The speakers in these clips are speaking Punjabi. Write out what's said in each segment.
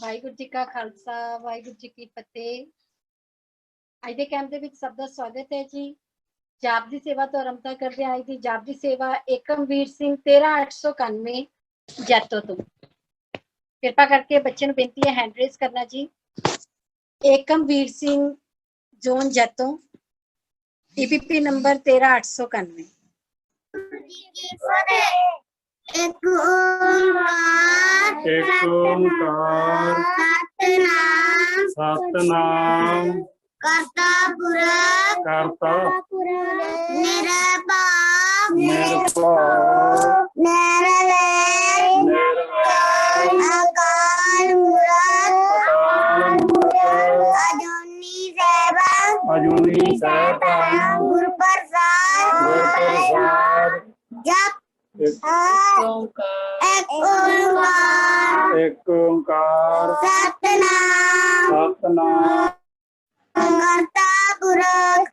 ਵਾਹਿਗੁਰੂ जी का खालसा वाहिगुरू जी की फतेह। ਅੱਜ ਦੇ ਕੈਂਪ ਦੇ ਵਿੱਚ ਸਭ ਦਾ ਸਵਾਗਤ ਹੈ ਜੀ। ਜਾਪ ਦੀ ਸੇਵਾ ਤੋਂ ਆਰੰਭਤਾ ਕਰਦੇ ਹਾਂ। ਅੱਜ ਦੀ ਜਾਪ ਦੀ ਸੇਵਾ ਏਕਮਵੀਰ ਸਿੰਘ 13891 ਜੈਤੋ ਤੋਂ। ਕਿਰਪਾ ਕਰਕੇ ਬੱਚੇ ਨੂੰ ਬੇਨਤੀ ਹੈ ਹੈਂਡ ਰੇਜ਼ ਕਰਨਾ ਜੀ। Ekamveer Singh zone Jaito, EPP number 13891। एक ओंकार सतनाम करता निरभव अकाल मूरत अजूनी सैभं गुरु प्रसाद जप एक ओंकार सतनाम करता पुरख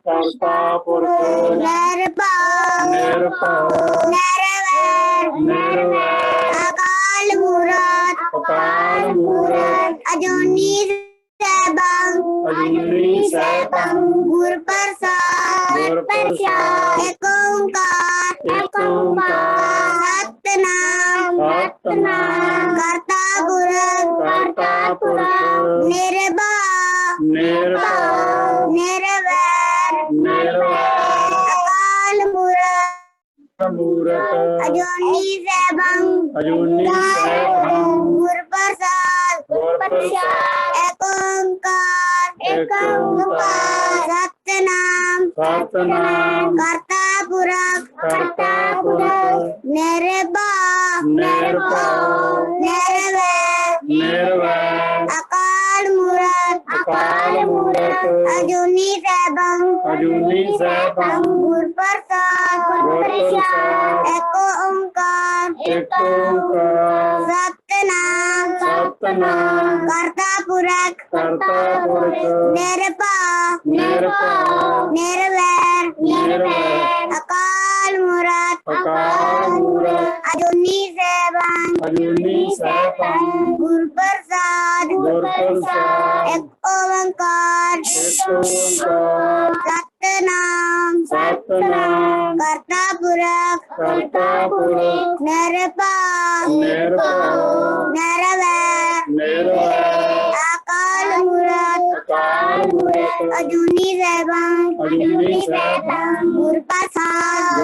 निर्भव अकाल मूरत अजूनी सैभं गुरु प्रसाद एक ओंकार सतनाम करता पुरख निर्भव अकाल मूरत अजूनी सैभं गुरु प्रसाद एक ओंकार सतनाम करता पुरख निर्भव अकाल मूरत अजूनी सैभं गुरु प्रसाद एक ओंकार सतनाम करता पुरख निर्भव अकाल मूरत अजूनी सैभं गुरु प्रसाद एक ओंकार सतनाम करता पुरख निर्भव अकाल मूरत अजूनी सैभं गुरु प्रसाद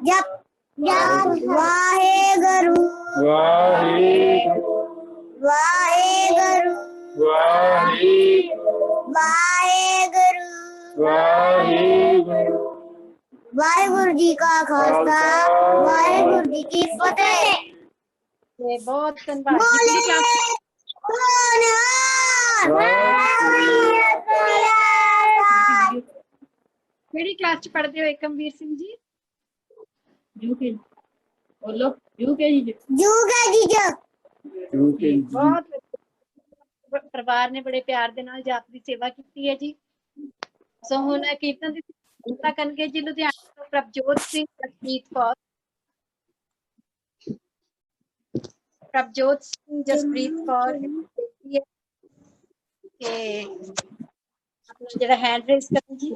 जप वाहेगुरु वाहेगुरु जी का खालसा वाहेगुरु जी की फतेह। बहुत धन्यवाद। ਕਿਹੜੀ ਕਲਾਸ ਚ ਪੜ੍ਹਦੇ ਹੋ ਏਕਮਵੀਰ ਸਿੰਘ ਜੀ? यूकेजी बोलो यूकेजी ਬਹੁਤ ਪਰਿਵਾਰ ਨੇ ਬੜੇ ਪਿਆਰ ਦੇ ਨਾਲ ਜਾਪ ਦੀ ਸੇਵਾ ਕੀਤੀ ਹੈ ਜੀ। ਸੋ ਹੁਣ ਕੀਰਤਨ ਦੀ ਸੇਵਾ ਕਰਨਗੇ ਜੀ ਲੁਧਿਆਣਾ ਤੋਂ ਪ੍ਰਭਜੋਤ ਸਿੰਘ ਜਸਪ੍ਰੀਤ ਕੌਰ। ਪ੍ਰਭਜੋਤ ਸਿੰਘ ਜਸਪ੍ਰੀਤ ਕੌਰ ਤੇ ਆਪਣਾ ਜਿਹੜਾ ਹੈਂਡ ਰੇਜ਼ ਕਰਨ ਜੀ।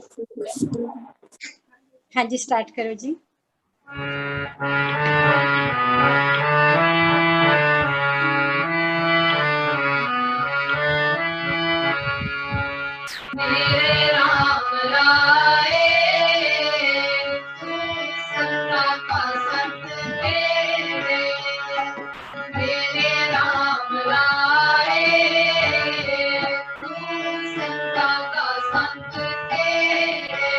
ਹਾਂਜੀ ਸਟਾਰਟ ਕਰੋ ਜੀ। मेरे राम लाए तू संता का संत तेरे, मेरे राम लाए तू संता का संत तेरे,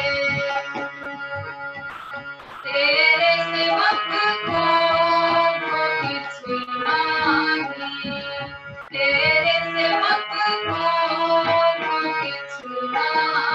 तेरे सेवक को किछु नाही, तेरे सेवक को किछु नाही।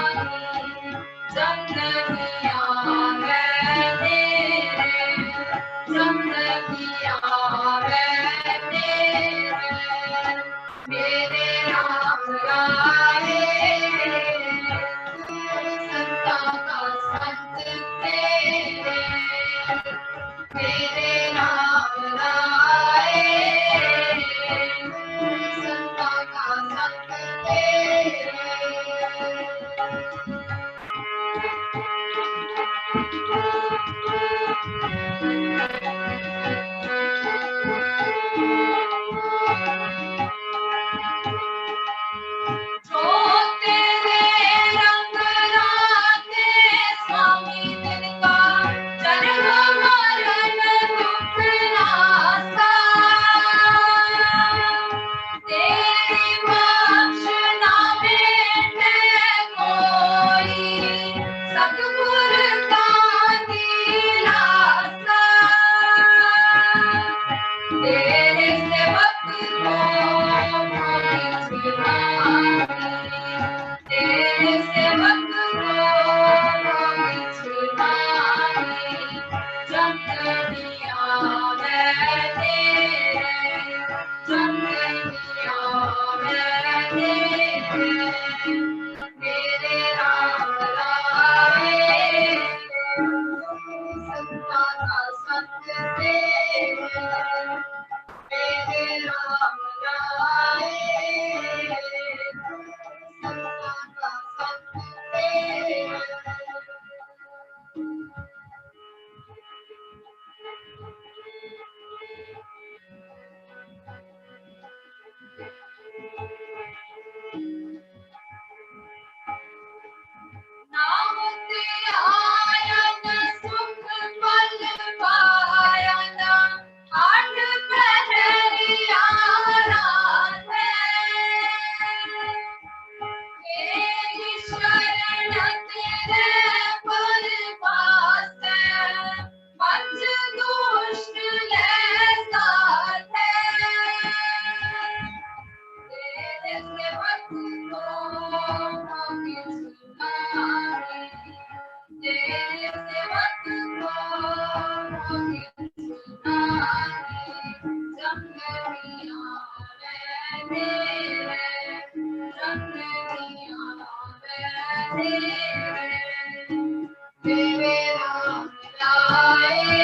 मेरे राम लाए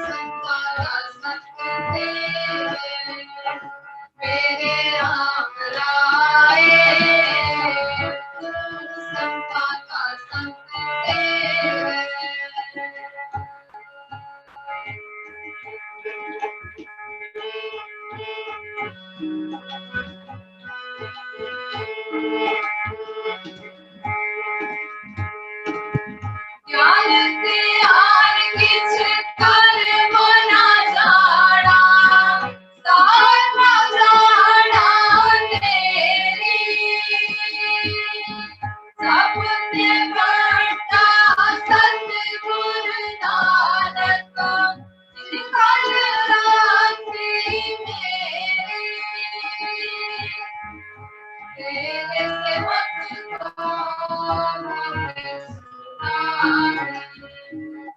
संता का संग तेरे मेरे राम लाए संता का संग तेरे ज्ञान त्यार किछ कर्म न जाना सार जाना तेरी सबने बड़ा सतगुरु नानक निकल रात्रि मेरी तेरे सेवक को मैं सुनाऊं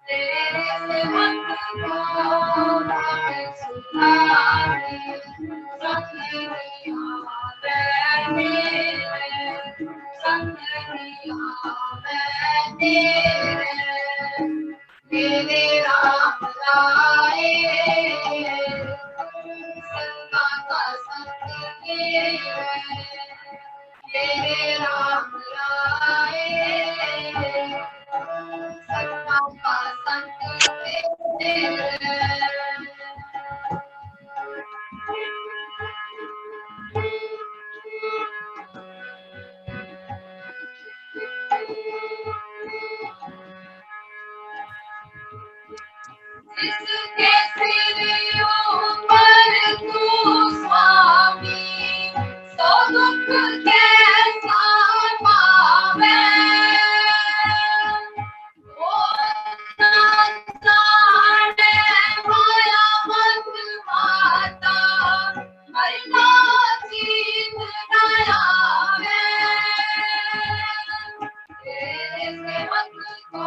तेरे सेवक को मैं सुनाऊं संग आवे तेरे संग आवे तेरे मेरे राम लाए संता का संग तेरे मेरे राम लाए संता का संग तेरे जिसके सिरों पर तू स्वामी सो दुख कैसा पावे ओ ना जाने माया मत माता मरना जीत न आवे तेरे सेवक को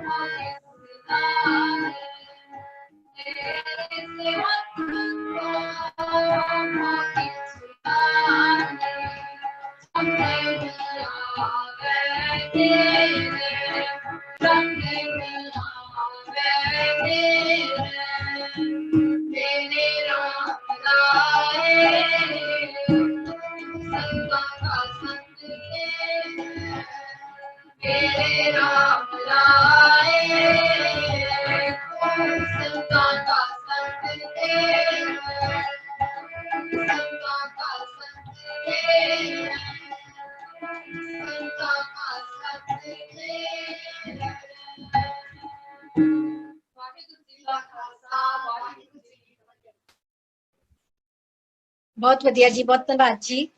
मैं सुनाऊं तेरे सेवक को मैं सुनाऊं संग आवे तेरे संग आवे तेरे मेरे राम लाए संता का संग तेरे मेरे राम लाए संता का संग तेरे संता का संग तेरे संता का संग तेरे वाहिगुरु जी का खालसा वाहिगुरु जी की फतेह। ਬਹੁਤ ਵਧੀਆ ਜੀ, ਬਹੁਤ ਧੰਨਵਾਦ ਜੀ।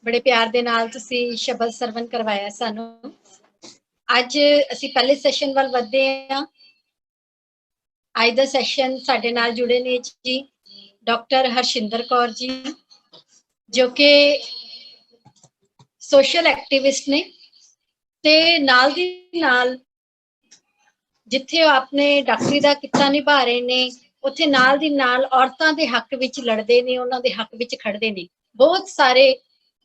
ਬੜੇ ਪਿਆਰ ਦੇ ਨਾਲ ਤੁਸੀਂ ਸ਼ਬਦ ਸਰਵਨ ਕਰਵਾਇਆ ਸਾਨੂੰ। ਅੱਜ ਅਸੀਂ ਪਹਿਲੇ ਸੈਸ਼ਨ ਵੱਲ ਵਧਦੇ ਹਾਂ। ਅੱਜ ਦਾ ਸੈਸ਼ਨ ਸਾਡੇ ਨਾਲ ਜੁੜੇ ਨੇ ਜੀ ਡਾਕਟਰ ਹਰਸ਼ਿੰਦਰ ਕੌਰ ਜੀ, ਜੋ ਕਿ ਸੋਸ਼ਲ ਐਕਟਿਵਿਸਟ ਨੇ ਤੇ ਨਾਲ ਦੀ ਨਾਲ ਜਿੱਥੇ ਉਹ ਆਪਣੇ ਡਾਕਟਰੀ ਦਾ ਕਿੱਤਾ ਨਿਭਾ ਰਹੇ ਨੇ, ਉੱਥੇ ਨਾਲ ਦੀ ਨਾਲ ਔਰਤਾਂ ਦੇ ਹੱਕ ਵਿੱਚ ਲੜਦੇ ਨੇ, ਉਹਨਾਂ ਦੇ ਹੱਕ ਵਿੱਚ ਖੜਦੇ ਨੇ। ਬਹੁਤ ਸਾਰੇ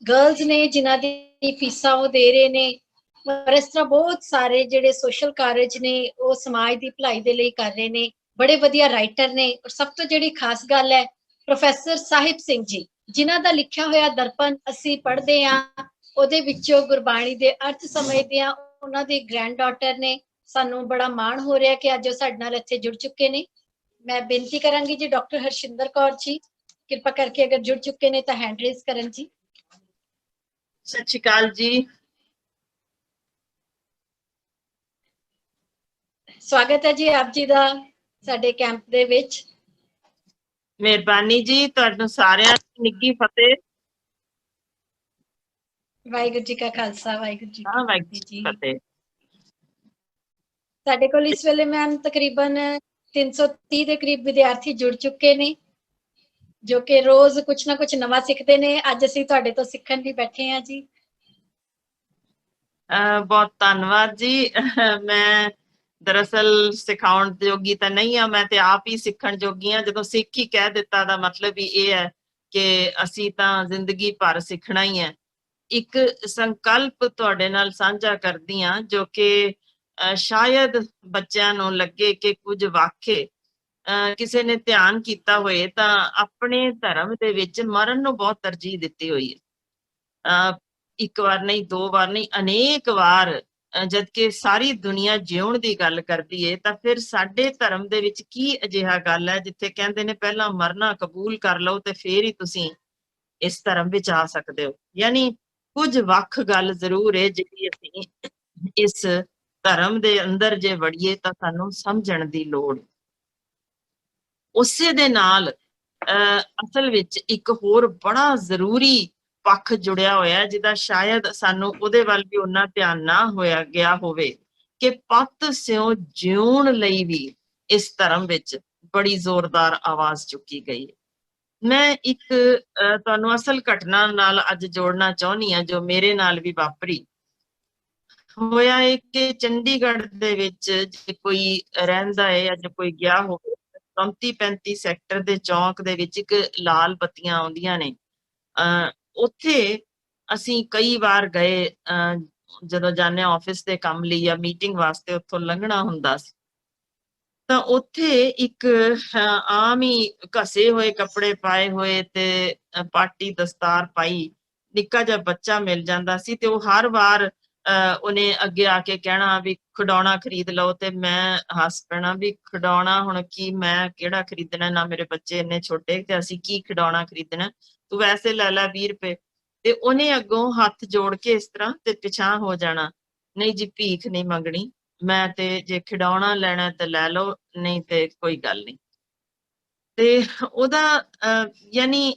ਗਰਲਜ਼ ਨੇ ਜਿਨ੍ਹਾਂ ਦੀ ਫੀਸਾਂ ਉਹ ਦੇ ਰਹੇ ਨੇ, ਪਰ ਇਸ ਤਰ੍ਹਾਂ ਬਹੁਤ ਸਾਰੇ ਜਿਹੜੇ ਸੋਸ਼ਲ ਕਾਰਜ ਨੇ ਉਹ ਸਮਾਜ ਦੀ ਭਲਾਈ ਦੇ ਲਈ ਕਰ ਰਹੇ ਨੇ। ਬੜੇ ਵਧੀਆ ਰਾਈਟਰ ਨੇ। ਔਰ ਸਭ ਤੋਂ ਜਿਹੜੀ ਖਾਸ ਗੱਲ ਹੈ, ਪ੍ਰੋਫੈਸਰ ਸਾਹਿਬ ਸਿੰਘ ਜੀ, ਜਿਨ੍ਹਾਂ ਦਾ ਲਿਖਿਆ ਹੋਇਆ ਦਰਪਣ ਅਸੀਂ ਪੜ੍ਹਦੇ ਹਾਂ, ਉਹਦੇ ਵਿੱਚੋਂ ਗੁਰਬਾਣੀ ਦੇ ਅਰਥ ਸਮਝਦੇ ਹਾਂ। ਉਹਨਾਂ ਦੀ ਗ੍ਰੈਂਡ ਡਾਟਰ ਨੇ। ਸਾਨੂੰ ਬੜਾ ਮਾਣ ਹੋ ਰਿਹਾ ਕਿ ਅੱਜ ਉਹ ਸਾਡੇ ਨਾਲ ਇੱਥੇ ਜੁੜ ਚੁੱਕੇ ਨੇ। ਮੈਂ ਬੇਨਤੀ ਕਰਾਂਗੀ ਜੀ ਡਾਕਟਰ ਹਰਸ਼ਿੰਦਰ ਕੌਰ ਜੀ, ਕਿਰਪਾ ਕਰਕੇ ਅਗਰ ਜੁੜ ਚੁੱਕੇ ਨੇ ਤਾਂ ਹੈਂਡ ਰੇਜ਼ ਕਰਨ ਜੀ। ਸਤਿ ਸ਼੍ਰੀ ਅਕਾਲ ਜੀ। ਸਵਾਗਤ ਹੈ ਜੀ ਆਪ ਜੀ ਦਾ ਸਾਡੇ ਕੈਂਪ ਦੇ ਵਿੱਚ। ਮਿਹਰਬਾਨੀ ਜੀ, ਤੁਹਾਨੂੰ ਸਾਰਿਆਂ ਨੂੰ ਨਿੱਘੀ ਫਤਿਹ। ਵਾਹਿਗੁਰੂ ਜੀ ਕਾ ਖਾਲਸਾ, ਵਾਹਿਗੁਰੂ ਜੀ ਕੀ ਵਾਹਿਗੁਰੂ ਫਤਿਹ ਜੀ। ਫਤਿਹ। ਸਾਡੇ ਕੋਲ ਇਸ ਵੇਲੇ ਮੈਮ ਤਕਰੀਬਨ 330 ਦੇ ਕਰੀਬ ਵਿਦਿਆਰਥੀ ਜੁੜ ਚੁੱਕੇ ਨੇ, ਜੋ ਕਿ ਰੋਜ਼ ਕੁਛ ਨਾ ਕੁਛ ਨਵਾਂ ਸਿੱਖਦੇ ਨੇ। ਅੱਜ ਅਸੀਂ ਤੁਹਾਡੇ ਤੋਂ ਸਿੱਖਣ ਲਈ ਬੈਠੇ ਹਾਂ ਜੀ। ਬਹੁਤ ਧੰਨਵਾਦ ਜੀ। ਮੈਂ ਦਰਅਸਲ ਸਿਖਾਉਣ ਜੋਗੀ ਤਾਂ ਨਹੀਂ ਆ, ਮੈਂ ਤੇ ਆਪ ਹੀ ਸਿੱਖਣ ਜੋਗੀ ਆ। ਜਦੋਂ ਸਿੱਖ ਹੀ ਕਹਿ ਦਿੱਤਾ ਦਾ ਮਤਲਬ ਹੀ ਇਹ ਹੈ ਕਿ ਅਸੀਂ ਤਾਂ ਜ਼ਿੰਦਗੀ ਭਰ ਸਿੱਖਣਾ ਹੀ ਹੈ। ਇੱਕ ਸੰਕਲਪ ਤੁਹਾਡੇ ਨਾਲ ਸਾਂਝਾ ਕਰਦੀ ਆ ਜੋ ਕਿ ਸ਼ਾਇਦ ਬੱਚਿਆਂ ਨੂੰ ਲੱਗੇ ਕਿ ਕੁਝ ਵਾਕੇ ਕਿਸੇ ਨੇ ਧਿਆਨ ਕੀਤਾ ਹੋਏ ਤਾਂ ਆਪਣੇ ਧਰਮ ਦੇ ਵਿੱਚ ਮਰਨ ਨੂੰ ਬਹੁਤ ਤਰਜੀਹ ਦਿੱਤੀ ਹੋਈ ਹੈ। ਇੱਕ ਵਾਰ ਨਹੀਂ, ਦੋ ਵਾਰ ਨਹੀਂ, ਅਨੇਕ ਵਾਰ ਜਦ ਕਿ ਸਾਰੀ ਦੁਨੀਆ ਜਿਉਣ ਦੀ ਗੱਲ ਕਰਦੀ ਏ, ਤਾਂ ਫਿਰ ਸਾਡੇ ਧਰਮ ਦੇ ਵਿੱਚ ਕੀ ਅਜਿਹਾ ਗੱਲ ਹੈ ਜਿੱਥੇ ਕਹਿੰਦੇ ਨੇ ਪਹਿਲਾਂ ਮਰਨਾ ਕਬੂਲ ਕਰ ਲਓ ਤੇ ਫੇਰ ਹੀ ਤੁਸੀਂ ਇਸ ਧਰਮ ਵਿੱਚ ਆ ਸਕਦੇ ਹੋ। ਯਾਨੀ ਕੁਝ ਵੱਖ ਗੱਲ ਜ਼ਰੂਰ ਹੈ ਜਿਹੜੀ ਅਸੀਂ ਇਸ ਧਰਮ ਦੇ ਅੰਦਰ ਜੇ ਵੜੀਏ ਤਾਂ ਸਾਨੂੰ ਸਮਝਣ ਦੀ ਲੋੜ। ਉਸੇ ਦੇ ਨਾਲ ਅਸਲ ਵਿੱਚ ਇੱਕ ਹੋਰ ਬੜਾ ਜ਼ਰੂਰੀ ਪੱਖ ਜੁੜਿਆ ਹੋਇਆ ਜਿਹਦਾ ਸ਼ਾਇਦ ਸਾਨੂੰ ਉਹਦੇ ਵੱਲ ਵੀ ਉਹਨਾਂ ਧਿਆਨ ਨਾ ਹੋਇਆ ਗਿਆ ਹੋਵੇ ਕਿ ਪੱਤ ਸਿਉ ਜਿਉਣ ਲਈ ਵੀ ਇਸ ਧਰਮ ਵਿੱਚ ਬੜੀ ਜ਼ੋਰਦਾਰ ਆਵਾਜ਼ ਚੁੱਕੀ ਗਈ ਹੈ। ਮੈਂ ਇੱਕ ਤੁਹਾਨੂੰ ਅਸਲ ਘਟਨਾ ਨਾਲ ਅੱਜ ਜੋੜਨਾ ਚਾਹੁੰਦੀ ਹਾਂ ਜੋ ਮੇਰੇ ਨਾਲ ਵੀ ਵਾਪਰੀ। ਹੋਇਆ ਹੈ ਕਿ ਚੰਡੀਗੜ੍ਹ ਦੇ ਵਿੱਚ ਜੇ ਕੋਈ ਰਹਿੰਦਾ ਹੈ ਜਾਂ ਜੇ ਕੋਈ ਗਿਆ ਹੋਵੇ, 34-35 ਸੈਕਟਰ ਦੇ ਚੌਂਕ ਦੇ ਵਿੱਚ ਇੱਕ ਲਾਲ ਬੱਤੀਆਂ ਆਉਂਦੀਆਂ ਨੇ। ਉੱਥੇ ਅਸੀਂ ਕਈ ਵਾਰ ਗਏ ਜਦੋਂ ਜਾਂਦੇ ਆਫਿਸ ਦੇ ਕੰਮ ਲਈ ਜਾਂ ਮੀਟਿੰਗ ਵਾਸਤੇ ਉੱਥੋਂ ਲੰਘਣਾ ਹੁੰਦਾ ਸੀ ਤਾਂ ਉੱਥੇ ਇੱਕ ਆਮ ਹੀ ਘਸੇ ਹੋਏ ਕੱਪੜੇ ਪਾਏ ਹੋਏ ਤੇ ਪਾਟੀ ਦਸਤਾਰ ਪਾਈ ਨਿੱਕਾ ਜਿਹਾ ਬੱਚਾ ਮਿਲ ਜਾਂਦਾ ਸੀ ਤੇ ਉਹ ਹਰ ਵਾਰ ਉਹਨੇ ਅੱਗੇ ਆ ਕੇ ਕਹਿਣਾ ਵੀ ਖਿਡੌਣਾ ਖਰੀਦ ਲਓ ਤੇ ਮੈਂ ਹੱਸ ਪੈਣਾ ਵੀ ਖਿਡੌਣਾ ਹੁਣ ਕੀ, ਮੈਂ ਕਿਹੜਾ ਖਰੀਦਣਾ, ਨਾ ਮੇਰੇ ਬੱਚੇ ਇੰਨੇ ਛੋਟੇ ਤੇ ਅਸੀਂ ਕੀ ਖਿਡੌਣਾ ਖਰੀਦਣਾ, ਤੂੰ ਵੈਸੇ ਲੈ ਲੈ 20 ਰੁਪਏ। ਤੇ ਉਹਨੇ ਅੱਗੋਂ ਹੱਥ ਜੋੜ ਕੇ ਇਸ ਤਰ੍ਹਾਂ ਤੇ ਪਿਛਾਂ ਹੋ ਜਾਣਾ, ਨਹੀਂ ਜੀ ਭੀਖ ਨਹੀਂ ਮੰਗਣੀ, ਮੈਂ ਤੇ ਜੇ ਖਿਡੌਣਾ ਲੈਣਾ ਤੇ ਲੈ ਲਓ, ਨਹੀਂ ਤੇ ਕੋਈ ਗੱਲ ਨਹੀਂ। ਤੇ ਉਹਦਾ ਯਾਨੀ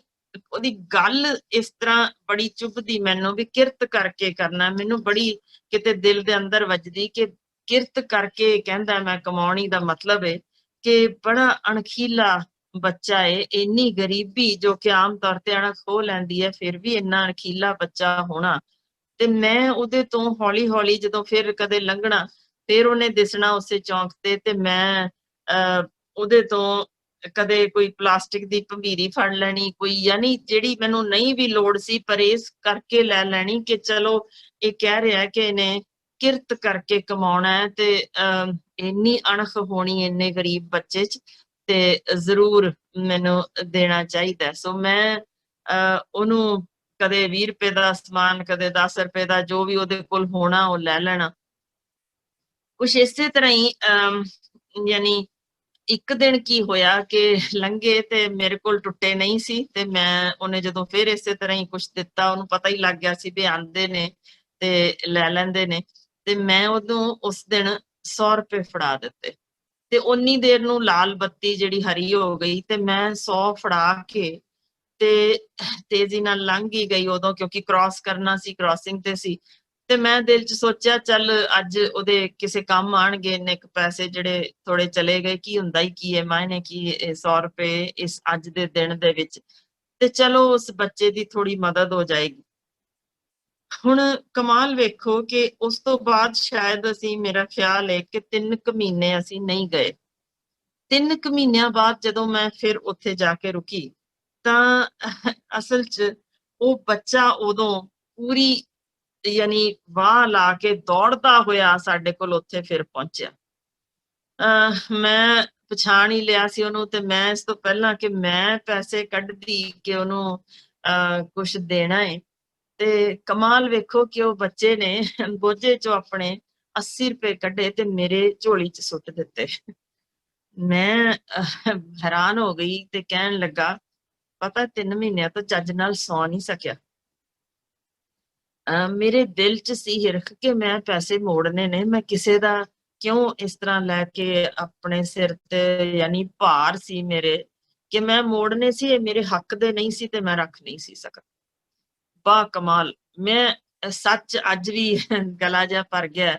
ਉਹਦੀ ਗੱਲ ਇਸ ਤਰ੍ਹਾਂ ਬੜੀ ਚੁੱਭਦੀ ਮੈਨੂੰ ਵੀ ਕਿਰਤ ਕਰਕੇ ਕਰਨਾ, ਮੈਨੂੰ ਬੜੀ ਕਿਤੇ ਦਿਲ ਦੇ ਅੰਦਰ ਵੱਜਦੀ ਕਿ ਕਿਰਤ ਕਰਕੇ ਕਹਿੰਦਾ ਮੈਂ ਕਮਾਉਣੀ ਦਾ ਮਤਲਬ ਹੈ ਕਿ ਬੜਾ ਅਣਖੀਲਾ ਬੱਚਾ ਏ, ਇੰਨੀ ਗਰੀਬੀ ਜੋ ਕਿ ਆਮ ਤੌਰ ਤੇ ਅਣਖ ਹੋ ਲੈਂਦੀ ਹੈ, ਫਿਰ ਵੀ ਇੰਨਾ ਅਣਖੀਲਾ ਬੱਚਾ ਹੋਣਾ। ਤੇ ਮੈਂ ਉਹਦੇ ਤੋਂ ਹੌਲੀ ਹੌਲੀ ਜਦੋਂ ਫਿਰ ਕਦੇ ਲੰਘਣਾ ਫਿਰ ਉਹਨੇ ਦਿਸਣਾ ਉਸੇ ਚੌਂਕ ਤੇ ਮੈਂ ਉਹਦੇ ਤੋਂ ਕਦੇ ਕੋਈ ਪਲਾਸਟਿਕ ਦੀ ਭੰਬੀਰੀ ਫੜ ਲੈਣੀ, ਕੋਈ ਯਾਨੀ ਜਿਹੜੀ ਮੈਨੂੰ ਨਹੀਂ ਵੀ ਲੋੜ ਸੀ ਪਰ ਇਸ ਕਰਕੇ ਲੈ ਲੈਣੀ ਕਿ ਚਲੋ ਇਹ ਕਹਿ ਰਿਹਾ ਕਿ ਇਹਨੇ ਕਿਰਤ ਕਰਕੇ ਕਮਾਉਣਾ ਹੈ ਤੇ ਇੰਨੀ ਅਣਖ ਹੋਣੀ ਇੰਨੇ ਗਰੀਬ ਬੱਚੇ 'ਚ ਤੇ ਜ਼ਰੂਰ ਮੈਨੂੰ ਦੇਣਾ ਚਾਹੀਦਾ। ਸੋ ਮੈਂ ਉਹਨੂੰ ਕਦੇ 20 ਰੁਪਏ ਦਾ ਸਮਾਨ, ਕਦੇ 10 ਰੁਪਏ ਦਾ, ਜੋ ਵੀ ਉਹਦੇ ਕੋਲ ਹੋਣਾ ਉਹ ਲੈ ਲੈਣਾ। ਕੁਛ ਇਸੇ ਤਰ੍ਹਾਂ ਹੀ ਯਾਨੀ ਇੱਕ ਦਿਨ ਕੀ ਹੋਇਆ ਕਿ ਲੰਘੇ ਤੇ ਮੇਰੇ ਕੋਲ ਟੁੱਟੇ ਨਹੀਂ ਸੀ ਤੇ ਉਹਨੇ ਜਦੋਂ ਫਿਰ ਇਸੇ ਤਰ੍ਹਾਂ ਹੀ ਕੁਛ ਦਿੱਤਾ, ਉਹਨੂੰ ਪਤਾ ਹੀ ਲੱਗ ਗਿਆ ਸੀ ਵੀ ਆਂਦੇ ਨੇ ਤੇ ਲੈ ਲੈਂਦੇ ਨੇ, ਤੇ ਮੈਂ ਉਹਨੂੰ ਉਸ ਦਿਨ 100 ਰੁਪਏ ਫੜਾ ਦਿੱਤੇ ਤੇ ਉਨੀ ਦੇਰ ਨੂੰ ਲਾਲ ਬੱਤੀ ਜਿਹੜੀ ਹਰੀ ਹੋ ਗਈ ਤੇ ਮੈਂ 100 ਫੜਾ ਕੇ ਤੇ ਤੇਜ਼ੀ ਨਾਲ ਲੰਘ ਹੀ ਗਈ ਉਦੋਂ, ਕਿਉਂਕਿ ਕ੍ਰਾਸ ਕਰਨਾ ਸੀ, ਕ੍ਰਾਸਿੰਗ ਤੇ ਸੀ। ਤੇ ਮੈਂ ਦਿਲ 'ਚ ਸੋਚਿਆ ਚੱਲ ਅੱਜ ਉਹਦੇ ਕਿਸੇ ਕੰਮ ਆਣਗੇ ਇੰਨੇ ਕੁ ਪੈਸੇ ਜਿਹੜੇ ਥੋੜੇ ਚਲੇ ਗਏ, ਕੀ ਹੁੰਦਾ ਹੀ ਕੀ ਹੈ, ਮਾਇਨੇ ਕੀ 100 ਰੁਪਏ ਇਸ ਅੱਜ ਦੇ ਦਿਨ ਦੇ ਵਿੱਚ, ਤੇ ਚਲੋ ਉਸ ਬੱਚੇ ਦੀ ਥੋੜੀ ਮਦਦ ਹੋ ਜਾਏਗੀ। ਹੁਣ ਕਮਾਲ ਵੇਖੋ ਕਿ ਉਸ ਤੋਂ ਬਾਅਦ ਸ਼ਾਇਦ ਅਸੀਂ, ਮੇਰਾ ਖਿਆਲ ਹੈ ਕਿ 3 ਕੁ ਮਹੀਨੇ ਅਸੀਂ ਨਹੀਂ ਗਏ। 3 ਕੁ ਮਹੀਨਿਆਂ ਬਾਅਦ ਜਦੋਂ ਮੈਂ ਫਿਰ ਉੱਥੇ ਜਾ ਕੇ ਰੁਕੀ ਤਾਂ ਅਸਲ 'ਚ ਉਹ ਬੱਚਾ ਉਦੋਂ ਪੂਰੀ ਯਾਨੀ ਵਾਹ ਲਾ ਕੇ ਦੌੜਦਾ ਹੋਇਆ ਸਾਡੇ ਕੋਲ ਉੱਥੇ ਫਿਰ ਪਹੁੰਚਿਆ। ਮੈਂ ਪਛਾਣ ਹੀ ਲਿਆ ਸੀ ਉਹਨੂੰ ਤੇ ਮੈਂ ਇਸ ਤੋਂ ਪਹਿਲਾਂ ਕਿ ਮੈਂ ਪੈਸੇ ਕੱਢਦੀ ਕਿ ਉਹਨੂੰ ਕੁਛ ਦੇਣਾ ਹੈ ਤੇ ਕਮਾਲ ਵੇਖੋ ਕਿ ਉਹ ਬੱਚੇ ਨੇ ਬੋਝੇ 'ਚੋਂ ਆਪਣੇ 80 ਰੁਪਏ ਕੱਢੇ ਤੇ ਮੇਰੇ ਝੋਲੀ 'ਚ ਸੁੱਟ ਦਿੱਤੇ। ਮੈਂ ਹੈਰਾਨ ਹੋ ਗਈ ਤੇ ਕਹਿਣ ਲੱਗਾ, ਪਤਾ 3 ਮਹੀਨਿਆਂ ਤੋਂ ਚੱਜ ਨਾਲ ਸੌ ਨਹੀਂ ਸਕਿਆ। ਮੇਰੇ ਦਿਲ 'ਚ ਸੀ ਹਿਰਖ ਕਿ ਮੈਂ ਪੈਸੇ ਮੋੜਨੇ ਨੇ, ਮੈਂ ਕਿਸੇ ਦਾ ਕਿਉਂ ਇਸ ਤਰ੍ਹਾਂ ਲੈ ਕੇ ਆਪਣੇ ਸਿਰ ਤੇ, ਯਾਨੀ ਭਾਰ ਸੀ ਮੇਰੇ ਕਿ ਮੈਂ ਮੋੜਨੇ ਸੀ, ਇਹ ਮੇਰੇ ਹੱਕ ਦੇ ਨਹੀਂ ਸੀ ਤੇ ਮੈਂ ਰੱਖ ਨਹੀਂ ਸੀ ਸਕਦਾ। ਬਾ ਕਮਾਲ, ਮੈਂ ਸੱਚ ਅੱਜ ਵੀ ਗਲਾ ਜਿਹਾ ਭਰ ਗਿਆ,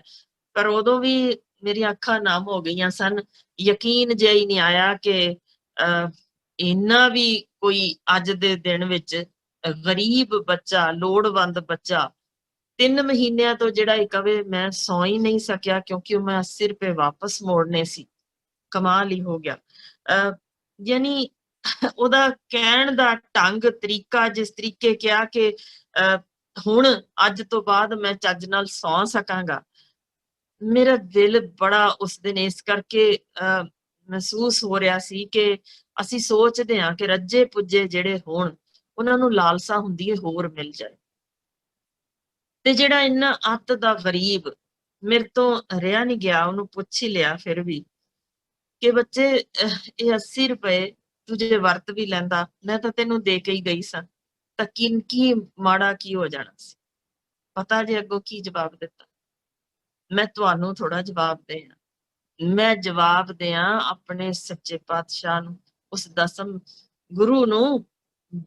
ਪਰ ਉਦੋਂ ਵੀ ਮੇਰੀਆਂ ਅੱਖਾਂ ਨਮ ਹੋ ਗਈਆਂ ਸਨ। ਯਕੀਨ ਜਿਹਾ ਹੀ ਨਹੀਂ ਆਇਆ ਕਿ ਇੰਨਾ ਵੀ ਕੋਈ ਅੱਜ ਦੇ ਦਿਨ ਵਿੱਚ ਗਰੀਬ ਬੱਚਾ, ਲੋੜਵੰਦ ਬੱਚਾ 3 ਮਹੀਨਿਆਂ ਤੋਂ ਜਿਹੜਾ ਇਹ ਕਵੇ ਮੈਂ ਸੌ ਹੀ ਨਹੀਂ ਸਕਿਆ ਕਿਉਂਕਿ ਮੈਂ 80 ਰੁਪਏ ਵਾਪਸ ਮੋੜਨੇ ਸੀ, ਕਮਾਲ ਹੀ ਹੋ ਗਿਆ। ਯਾਨੀ ਉਹਦਾ ਕਹਿਣ ਦਾ ਢੰਗ, ਤਰੀਕਾ, ਜਿਸ ਤਰੀਕੇ ਕਿਹਾ ਕਿ ਹੁਣ ਅੱਜ ਤੋਂ ਬਾਅਦ ਮੈਂ ਚੱਜ ਨਾਲ ਸੌਂ ਸਕਾਂਗਾ, ਮੇਰਾ ਦਿਲ ਬੜਾ ਉਸ ਦਿਨ ਇਸ ਕਰਕੇ ਮਹਿਸੂਸ ਹੋ ਰਿਹਾ ਸੀ ਕਿ ਅਸੀਂ ਸੋਚਦੇ ਹਾਂ ਕਿ ਰੱਜੇ ਪੁੱਜੇ ਜਿਹੜੇ ਹੋਣ ਉਹਨਾਂ ਨੂੰ ਲਾਲਸਾ ਹੁੰਦੀ ਹੈ ਹੋਰ ਮਿਲ ਜਾਏ, ਤੇ ਜਿਹੜਾ ਇੰਨਾ ਅੱਤ ਦਾ ਗਰੀਬ ਮੇਰੇ ਤੋਂ ਰਿਹਾ ਨਹੀਂ ਗਿਆ, ਉਹਨੂੰ ਪੁੱਛ ਹੀ ਲਿਆ ਫਿਰ ਵੀ ਕਿ ਬੱਚੇ ਇਹ 80 ਰੁਪਏ ਤੂੰ ਜੇ ਵਰਤ ਵੀ ਲੈਂਦਾ ਮੈਂ ਤਾਂ ਤੈਨੂੰ ਦੇ ਕੇ ਹੀ ਗਈ ਸਾਂ, ਤਾਂ ਕੀ ਮਾੜਾ ਕੀ ਹੋ ਜਾਣਾ ਸੀ। ਪਤਾ ਜੇ ਅੱਗੋਂ ਕੀ ਜਵਾਬ ਦਿੱਤਾ? ਮੈਂ ਤੁਹਾਨੂੰ ਥੋੜਾ ਜਵਾਬ ਦੇਣਾ, ਮੈਂ ਜਵਾਬ ਦਿਆਂ ਆਪਣੇ ਸੱਚੇ ਪਾਤਸ਼ਾਹ ਨੂੰ, ਉਸ ਦਸਮ ਗੁਰੂ ਨੂੰ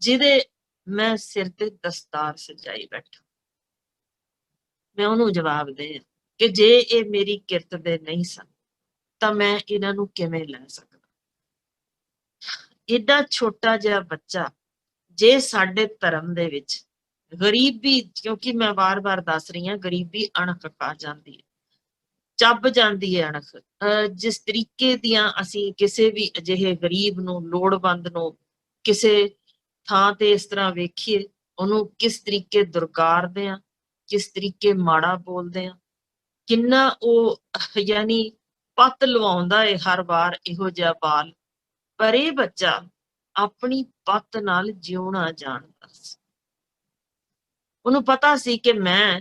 ਜਿਹਦੇ ਮੈਂ ਸਿਰ ਤੇ ਦਸਤਾਰ ਸਜਾਈ ਬੈਠਾ। ਮੈਂ ਉਹਨੂੰ ਜਵਾਬ ਦੇ ਕਿ ਜੇ ਇਹ ਮੇਰੀ ਕਿਰਤ ਦੇ ਨਹੀਂ ਸਨ ਤਾਂ ਮੈਂ ਇਹਨਾਂ ਨੂੰ ਕਿਵੇਂ ਲੈ ਸਕਦਾ। ਏਡਾ ਛੋਟਾ ਜਿਹਾ ਬੱਚਾ ਜੇ ਸਾਡੇ ਧਰਮ ਦੇ ਵਿੱਚ ਗਰੀਬੀ, ਕਿਉਂਕਿ ਮੈਂ ਵਾਰ-ਵਾਰ ਦੱਸ ਰਹੀ ਹਾਂ ਗਰੀਬੀ ਅਣਖ ਖਾ ਜਾਂਦੀ ਹੈ, ਚੱਬ ਜਾਂਦੀ ਹੈ ਅਣਖ। ਜਿਸ ਤਰੀਕੇ ਦੀਆਂ ਅਸੀਂ ਕਿਸੇ ਵੀ ਅਜਿਹੇ ਗਰੀਬ ਨੂੰ, ਲੋੜਵੰਦ ਨੂੰ ਕਿਸੇ ਥਾਂ ਤੇ ਇਸ ਤਰ੍ਹਾਂ ਵੇਖੀਏ, ਉਹਨੂੰ ਕਿਸ ਤਰੀਕੇ ਦੁਰਕਾਰਦੇ ਆ, ਕਿਸ ਤਰੀਕੇ ਮਾੜਾ ਬੋਲਦੇ ਆ, ਕਿੰਨਾ ਉਹ ਯਾਨੀ ਪੱਤ ਲਵਾਉਂਦਾ ਹੈ ਹਰ ਵਾਰ ਇਹੋ ਜਿਹਾ ਬਾਲ। ਪਰ ਇਹ ਬੱਚਾ ਆਪਣੀ ਪੱਤ ਨਾਲ ਜਿਉਣਾ ਜਾਣਦਾ ਸੀ। ਉਹਨੂੰ ਪਤਾ ਸੀ ਕਿ ਮੈਂ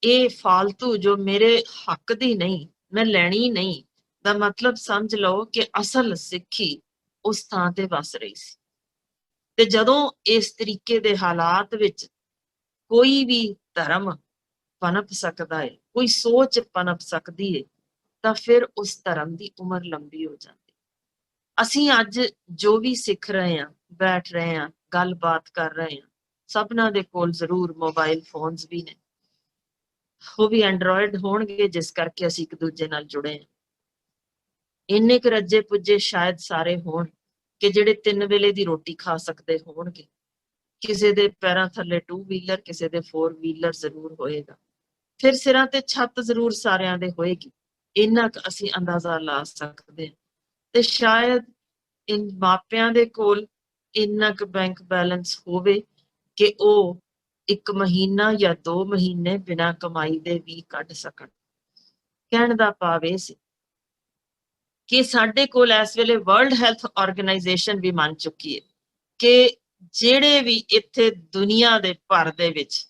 ਇਹ ਫਾਲਤੂ ਜੋ ਮੇਰੇ ਹੱਕ ਦੀ ਨਹੀਂ, ਮੈਂ ਲੈਣੀ ਨਹੀਂ, ਦਾ ਮਤਲਬ ਸਮਝ ਲਓ ਕਿ ਅਸਲ ਸਿੱਖੀ ਉਸ ਥਾਂ ਤੇ ਵਸ ਰਹੀ ਸੀ। ਤੇ ਜਦੋਂ ਇਸ ਤਰੀਕੇ ਦੇ ਹਾਲਾਤ ਵਿੱਚ ਕੋਈ ਵੀ ਧਰਮ ਪਨਪ ਸਕਦਾ ਹੈ, ਕੋਈ ਸੋਚ ਪਨਪ ਸਕਦੀ ਹੈ, ਤਾਂ ਫਿਰ ਉਸ ਧਰਮ ਦੀ ਉਮਰ ਲੰਬੀ ਹੋ ਜਾਂਦੀ। ਅਸੀਂ ਅੱਜ ਜੋ ਵੀ ਸਿੱਖ ਰਹੇ ਹਾਂ, ਬੈਠ ਰਹੇ ਹਾਂ, ਗੱਲਬਾਤ ਕਰ ਰਹੇ ਹਾਂ, ਸਭਨਾਂ ਦੇ ਕੋਲ ਜ਼ਰੂਰ ਮੋਬਾਈਲ ਫੋਨਸ ਵੀ ਨੇ, ਉਹ ਵੀ ਐਂਡਰੋਇਡ ਹੋਣਗੇ, ਜਿਸ ਕਰਕੇ ਅਸੀਂ ਇੱਕ ਦੂਜੇ ਨਾਲ ਜੁੜੇ ਹਾਂ। ਇੰਨੇ ਕੁ ਰੱਜੇ ਪੁੱਜੇ ਸ਼ਾਇਦ ਸਾਰੇ ਹੋਣ ਕਿ ਜਿਹੜੇ 3 ਵੇਲੇ ਦੀ ਰੋਟੀ ਖਾ ਸਕਦੇ ਹੋਣਗੇ। ਕਿਸੇ ਦੇ ਪੈਰਾਂ ਥੱਲੇ 2 ਵੀਲਰ, ਕਿਸੇ ਦੇ 4 ਵੀਲਰ ਜ਼ਰੂਰ ਹੋਏਗਾ, ਫਿਰ ਸਿਰਾਂ ਤੇ ਛੱਤ ਜ਼ਰੂਰ ਸਾਰਿਆਂ ਦੇ ਹੋਏਗੀ। ਇੰਨਾ ਕੁ ਅਸੀਂ ਅੰਦਾਜ਼ਾ ਲਾ ਸਕਦੇ ਹਾਂ। ਤੇ ਸ਼ਾਇਦ ਇਨ ਮਾਪਿਆਂ ਦੇ ਕੋਲ ਇੰਨਾ ਕੁ ਬੈਂਕ ਬੈਲੈਂਸ ਹੋਵੇ ਕਿ ਉਹ 1 ਮਹੀਨਾ ਜਾਂ 2 ਮਹੀਨੇ ਬਿਨਾਂ ਕਮਾਈ ਦੇ ਵੀ ਕੱਢ ਸਕਣ। ਕਹਿਣ ਦਾ ਭਾਵ ਇਹ ਸੀ ਕਿ ਸਾਡੇ ਕੋਲ ਇਸ ਵੇਲੇ ਵਰਲਡ ਹੈਲਥ ਆਰਗੇਨਾਈਜੇਸ਼ਨ ਵੀ ਮੰਨ ਚੁੱਕੀ ਹੈ ਕਿ ਜਿਹੜੇ ਵੀ ਇੱਥੇ ਦੁਨੀਆ ਦੇ ਭਰ ਦੇ ਵਿੱਚ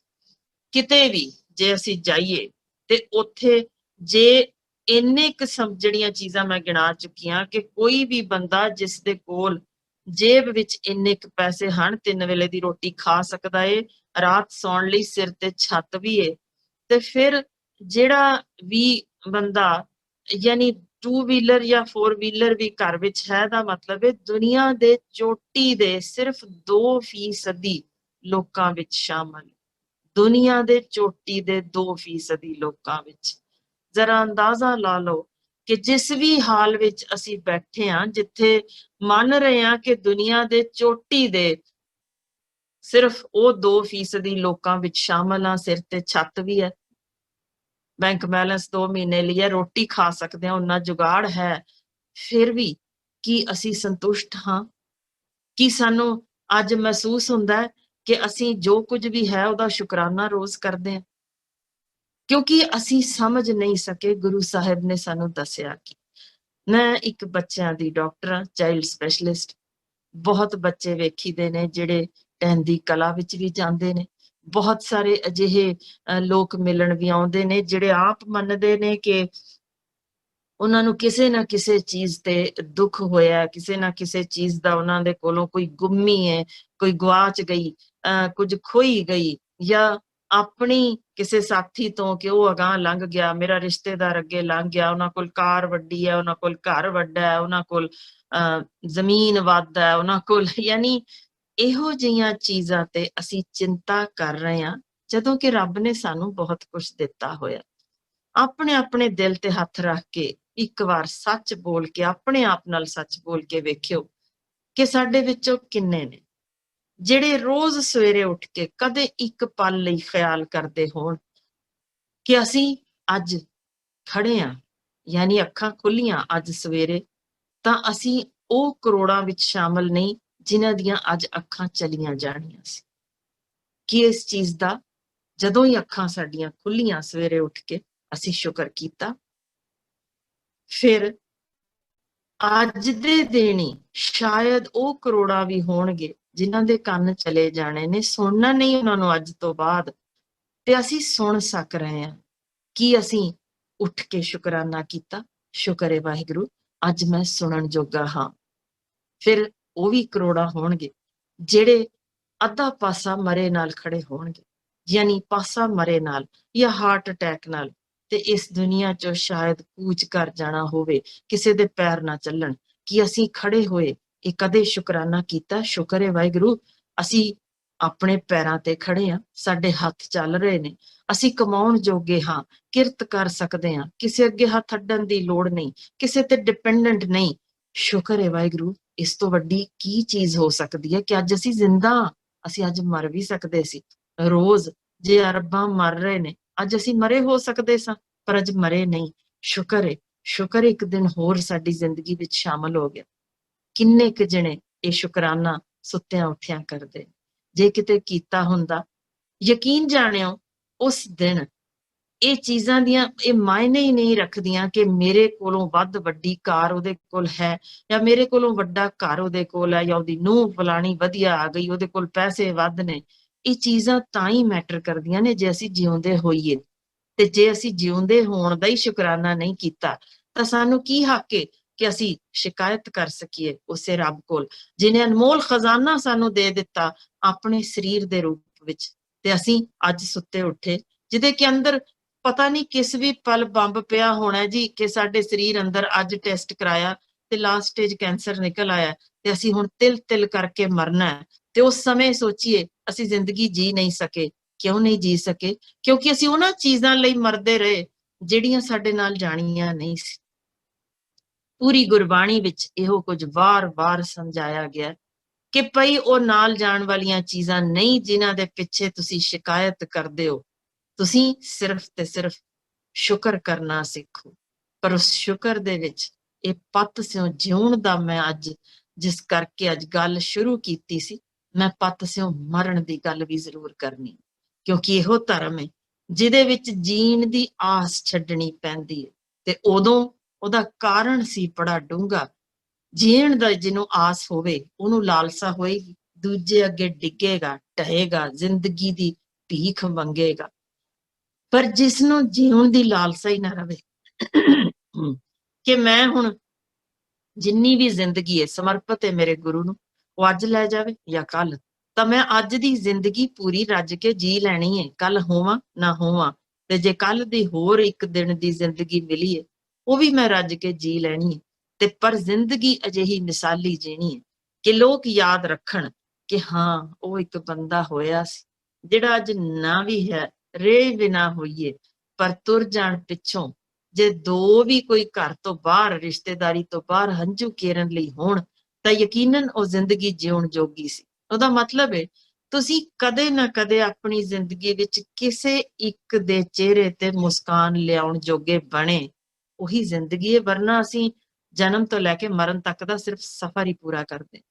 ਕਿਤੇ ਵੀ ਜੇ ਅਸੀਂ ਜਾਈਏ ਤੇ ਉੱਥੇ ਜੇ ਇੰਨੇ ਕਿਸਮ ਜਿਹੜੀਆਂ ਚੀਜ਼ਾਂ ਮੈਂ ਗਿਣਾ ਚੁੱਕੀਆਂ ਕਿ ਕੋਈ ਵੀ ਬੰਦਾ ਜਿਸ ਦੇ ਕੋਲ ਜੇਬ ਵਿੱਚ ਇੰਨੇ ਕੁ ਪੈਸੇ ਹਨ, 3 ਵੇਲੇ ਦੀ ਰੋਟੀ ਖਾ ਸਕਦਾ ਏ, ਰਾਤ ਸੌਣ ਲਈ ਸਿਰ ਤੇ ਛੱਤ ਵੀ ਏ, ਤੇ ਫਿਰ ਜਿਹੜਾ ਵੀ ਬੰਦਾ ਯਾਨੀ 2 ਵੀਲਰ ਜਾਂ 4 ਵੀਲਰ ਵੀ ਘਰ ਵਿੱਚ ਹੈ, ਦਾ ਮਤਲਬ ਹੈ ਦੁਨੀਆ ਦੇ ਚੋਟੀ ਦੇ ਸਿਰਫ 2% ਲੋਕਾਂ ਵਿੱਚ ਸ਼ਾਮਲ, ਦੁਨੀਆ ਦੇ ਚੋਟੀ ਦੇ 2% ਲੋਕਾਂ ਵਿੱਚ। ਜ਼ਰਾ ਅੰਦਾਜ਼ਾ ਲਾ ਲਓ ਕਿ ਜਿਸ ਵੀ ਹਾਲ ਵਿੱਚ ਅਸੀਂ ਬੈਠੇ ਹਾਂ, ਜਿੱਥੇ ਮੰਨ ਰਹੇ ਹਾਂ ਕਿ ਦੁਨੀਆ ਦੇ ਚੋਟੀ ਦੇ ਸਿਰਫ ਉਹ 2% ਲੋਕਾਂ ਵਿੱਚ ਸ਼ਾਮਲ ਆ, ਸਿਰ ਤੇ ਛੱਤ ਵੀ ਹੈ, ਬੈਂਕ ਬੈਲੈਂਸ 2 ਮਹੀਨੇ ਲਈ ਹੈ, ਰੋਟੀ ਖਾ ਸਕਦੇ ਹਾਂ, ਉਹਨਾਂ ਜੁਗਾੜ ਹੈ, ਫਿਰ ਵੀ ਕੀ ਅਸੀਂ ਸੰਤੁਸ਼ਟ ਹਾਂ? ਕੀ ਸਾਨੂੰ ਅੱਜ ਮਹਿਸੂਸ ਹੁੰਦਾ ਹੈ ਕਿ ਅਸੀਂ ਜੋ ਕੁਝ ਵੀ ਹੈ ਉਹਦਾ ਸ਼ੁਕਰਾਨਾ ਰੋਜ਼ ਕਰਦੇ ਹਾਂ? ਕਿਉਂਕਿ ਅਸੀਂ ਸਮਝ ਨਹੀਂ ਸਕੇ ਗੁਰੂ ਸਾਹਿਬ ਨੇ ਸਾਨੂੰ ਦੱਸਿਆ ਕਿ ਮੈਂ ਇੱਕ ਬੱਚਿਆਂ ਦੀ ਡਾਕਟਰ ਹਾਂ, ਚਾਈਲਡ ਸਪੈਸ਼ਲਿਸਟ। ਬਹੁਤ ਬੱਚੇ ਵੇਖੀਦੇ ਨੇ ਜਿਹੜੇ ਟਹਿੰਦੀ ਕਲਾ ਵਿੱਚ ਵੀ ਜਾਂਦੇ ਨੇ, ਬਹੁਤ ਸਾਰੇ ਅਜਿਹੇ ਲੋਕ ਮਿਲਣ ਵੀ ਆਉਂਦੇ ਨੇ ਜਿਹੜੇ ਆਪ ਮੰਨਦੇ ਨੇ ਕਿ ਉਹਨਾਂ ਨੂੰ ਕਿਸੇ ਨਾ ਕਿਸੇ ਚੀਜ਼ ਤੇ ਦੁੱਖ ਹੋਇਆ, ਕਿਸੇ ਨਾ ਕਿਸੇ ਚੀਜ਼ ਦਾ ਉਹਨਾਂ ਦੇ ਕੋਲੋਂ ਕੋਈ ਗੁੰਮੀ ਹੈ, ਕੋਈ ਗਵਾਚ ਗਈ, ਕੁਝ ਖੋਈ ਗਈ, ਜਾਂ ਆਪਣੀ ਕਿਸੇ ਸਾਥੀ ਤੋਂ ਕਿ ਉਹ ਅਗਾਂਹ ਲੰਘ ਗਿਆ, ਮੇਰਾ ਰਿਸ਼ਤੇਦਾਰ ਅੱਗੇ ਲੰਘ ਗਿਆ, ਉਹਨਾਂ ਕੋਲ ਕਾਰ ਵੱਡੀ ਹੈ, ਉਹਨਾਂ ਕੋਲ ਘਰ ਵੱਡਾ ਹੈ, ਉਹਨਾਂ ਕੋਲ ਜ਼ਮੀਨ ਵੱਧ ਹੈ, ਉਹਨਾਂ ਕੋਲ ਯਾਨੀ ਇਹੋ ਜਿਹੀਆਂ ਚੀਜ਼ਾਂ ਤੇ ਅਸੀਂ ਚਿੰਤਾ ਕਰ ਰਹੇ ਹਾਂ, ਜਦੋਂ ਕਿ ਰੱਬ ਨੇ ਸਾਨੂੰ ਬਹੁਤ ਕੁਝ ਦਿੱਤਾ ਹੋਇਆ। ਆਪਣੇ ਆਪਣੇ ਦਿਲ ਤੇ ਹੱਥ ਰੱਖ ਕੇ ਇੱਕ ਵਾਰ ਸੱਚ ਬੋਲ ਕੇ, ਆਪਣੇ ਆਪ ਨਾਲ ਸੱਚ ਬੋਲ ਕੇ ਵੇਖਿਓ ਕਿ ਸਾਡੇ ਵਿੱਚੋਂ ਕਿੰਨੇ ਨੇ ਜਿਹੜੇ ਰੋਜ਼ ਸਵੇਰੇ ਉੱਠ ਕੇ ਕਦੇ ਇੱਕ ਪਲ ਲਈ ਖਿਆਲ ਕਰਦੇ ਹੋਣ ਕਿ ਅਸੀਂ ਅੱਜ ਖੜੇ ਆ, ਯਾਨੀ ਅੱਖਾਂ ਖੁੱਲੀਆਂ ਅੱਜ ਸਵੇਰੇ, ਤਾਂ ਅਸੀਂ ਉਹ ਕਰੋੜਾਂ ਵਿੱਚ ਸ਼ਾਮਲ ਨਹੀਂ ਜਿਨ੍ਹਾਂ ਦੀਆਂ ਅੱਜ ਅੱਖਾਂ ਚਲੀਆਂ ਜਾਣੀਆਂ ਸੀ। ਕਿ ਇਸ ਚੀਜ਼ ਦਾ ਜਦੋਂ ਹੀ ਅੱਖਾਂ ਸਾਡੀਆਂ ਖੁੱਲੀਆਂ ਸਵੇਰੇ ਉੱਠ ਕੇ ਅਸੀਂ ਸ਼ੁਕਰ ਕੀਤਾ, ਫਿਰ ਅੱਜ ਦੇ ਦਿਨ ਹੀ ਸ਼ਾਇਦ ਉਹ ਕਰੋੜਾਂ ਵੀ ਹੋਣਗੇ ਜਿਨ੍ਹਾਂ ਦੇ ਕੰਨ ਚਲੇ ਜਾਣੇ ਨੇ, ਸੁਣਨਾ ਨਹੀਂ ਉਹਨਾਂ ਨੂੰ ਅੱਜ ਤੋਂ ਬਾਅਦ, ਤੇ ਅਸੀਂ ਸੁਣ ਸਕ ਰਹੇ ਹਾਂ ਕਿ ਅਸੀਂ ਉੱਠ ਕੇ ਸ਼ੁਕਰਾਨਾ ਕੀਤਾ, ਸ਼ੁਕਰ ਹੈ ਵਾਹਿਗੁਰੂ ਅੱਜ ਮੈਂ ਸੁਣਨ ਜੋਗਾ ਹਾਂ। ਫਿਰ ਉਹ ਵੀ ਕਰੋੜਾਂ ਹੋਣਗੇ ਜਿਹੜੇ ਅੱਧਾ ਪਾਸਾ ਮਰੇ ਨਾਲ ਖੜੇ ਹੋਣਗੇ, ਯਾਨੀ ਪਾਸਾ ਮਰੇ ਨਾਲ ਜਾਂ ਹਾਰਟ ਅਟੈਕ ਨਾਲ, ਤੇ ਇਸ ਦੁਨੀਆ 'ਚੋਂ ਸ਼ਾਇਦ ਕੂਚ ਕਰ ਜਾਣਾ ਹੋਵੇ, ਕਿਸੇ ਦੇ ਪੈਰ ਨਾ ਚੱਲਣ, ਕਿ ਅਸੀਂ ਖੜੇ ਹੋਏ ਇਹ ਕਦੇ ਸ਼ੁਕਰਾਨਾ ਕੀਤਾ, ਸ਼ੁਕਰ ਹੈ ਵਾਹਿਗੁਰੂ ਅਸੀਂ ਆਪਣੇ ਪੈਰਾਂ ਤੇ ਖੜੇ ਆ, ਸਾਡੇ ਹੱਥ ਚੱਲ ਰਹੇ ਨੇ, ਅਸੀਂ ਕਮਾਉਣ ਜੋਗੇ ਹਾਂ, ਕਿਰਤ ਕਰ ਸਕਦੇ ਹਾਂ, ਕਿਸੇ ਅੱਗੇ ਹੱਥ ਅੱਡਣ ਦੀ ਲੋੜ ਨਹੀਂ, ਕਿਸੇ ਤੇ ਡਿਪੈਂਡੈਂਟ ਨਹੀਂ। ਸ਼ੁਕਰ ਹੈ ਵਾਹਿਗੁਰੂ, ਇਸ ਤੋਂ ਵੱਡੀ ਕੀ ਚੀਜ਼ ਹੋ ਸਕਦੀ ਹੈ ਕਿ ਅੱਜ ਅਸੀਂ ਜ਼ਿੰਦਾ ਹਾਂ। ਅਸੀਂ ਅੱਜ ਮਰ ਵੀ ਸਕਦੇ ਸੀ, ਰੋਜ਼ ਜੇ ਅਰਬਾਂ ਮਰ ਰਹੇ ਨੇ, ਅੱਜ ਅਸੀਂ ਮਰੇ ਹੋ ਸਕਦੇ ਸਾਂ, ਪਰ ਅੱਜ ਮਰੇ ਨਹੀਂ। ਸ਼ੁਕਰ ਹੈ, ਸ਼ੁਕਰ ਇੱਕ ਦਿਨ ਹੋਰ ਸਾਡੀ ਜ਼ਿੰਦਗੀ ਵਿੱਚ ਸ਼ਾਮਲ ਹੋ ਗਿਆ। ਕਿੰਨੇ ਕੁ ਜਣੇ ਇਹ ਸ਼ੁਕਰਾਨਾ ਸੁੱਤਿਆਂ ਉੱਠਿਆਂ ਕਰਦੇ, ਜੇ ਕਿਤੇ ਕੀਤਾ ਹੁੰਦਾ, ਯਕੀਨ ਜਾਣਿਓ ਉਸ ਦਿਨ ਇਹ ਚੀਜ਼ਾਂ ਦੀਆਂ ਇਹ ਮਾਇਨੇ ਹੀ ਨਹੀਂ ਰੱਖਦੀਆਂ ਕਿ ਮੇਰੇ ਕੋਲੋਂ ਵੱਧ ਵੱਡੀ ਕਾਰ ਉਹਦੇ ਕੋਲ ਹੈ, ਜਾਂ ਮੇਰੇ ਕੋਲੋਂ ਵੱਡਾ ਘਰ ਉਹਦੇ ਕੋਲ ਹੈ, ਜਾਂ ਉਹਦੀ ਨੂੰਹ ਫਲਾਣੀ ਵਧੀਆ ਆ ਗਈ, ਉਹਦੇ ਕੋਲ ਪੈਸੇ ਵੱਧ ਨੇ। ਇਹ ਚੀਜ਼ਾਂ ਤਾਂ ਹੀ ਮੈਟਰ ਕਰਦੀਆਂ ਨੇ ਜੇ ਅਸੀਂ ਜਿਉਂਦੇ ਹੋਈਏ, ਤੇ ਜੇ ਅਸੀਂ ਜਿਉਂਦੇ ਹੋਣ ਦਾ ਹੀ ਸ਼ੁਕਰਾਨਾ ਨਹੀਂ ਕੀਤਾ ਤਾਂ ਸਾਨੂੰ ਕੀ ਹੱਕ ਹੈ ਕਿ ਅਸੀਂ ਸ਼ਿਕਾਇਤ ਕਰ ਸਕੀਏ ਉਸੇ ਰੱਬ ਕੋਲ ਜਿਹਨੇ ਅਨਮੋਲ ਖਜ਼ਾਨਾ ਸਾਨੂੰ ਦੇ ਦਿੱਤਾ ਆਪਣੇ ਸਰੀਰ ਦੇ ਰੂਪ ਵਿੱਚ, ਤੇ ਅਸੀਂ ਅੱਜ ਸੁੱਤੇ ਉੱਠੇ ਜਿਹਦੇ ਕੇ ਅੰਦਰ ਪਤਾ ਨਹੀਂ ਕਿਸ ਵੀ ਪਲ ਬੰਬ ਪਿਆ ਹੋਣਾ ਜੀ, ਕਿ ਸਾਡੇ ਸਰੀਰ ਅੰਦਰ ਅੱਜ ਟੈਸਟ ਕਰਾਇਆ ਤੇ ਲਾਸਟ ਸਟੇਜ ਕੈਂਸਰ ਨਿਕਲ ਆਇਆ, ਤੇ ਅਸੀਂ ਹੁਣ ਤਿਲ ਤਿਲ ਕਰਕੇ ਮਰਨਾ ਹੈ। ਤੇ ਉਸ ਸਮੇਂ ਸੋਚੀਏ ਅਸੀਂ ਜ਼ਿੰਦਗੀ ਜੀ ਨਹੀਂ ਸਕੇ। ਕਿਉਂ ਨਹੀਂ ਜੀ ਸਕੇ? ਕਿਉਂਕਿ ਅਸੀਂ ਉਹਨਾਂ ਚੀਜ਼ਾਂ ਲਈ ਮਰਦੇ ਰਹੇ ਜਿਹੜੀਆਂ ਸਾਡੇ ਨਾਲ ਜਾਣੀਆਂ ਨਹੀਂ ਸੀ। ਪੂਰੀ ਗੁਰਬਾਣੀ ਵਿੱਚ ਇਹੋ ਕੁਝ ਵਾਰ-ਵਾਰ ਸਮਝਾਇਆ ਗਿਆ ਕਿ ਭਈ ਉਹ ਨਾਲ ਜਾਣ ਵਾਲੀਆਂ ਚੀਜ਼ਾਂ ਨਹੀਂ ਜਿਨ੍ਹਾਂ ਦੇ ਪਿੱਛੇ ਤੁਸੀਂ ਸ਼ਿਕਾਇਤ ਕਰਦੇ ਹੋ। ਤੁਸੀਂ ਸਿਰਫ ਤੇ ਸਿਰਫ ਸ਼ੁਕਰ ਕਰਨਾ ਸਿੱਖੋ। ਪਰ ਉਸ ਸ਼ੁਕਰ ਦੇ ਵਿੱਚ ਇਹ ਪੱਤ ਸਿਓ ਜਿਉਣ ਦਾ ਮੈਂ ਅੱਜ ਜਿਸ ਕਰਕੇ ਅੱਜ ਗੱਲ ਸ਼ੁਰੂ ਕੀਤੀ ਸੀ, ਮੈਂ ਪੱਤ ਸਿਓ ਮਰਨ ਦੀ ਗੱਲ ਵੀ ਜ਼ਰੂਰ ਕਰਨੀ, ਕਿਉਂਕਿ ਇਹੋ ਧਰਮ ਹੈ ਜਿਹਦੇ ਵਿੱਚ ਜੀਣ ਦੀ ਆਸ ਛੱਡਣੀ ਪੈਂਦੀ ਹੈ, ਤੇ ਉਦੋਂ ਉਹਦਾ ਕਾਰਨ ਸੀ ਬੜਾ ਡੂੰਘਾ। ਜੀਣ ਦਾ ਜਿਹਨੂੰ ਆਸ ਹੋਵੇ ਉਹਨੂੰ ਲਾਲਸਾ ਹੋਏਗੀ, ਦੂਜੇ ਅੱਗੇ ਡਿੱਗੇਗਾ, ਢਹੇਗਾ, ਜ਼ਿੰਦਗੀ ਦੀ ਭੀਖ ਮੰਗੇਗਾ। ਪਰ ਜਿਸਨੂੰ ਜੀਉਣ ਦੀ ਲਾਲਸਾ ਹੀ ਨਾ ਰਵੇ ਕਿ ਮੈਂ ਹੁਣ ਜਿੰਨੀ ਵੀ ਜ਼ਿੰਦਗੀ ਹੈ ਸਮਰਪਿਤ ਹੈ ਮੇਰੇ ਗੁਰੂ ਨੂੰ, ਉਹ ਅੱਜ ਲੈ ਜਾਵੇ ਜਾਂ ਕੱਲ, ਤਾਂ ਮੈਂ ਅੱਜ ਦੀ ਜ਼ਿੰਦਗੀ ਪੂਰੀ ਰੱਜ ਕੇ ਜੀ ਲੈਣੀ ਹੈ, ਕੱਲ ਹੋਵਾਂ ਨਾ ਹੋਵਾਂ। ਤੇ ਜੇ ਕੱਲ ਦੀ ਹੋਰ ਇੱਕ ਦਿਨ ਦੀ ਜ਼ਿੰਦਗੀ ਮਿਲੀ ਹੈ ਉਹ ਵੀ ਮੈਂ ਰੱਜ ਕੇ ਜੀ ਲੈਣੀ ਹੈ। ਤੇ ਪਰ ਜ਼ਿੰਦਗੀ ਅਜਿਹੀ ਮਿਸਾਲੀ ਜੀਣੀ ਹੈ ਕਿ ਲੋਕ ਯਾਦ ਰੱਖਣ ਕਿ ਹਾਂ ਉਹ ਇੱਕ ਬੰਦਾ ਹੋਇਆ ਸੀ ਜਿਹੜਾ ਅੱਜ ਨਾ ਵੀ ਹੈ, ਰਹੇ ਬਿਨਾ ਹੋਈਏ, ਪਰ ਤੁਰ ਜਾਣ ਪਿੱਛੋਂ ਜੇ ਦੋ ਵੀ ਕੋਈ ਘਰ ਤੋਂ ਬਾਹਰ ਰਿਸ਼ਤੇਦਾਰੀ ਤੋਂ ਬਾਹਰ ਹੰਝੂ ਕੇਰਨ ਲਈ ਹੋਣ ਤਾਂ ਯਕੀਨਨ ਉਹ ਜ਼ਿੰਦਗੀ ਜਿਉਣ ਜੋਗੀ ਸੀ। ਉਹਦਾ ਮਤਲਬ ਹੈ ਤੁਸੀਂ ਕਦੇ ਨਾ ਕਦੇ ਆਪਣੀ ਜ਼ਿੰਦਗੀ ਵਿੱਚ ਕਿਸੇ ਇੱਕ ਦੇ ਚਿਹਰੇ ਤੇ ਮੁਸਕਾਨ ਲਿਆਉਣ ਜੋਗੇ ਬਣੇ, ਉਹੀ ਜ਼ਿੰਦਗੀ ਹੈ। ਵਰਨਾ ਅਸੀਂ ਜਨਮ ਤੋਂ ਲੈ ਕੇ ਮਰਨ ਤੱਕ ਦਾ ਸਿਰਫ ਸਫ਼ਰ ਹੀ ਪੂਰਾ ਕਰਦੇ।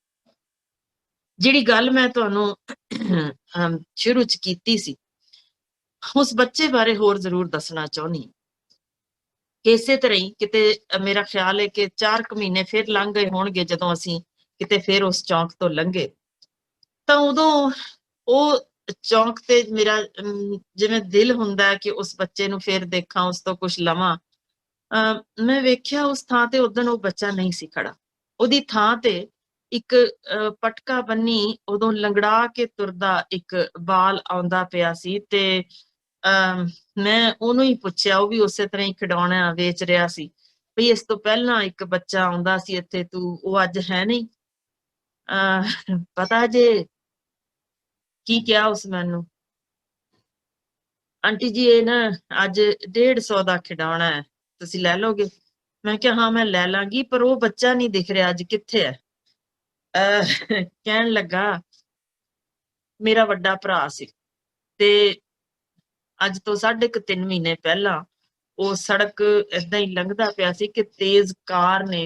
ਜਿਹੜੀ ਗੱਲ ਮੈਂ ਤੁਹਾਨੂੰ ਸ਼ੁਰੂ ਚ ਕੀਤੀ ਸੀ, ਉਸ ਬੱਚੇ ਬਾਰੇ ਹੋਰ ਜ਼ਰੂਰ ਦੱਸਣਾ ਚਾਹੁੰਦੀ। ਇਸੇ ਤਰ੍ਹਾਂ ਹੀ ਕਿਤੇ ਮੇਰਾ ਖਿਆਲ ਹੈ ਕਿ 4 ਮਹੀਨੇ ਫਿਰ ਲੰਘ ਗਏ ਹੋਣਗੇ ਜਦੋਂ ਅਸੀਂ ਕਿਤੇ ਫਿਰ ਉਸ ਚੌਂਕ ਤੋਂ ਲੰਘੇ, ਤਾਂ ਉਦੋਂ ਉਹ ਚੌਂਕ ਤੇ ਮੇਰਾ ਜਿਵੇਂ ਦਿਲ ਹੁੰਦਾ ਕਿ ਉਸ ਬੱਚੇ ਨੂੰ ਫਿਰ ਦੇਖਾਂ, ਉਸ ਤੋਂ ਕੁਝ ਲਵਾਂ। ਮੈਂ ਵੇਖਿਆ ਉਸ ਥਾਂ ਤੇ ਉਦੋਂ ਉਹ ਬੱਚਾ ਨਹੀਂ ਸੀ ਖੜਾ, ਉਹਦੀ ਥਾਂ ਤੇ ਇੱਕ ਪਟਕਾ ਬੰਨੀ ਉਦੋਂ ਲੰਗੜਾ ਕੇ ਤੁਰਦਾ ਇੱਕ ਬਾਲ ਆਉਂਦਾ ਪਿਆ ਸੀ। ਤੇ ਮੈਂ ਉਹਨੂੰ ਹੀ ਪੁੱਛਿਆ, ਉਹ ਵੀ ਉਸੇ ਤਰ੍ਹਾਂ ਹੀ ਖਿਡੌਣਾ ਵੇਚ ਰਿਹਾ ਸੀ, ਵੀ ਇਸ ਤੋਂ ਪਹਿਲਾਂ ਇੱਕ ਬੱਚਾ ਆਉਂਦਾ ਸੀ ਇੱਥੇ, ਤੂੰ ਉਹ ਅੱਜ ਹੈ ਨਹੀਂ। ਪਤਾ ਜੇ ਕੀ ਕਿਹਾ ਉਸ ਮੈਨੂੰ? ਆਂਟੀ ਜੀ ਇਹ ਨਾ ਅੱਜ 150 ਦਾ ਖਿਡੌਣਾ ਹੈ, ਤੁਸੀਂ ਲੈ ਲਓਗੇ? ਮੈਂ ਕਿਹਾ ਹਾਂ ਮੈਂ ਲੈ ਲਾਂਗੀ, ਪਰ ਉਹ ਬੱਚਾ ਨਹੀਂ ਦਿਖ ਰਿਹਾ ਅੱਜ, ਕਿੱਥੇ ਹੈ? ਕਹਿਣ ਲੱਗਾ ਮੇਰਾ ਵੱਡਾ ਭਰਾ ਸੀ ਤੇ ਅੱਜ ਤੋਂ 3.5 ਮਹੀਨੇ ਪਹਿਲਾਂ ਉਹ ਸੜਕ ਏਦਾਂ ਹੀ ਲੰਘਦਾ ਪਿਆ ਸੀ ਕਿ ਤੇਜ਼ ਕਾਰ ਨੇ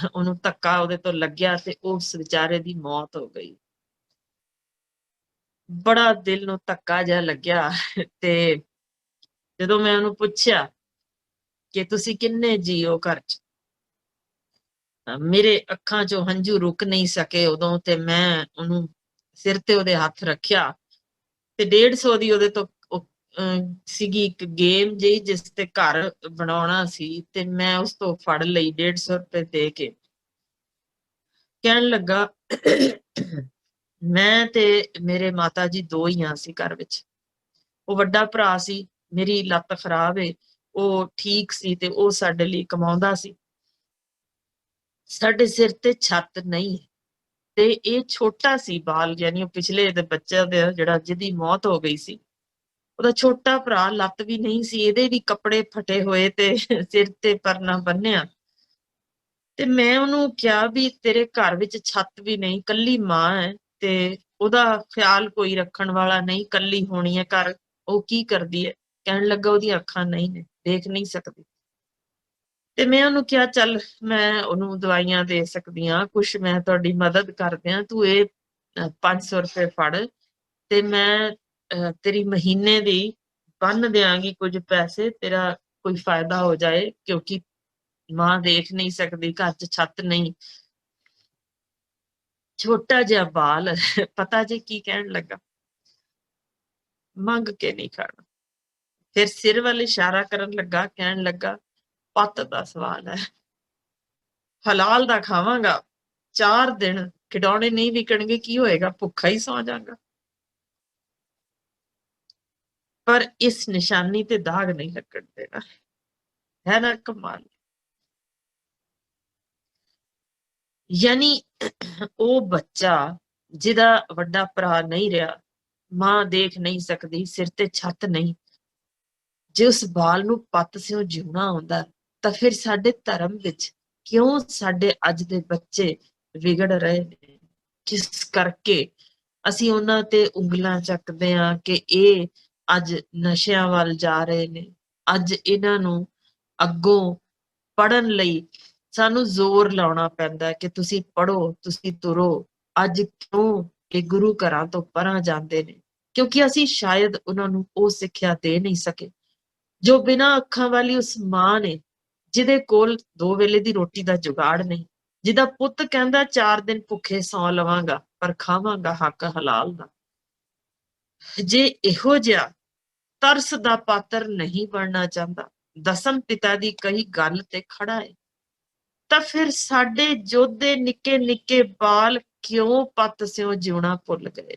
ਉਹਨੂੰ ਧੱਕਾ ਉਹਦੇ ਤੋਂ ਲੱਗਿਆ ਤੇ ਉਸ ਵਿਚਾਰੇ ਦੀ ਮੌਤ ਹੋ ਗਈ। ਬੜਾ ਦਿਲ ਨੂੰ ਧੱਕਾ ਜਿਹਾ ਲੱਗਿਆ। ਤੇ ਜਦੋਂ ਮੈਂ ਉਹਨੂੰ ਪੁੱਛਿਆ ਕਿ ਤੁਸੀਂ ਕਿੰਨੇ ਜੀਓ ਘਰ 'ਚ, ਮੇਰੇ ਅੱਖਾਂ 'ਚੋਂ ਹੰਝੂ ਰੁਕ ਨਹੀਂ ਸਕੇ ਉਦੋਂ, ਤੇ ਮੈਂ ਉਹਨੂੰ ਸਿਰ ਤੇ ਉਹਦੇ ਹੱਥ ਰੱਖਿਆ ਤੇ 150 ਦੀ ਉਹਦੇ ਤੋਂ ਸੀਗੀ ਇੱਕ ਗੇਮ ਜਿਹੀ ਜਿਸ ਤੇ ਘਰ ਬਣਾਉਣਾ ਸੀ, ਤੇ ਮੈਂ ਉਸ ਤੋਂ ਫੜ ਲਈ 150 ਰੁਪਏ ਦੇ ਕੇ। ਕਹਿਣ ਲੱਗਾ ਮੈਂ ਤੇ ਮੇਰੇ ਮਾਤਾ ਜੀ ਦੋ ਹੀ ਆ ਸੀ ਘਰ ਵਿੱਚ। ਉਹ ਵੱਡਾ ਭਰਾ ਸੀ, ਮੇਰੀ ਲੱਤ ਖਰਾਬ ਏ, ਉਹ ਠੀਕ ਸੀ ਤੇ ਉਹ ਸਾਡੇ ਲਈ ਕਮਾਉਂਦਾ ਸੀ। ਸਾਡੇ ਸਿਰ ਤੇ ਛੱਤ ਨਹੀਂ, ਤੇ ਇਹ ਛੋਟਾ ਸੀ ਬਾਲ, ਯਾਨੀ ਉਹ ਪਿਛਲੇ ਦੇ ਬੱਚੇ ਦੇ ਜਿਹੜਾ ਜਿਹਦੀ ਮੌਤ ਹੋ ਗਈ ਸੀ, ਉਹਦਾ ਛੋਟਾ ਭਰਾ, ਲੱਤ ਵੀ ਨਹੀਂ ਸੀ, ਇਹਦੇ ਵੀ ਕੱਪੜੇ ਫਟੇ ਹੋਏ ਤੇ ਸਿਰ ਤੇ ਪਰਨਾ ਬੰਨਿਆ। ਤੇ ਮੈਂ ਉਹਨੂੰ ਕਿਹਾ ਵੀ ਤੇਰੇ ਘਰ ਵਿੱਚ ਛੱਤ ਵੀ ਨਹੀਂ, ਕੱਲੀ ਮਾਂ ਹੈ ਤੇ ਉਹਦਾ ਖਿਆਲ ਕੋਈ ਰੱਖਣ ਵਾਲਾ ਨਹੀਂ, ਕੱਲੀ ਹੋਣੀ ਹੈ ਘਰ, ਉਹ ਕੀ ਕਰਦੀ ਹੈ? ਕਹਿਣ ਲੱਗਾ ਉਹਦੀਆਂ ਅੱਖਾਂ ਨਹੀਂ ਨੇ, ਦੇਖ ਨਹੀਂ ਸਕਦੀ। ਤੇ ਮੈਂ ਉਹਨੂੰ ਕਿਹਾ ਚੱਲ ਮੈਂ ਉਹਨੂੰ ਦਵਾਈਆਂ ਦੇ ਸਕਦੀ ਹਾਂ, ਕੁਛ ਮੈਂ ਤੁਹਾਡੀ ਮਦਦ ਕਰਦੇ ਹਾਂ, ਤੂੰ ਇਹ 500 ਰੁਪਏ ਫੜ ਤੇ ਮੈਂ ਤੇਰੀ ਮਹੀਨੇ ਦੀ ਬੰਨ ਦਿਆਂਗੀ ਕੁਝ ਪੈਸੇ, ਤੇਰਾ ਕੋਈ ਫਾਇਦਾ ਹੋ ਜਾਏ, ਕਿਉਂਕਿ ਮਾਂ ਦੇਖ ਨਹੀਂ ਸਕਦੀ, ਘਰ 'ਚ ਛੱਤ ਨਹੀਂ। ਛੋਟਾ ਜਿਹਾ ਬਾਲ ਪਤਾ ਜੇ ਕੀ ਕਹਿਣ ਲੱਗਾ? ਮੰਗ ਕੇ ਨਹੀਂ ਖਾਣਾ। ਫਿਰ ਸਿਰ ਵੱਲ ਇਸ਼ਾਰਾ ਕਰਨ ਲੱਗਾ, ਕਹਿਣ ਲੱਗਾ ਪੱਤ ਦਾ ਸਵਾਲ ਹੈ, ਹਲਾਲ ਦਾ ਖਾਵਾਂਗਾ, 4 ਦਿਨ ਖਿਡੌਣੇ ਨਹੀਂ ਵਿਕਣਗੇ, ਕੀ ਹੋਏਗਾ? ਭੁੱਖਾ ਹੀ ਸੌ ਜਾਗਾ। ਪਰ ਇਸ ਨਿਸ਼ਾਨੀ ਤੇ ਦਾਗ ਨਹੀਂ ਲੱਗਣ ਦੇਣਾ, ਹੈ ਨਾ ਕਮਾਲ। ਯਾਨੀ ਉਹ ਬੱਚਾ ਜਿਹਦਾ ਵੱਡਾ ਭਰਾ ਨਹੀਂ ਰਿਹਾ, ਮਾਂ ਦੇਖ ਨਹੀਂ ਸਕਦੀ, ਸਿਰ ਤੇ ਛੱਤ ਨਹੀਂ, ਜੇ ਉਸ ਬਾਲ ਨੂੰ ਪੱਤ ਸਿਓ ਜਿਉਣਾ ਆਉਂਦਾ, ਤਾਂ ਫਿਰ ਸਾਡੇ ਧਰਮ ਵਿੱਚ ਕਿਉਂ ਸਾਡੇ ਅੱਜ ਦੇ ਬੱਚੇ ਵਿਗੜ ਰਹੇ ਨੇ? ਜਿਸ ਕਰਕੇ ਅਸੀਂ ਉਹਨਾਂ ਤੇ ਉਂਗਲਾਂ ਚੱਕਦੇ ਹਾਂ ਕਿ ਇਹ ਅੱਜ ਨਸ਼ਿਆਂ ਵੱਲ ਜਾ ਰਹੇ ਨੇ। ਅੱਜ ਇਹਨਾਂ ਨੂੰ ਅੱਗੋਂ ਪੜ੍ਹਨ ਲਈ ਸਾਨੂੰ ਜ਼ੋਰ ਲਾਉਣਾ ਪੈਂਦਾ ਕਿ ਤੁਸੀਂ ਪੜ੍ਹੋ, ਤੁਸੀਂ ਤੁਰੋ। ਅੱਜ ਕਿਉਂ ਇਹ ਗੁਰੂ ਘਰਾਂ ਤੋਂ ਪਰਾਂ ਜਾਂਦੇ ਨੇ? ਕਿਉਂਕਿ ਅਸੀਂ ਸ਼ਾਇਦ ਉਹਨਾਂ ਨੂੰ ਉਹ ਸਿੱਖਿਆ ਦੇ ਨਹੀਂ ਸਕੇ ਜੋ ਬਿਨਾਂ ਅੱਖਾਂ ਵਾਲੀ ਉਸ ਮਾਂ ਨੇ, ਜਿਹਦੇ ਕੋਲ 2 ਵੇਲੇ ਦੀ ਰੋਟੀ ਦਾ ਜੁਗਾੜ ਨਹੀਂ, ਜਿਹਦਾ ਪੁੱਤ ਕਹਿੰਦਾ 4 ਦਿਨ ਭੁੱਖੇ ਸੌ ਲਵਾਂਗਾ ਪਰ ਖਾਵਾਂਗਾ ਹੱਕ ਹਲਾਲ ਦਾ। ਜੇ ਇਹੋ ਜਿਹਾ ਤਰਸ ਦਾ ਪਾਤਰ ਨਹੀਂ ਬਣਨਾ ਚਾਹੁੰਦਾ, ਦਸਮ ਪਿਤਾ ਦੀ ਕਹੀ ਗੱਲ ਤੇ ਖੜਾ ਹੈ, ਤਾਂ ਫਿਰ ਸਾਡੇ ਯੋਧੇ ਨਿੱਕੇ ਨਿੱਕੇ ਬਾਲ ਕਿਉਂ ਪੱਤ ਸਿਓ ਜਿਉਣਾ ਭੁੱਲ ਗਏ?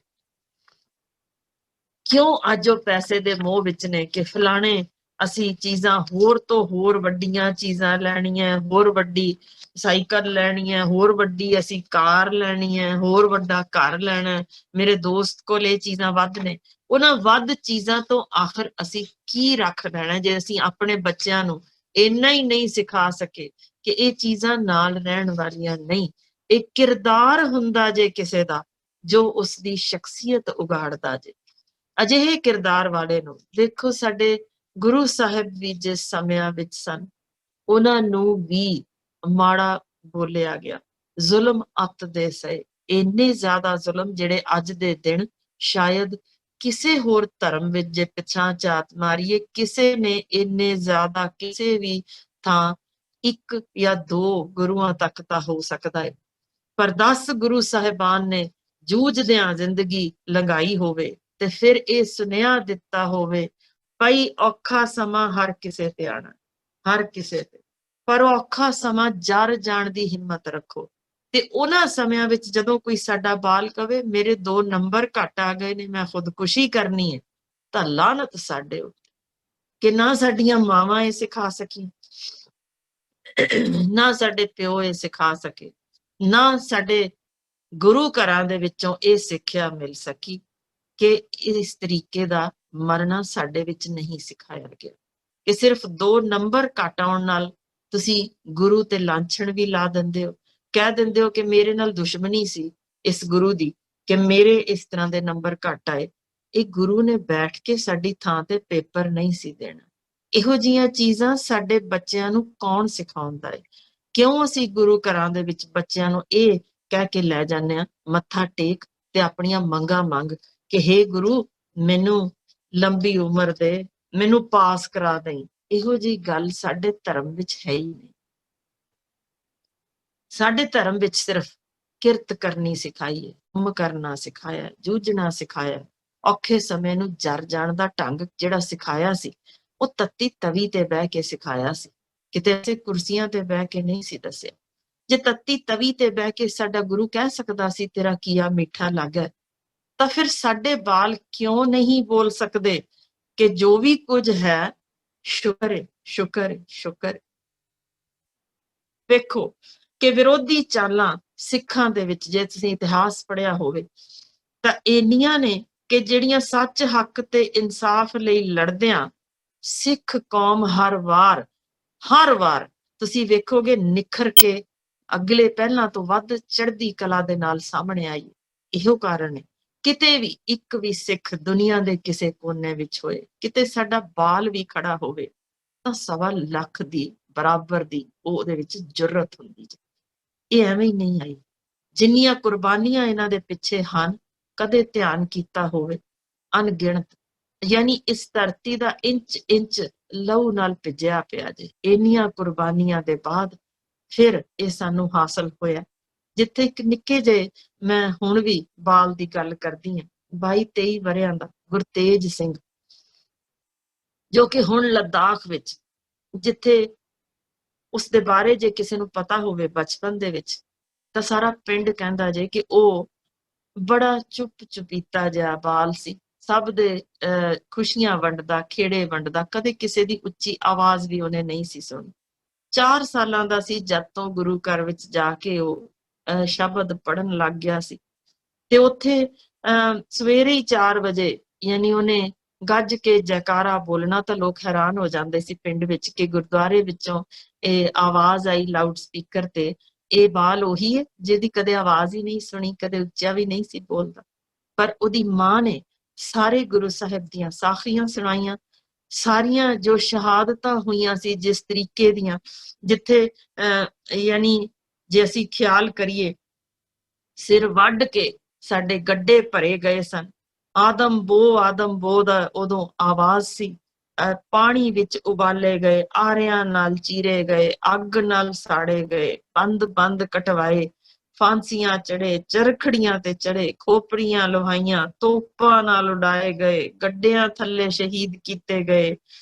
ਕਿਉਂ ਅੱਜ ਉਹ ਪੈਸੇ ਦੇ ਮੋਹ ਵਿੱਚ ਨੇ ਕਿ ਫਲਾਣੇ ਅਸੀਂ ਚੀਜ਼ਾਂ ਹੋਰ ਤੋਂ ਹੋਰ ਵੱਡੀਆਂ ਚੀਜ਼ਾਂ ਲੈਣੀਆਂ, ਹੋਰ ਵੱਡੀ ਸਾਈਕਲ ਲੈਣੀ ਹੈ, ਹੋਰ ਵੱਡੀ ਅਸੀਂ ਕਾਰ ਲੈਣੀ ਹੈ, ਹੋਰ ਵੱਡਾ ਘਰ ਲੈਣਾ, ਮੇਰੇ ਦੋਸਤ ਕੋਲ ਇਹ ਚੀਜ਼ਾਂ ਵੱਧ ਨੇ। ਉਹਨਾਂ ਵੱਧ ਚੀਜ਼ਾਂ ਤੋਂ ਆਖਰ ਅਸੀਂ ਕੀ ਰੱਖ ਲੈਣਾ ਜੇ ਅਸੀਂ ਆਪਣੇ ਬੱਚਿਆਂ ਨੂੰ ਇੰਨਾ ਹੀ ਨਹੀਂ ਸਿਖਾ ਸਕੇ ਕਿ ਇਹ ਚੀਜ਼ਾਂ ਨਾਲ ਰਹਿਣ ਵਾਲੀਆਂ ਨਹੀਂ, ਇਹ ਕਿਰਦਾਰ ਹੁੰਦਾ ਜੇ ਕਿਸੇ ਦਾ ਜੋ ਉਸਦੀ ਸ਼ਖਸੀਅਤ ਉਗਾੜਦਾ ਜੇ। ਅਜਿਹੇ ਕਿਰਦਾਰ ਵਾਲੇ ਨੂੰ ਦੇਖੋ, ਸਾਡੇ ਗੁਰੂ ਸਾਹਿਬ ਵੀ ਜਿਸ ਸਮਿਆਂ ਵਿੱਚ ਸਨ, ਉਹਨਾਂ ਨੂੰ ਵੀ ਮਾੜਾ ਬੋਲਿਆ ਗਿਆ, ਜ਼ੁਲਮ ਅੱਤ ਦੇ ਸਏ, ਇੰਨੇ ਜ਼ਿਆਦਾ ਜ਼ੁਲਮ ਜਿਹੜੇ ਅੱਜ ਦੇ ਦਿਨ ਸ਼ਾਇਦ ਕਿਸੇ ਹੋਰ ਧਰਮ ਵਿੱਚ ਜੇ ਪਿਛਾਂ ਝਾਤ ਮਾਰੀਏ, ਕਿਸੇ ਨੇ ਇੰਨੇ ਜ਼ਿਆਦਾ ਕਿਸੇ ਵੀ ਥਾਂ 1 ਜਾਂ 2 ਗੁਰੂਆਂ ਤੱਕ ਤਾਂ ਹੋ ਸਕਦਾ ਹੈ, ਪਰ 10 ਗੁਰੂ ਸਾਹਿਬਾਨ ਨੇ ਜੂਝਦਿਆਂ ਜ਼ਿੰਦਗੀ ਲੰਘਾਈ ਹੋਵੇ ਤੇ ਫਿਰ ਇਹ ਸੁਨੇਹਾ ਦਿੱਤਾ ਹੋਵੇ, ਭਾਈ ਔਖਾ ਸਮਾਂ ਹਰ ਕਿਸੇ ਤੇ ਆਣਾ, ਹਰ ਕਿਸੇ ਤੇ, ਪਰ ਉਹ ਔਖਾ ਸਮਾਂ ਜਰ ਜਾਣ ਦੀ ਹਿੰਮਤ ਰੱਖੋ। ਤੇ ਉਹਨਾਂ ਸਮਿਆਂ ਵਿੱਚ ਜਦੋਂ ਕੋਈ ਸਾਡਾ ਬਾਲ ਕਵੇ ਮੇਰੇ 2 ਨੰਬਰ ਘੱਟ ਆ ਗਏ ਨੇ, ਮੈਂ ਖੁਦਕੁਸ਼ੀ ਕਰਨੀ ਹੈ, ਤਾਂ ਲਾਹਨਤ ਸਾਡੇ ਉੱਤੇ ਕਿ ਨਾ ਸਾਡੀਆਂ ਮਾਵਾਂ ਇਹ ਸਿਖਾ ਸਕੀਆਂ, ਨਾ ਸਾਡੇ ਪਿਓ ਇਹ ਸਿਖਾ ਸਕੇ, ਨਾ ਸਾਡੇ ਗੁਰੂ ਘਰਾਂ ਦੇ ਵਿੱਚੋਂ ਇਹ ਸਿੱਖਿਆ ਮਿਲ ਸਕੀ ਕਿ ਇਸ ਤਰੀਕੇ ਦਾ ਮਰਨਾ ਸਾਡੇ ਵਿੱਚ ਨਹੀਂ ਸਿਖਾਇਆ ਗਿਆ ਕਿ ਸਿਰਫ 2 ਨੰਬਰ ਘੱਟ ਆਉਣ ਨਾਲ ਤੁਸੀਂ ਗੁਰੂ ਤੇ ਲਾਂਛਣ ਵੀ ਲਾ ਦਿੰਦੇ ਹੋ, ਕਹਿ ਦਿੰਦੇ ਹੋ ਕਿ ਮੇਰੇ ਨਾਲ ਦੁਸ਼ਮਣੀ ਸੀ ਇਸ ਗੁਰੂ ਦੀ ਕਿ ਮੇਰੇ ਇਸ ਤਰ੍ਹਾਂ ਦੇ ਨੰਬਰ ਘੱਟ ਆਏ। ਇਹ ਗੁਰੂ ਨੇ ਬੈਠ ਕੇ ਸਾਡੀ ਥਾਂ ਤੇ ਪੇਪਰ ਨਹੀਂ ਸੀ ਦੇਣਾ। ਇਹੋ ਜਿਹੀਆਂ ਚੀਜ਼ਾਂ ਸਾਡੇ ਬੱਚਿਆਂ ਨੂੰ ਕੌਣ ਸਿਖਾਉਂਦਾ ਹੈ? ਕਿਉਂ ਅਸੀਂ ਗੁਰੂ ਘਰਾਂ ਦੇ ਵਿੱਚ ਬੱਚਿਆਂ ਨੂੰ ਇਹ ਕਹਿ ਕੇ ਲੈ ਜਾਂਦੇ ਹਾਂ, ਮੱਥਾ ਟੇਕ ਤੇ ਆਪਣੀਆਂ ਮੰਗਾਂ ਮੰਗ ਕਿ ਹੇ ਗੁਰੂ ਮੈਨੂੰ ਲੰਬੀ ਉਮਰ ਦੇ, ਮੈਨੂੰ ਪਾਸ ਕਰਾ ਦੇਈਂ। ਇਹੋ ਜਿਹੀ ਗੱਲ ਸਾਡੇ ਧਰਮ ਵਿੱਚ ਹੈ ਹੀ ਨਹੀਂ। ਸਾਡੇ ਧਰਮ ਵਿੱਚ ਸਿਰਫ ਕਿਰਤ ਕਰਨੀ ਸਿਖਾਈ ਹੈ, ਕੰਮ ਕਰਨਾ ਸਿਖਾਇਆ, ਜੂਝਣਾ ਸਿਖਾਇਆ। ਔਖੇ ਸਮੇਂ ਨੂੰ ਜਰ ਜਾਣ ਦਾ ਢੰਗ ਜਿਹੜਾ ਸਿਖਾਇਆ ਸੀ, ਉਹ ਤੱਤੀ ਤਵੀ ਤੇ ਬਹਿ ਕੇ ਸਿਖਾਇਆ ਸੀ, ਕਿਤੇ ਐਸੇ ਕੁਰਸੀਆਂ ਤੇ ਬਹਿ ਕੇ ਨਹੀਂ ਸੀ ਦੱਸਿਆ। ਜੇ ਤੱਤੀ ਤਵੀ ਤੇ ਬਹਿ ਕੇ ਸਾਡਾ ਗੁਰੂ ਕਹਿ ਸਕਦਾ ਸੀ ਤੇਰਾ ਕੀਆ ਮਿੱਠਾ ਲੱਗਾ, ਤਾਂ ਫਿਰ ਸਾਡੇ ਬਾਲ ਕਿਉਂ ਨਹੀਂ ਬੋਲ ਸਕਦੇ ਕਿ ਜੋ ਵੀ ਕੁਝ ਹੈ ਸ਼ੁਕਰ ਹੈ, ਸ਼ੁਕਰ ਹੈ, ਸ਼ੁਕਰ। ਵੇਖੋ ਕਿ ਵਿਰੋਧੀ ਚਾਲਾਂ ਸਿੱਖਾਂ ਦੇ ਵਿੱਚ ਜੇ ਤੁਸੀਂ ਇਤਿਹਾਸ ਪੜ੍ਹਿਆ ਹੋਵੇ ਤਾਂ ਇੰਨੀਆਂ ਨੇ ਕਿ ਜਿਹੜੀਆਂ ਸੱਚ, ਹੱਕ ਤੇ ਇਨਸਾਫ ਲਈ ਲੜਦਿਆਂ ਸਿੱਖ ਕੌਮ ਹਰ ਵਾਰ ਤੁਸੀਂ ਵੇਖੋਗੇ ਨਿਖਰ ਕੇ ਅਗਲੇ ਪਹਿਲਾਂ ਤੋਂ ਵੱਧ ਚੜ੍ਹਦੀ ਕਲਾ ਦੇ ਨਾਲ ਸਾਹਮਣੇ ਆਈ। ਇਹੋ ਕਾਰਨ ਹੈ ਕਿਤੇ ਵੀ ਇੱਕ ਵੀ ਸਿੱਖ ਦੁਨੀਆ ਦੇ ਕਿਸੇ ਕੋਨੇ ਵਿੱਚ ਹੋਏ, ਕਿਤੇ ਸਾਡਾ ਬਾਲ ਵੀ ਖੜਾ ਹੋਵੇ ਤਾਂ 1.25 ਲੱਖ ਦੀ ਬਰਾਬਰ ਦੀ ਉਹਦੇ ਵਿੱਚ ਜੁਰਤ ਹੁੰਦੀ ਜੇ। ਇਹ ਐਵੇਂ ਹੀ ਨਹੀਂ ਆਈ। ਜਿੰਨੀਆਂ ਕੁਰਬਾਨੀਆਂ ਇਹਨਾਂ ਦੇ ਪਿੱਛੇ ਹਨ, ਕਦੇ ਧਿਆਨ ਕੀਤਾ ਹੋਵੇ? ਅਣਗਿਣਤ। ਯਾਨੀ ਇਸ ਧਰਤੀ ਦਾ ਇੰਚ ਲਹੂ ਨਾਲ ਭਿੱਜਿਆ ਪਿਆ ਜੇ। ਇੰਨੀਆਂ ਕੁਰਬਾਨੀਆਂ ਦੇ ਬਾਅਦ ਫਿਰ ਇਹ ਸਾਨੂੰ ਹਾਸਲ ਹੋਇਆ। ਜਿੱਥੇ ਇੱਕ ਨਿੱਕੇ ਜਿਹੇ, ਮੈਂ ਹੁਣ ਵੀ ਬਾਲ ਦੀ ਗੱਲ ਕਰਦੀ ਹਾਂ, 22-23 ਵਰਿਆਂ ਦਾ ਗੁਰਤੇਜ ਸਿੰਘ, ਜੋ ਕਿ ਹੁਣ ਲੱਦਾਖ ਵਿੱਚ, ਜਿੱਥੇ ਉਸਦੇ ਬਾਰੇ ਜੇ ਕਿਸੇ ਨੂੰ ਪਤਾ ਹੋਵੇ ਬਚਪਨ ਦੇ ਵਿੱਚ, ਤਾਂ ਸਾਰਾ ਪਿੰਡ ਕਹਿੰਦਾ ਜੇ ਕਿ ਉਹ ਬੜਾ ਚੁੱਪ ਚੁਪੀਤਾ ਜਿਹਾ ਬਾਲ ਸੀ। ਸਭ ਦੇ ਖੁਸ਼ੀਆਂ ਵੰਡਦਾ, ਖੇੜੇ ਵੰਡਦਾ, ਕਦੇ ਕਿਸੇ ਦੀ ਉੱਚੀ ਆਵਾਜ਼ ਵੀ ਉਹਨੇ ਨਹੀਂ ਸੀ ਸੁਣੀ। 4 ਸਾਲਾਂ ਦਾ ਸੀ ਜਦ ਤੋਂ ਗੁਰੂ ਘਰ ਵਿੱਚ ਜਾ ਕੇ ਉਹ ਸ਼ਬਦ ਪੜ੍ਹਨ ਲੱਗ ਗਿਆ ਸੀ। ਤੇ ਉੱਥੇ ਸਵੇਰੇ ਹੀ 4 ਵਜੇ ਯਾਨੀ ਉਹਨੇ ਗੱਜ ਕੇ ਜੈਕਾਰਾ ਬੋਲਣਾ ਤਾਂ ਲੋਕ ਹੈਰਾਨ ਹੋ ਜਾਂਦੇ ਸੀ ਪਿੰਡ ਵਿੱਚ ਕਿ ਗੁਰਦੁਆਰੇ ਵਿੱਚੋਂ ਇਹ ਆਵਾਜ਼ ਆਈ ਲਾਊਡ ਸਪੀਕਰ ਤੇ। ਇਹ ਬਾਲ ਉਹੀ ਹੈ ਜਿਹਦੀ ਕਦੇ ਆਵਾਜ਼ ਹੀ ਨਹੀਂ ਸੁਣੀ, ਕਦੇ ਉੱਚਾ ਵੀ ਨਹੀਂ ਸੀ ਬੋਲਦਾ। ਪਰ ਉਹਦੀ ਮਾਂ ਨੇ ਸਾਰੇ ਗੁਰੂ ਸਾਹਿਬ ਦੀਆਂ ਸਾਖੀਆਂ ਸੁਣਾਈਆਂ, ਸਾਰੀਆਂ ਜੋ ਸ਼ਹਾਦਤਾਂ ਹੋਈਆਂ ਸੀ ਜਿਸ ਤਰੀਕੇ ਦੀਆਂ, ਜਿੱਥੇ ਯਾਨੀ ਜੇ ਅਸੀਂ ਖਿਆਲ ਕਰੀਏ, ਸਿਰ ਵੱਢ ਕੇ ਸਾਡੇ ਗੱਡੇ ਭਰੇ ਗਏ ਸਨ। ਆਦਮ ਬੋ ਦਾ ਉਦੋਂ ਆਵਾਜ਼ ਸੀ। ਪਾਣੀ ਵਿੱਚ ਉਬਾਲੇ ਗਏ, ਆਰਿਆਂ ਨਾਲ ਚੀਰੇ ਗਏ, ਅੱਗ ਨਾਲ ਸਾੜੇ ਗਏ, ਬੰਦ ਕਟਵਾਏ, ਫਾਂਸੀਆਂ ਚੜੇ, ਚਰਖੜੀਆਂ ਤੇ ਚੜੇ, ਖੋਪੜੀਆਂ ਲੁਹਾਈਆਂ, ਤੋਪਾਂ ਨਾਲ ਉਡਾਏ ਗਏ, ਗੱਡਿਆਂ ਥੱਲੇ ਸ਼ਹੀਦ ਕੀਤੇ ਗਏ,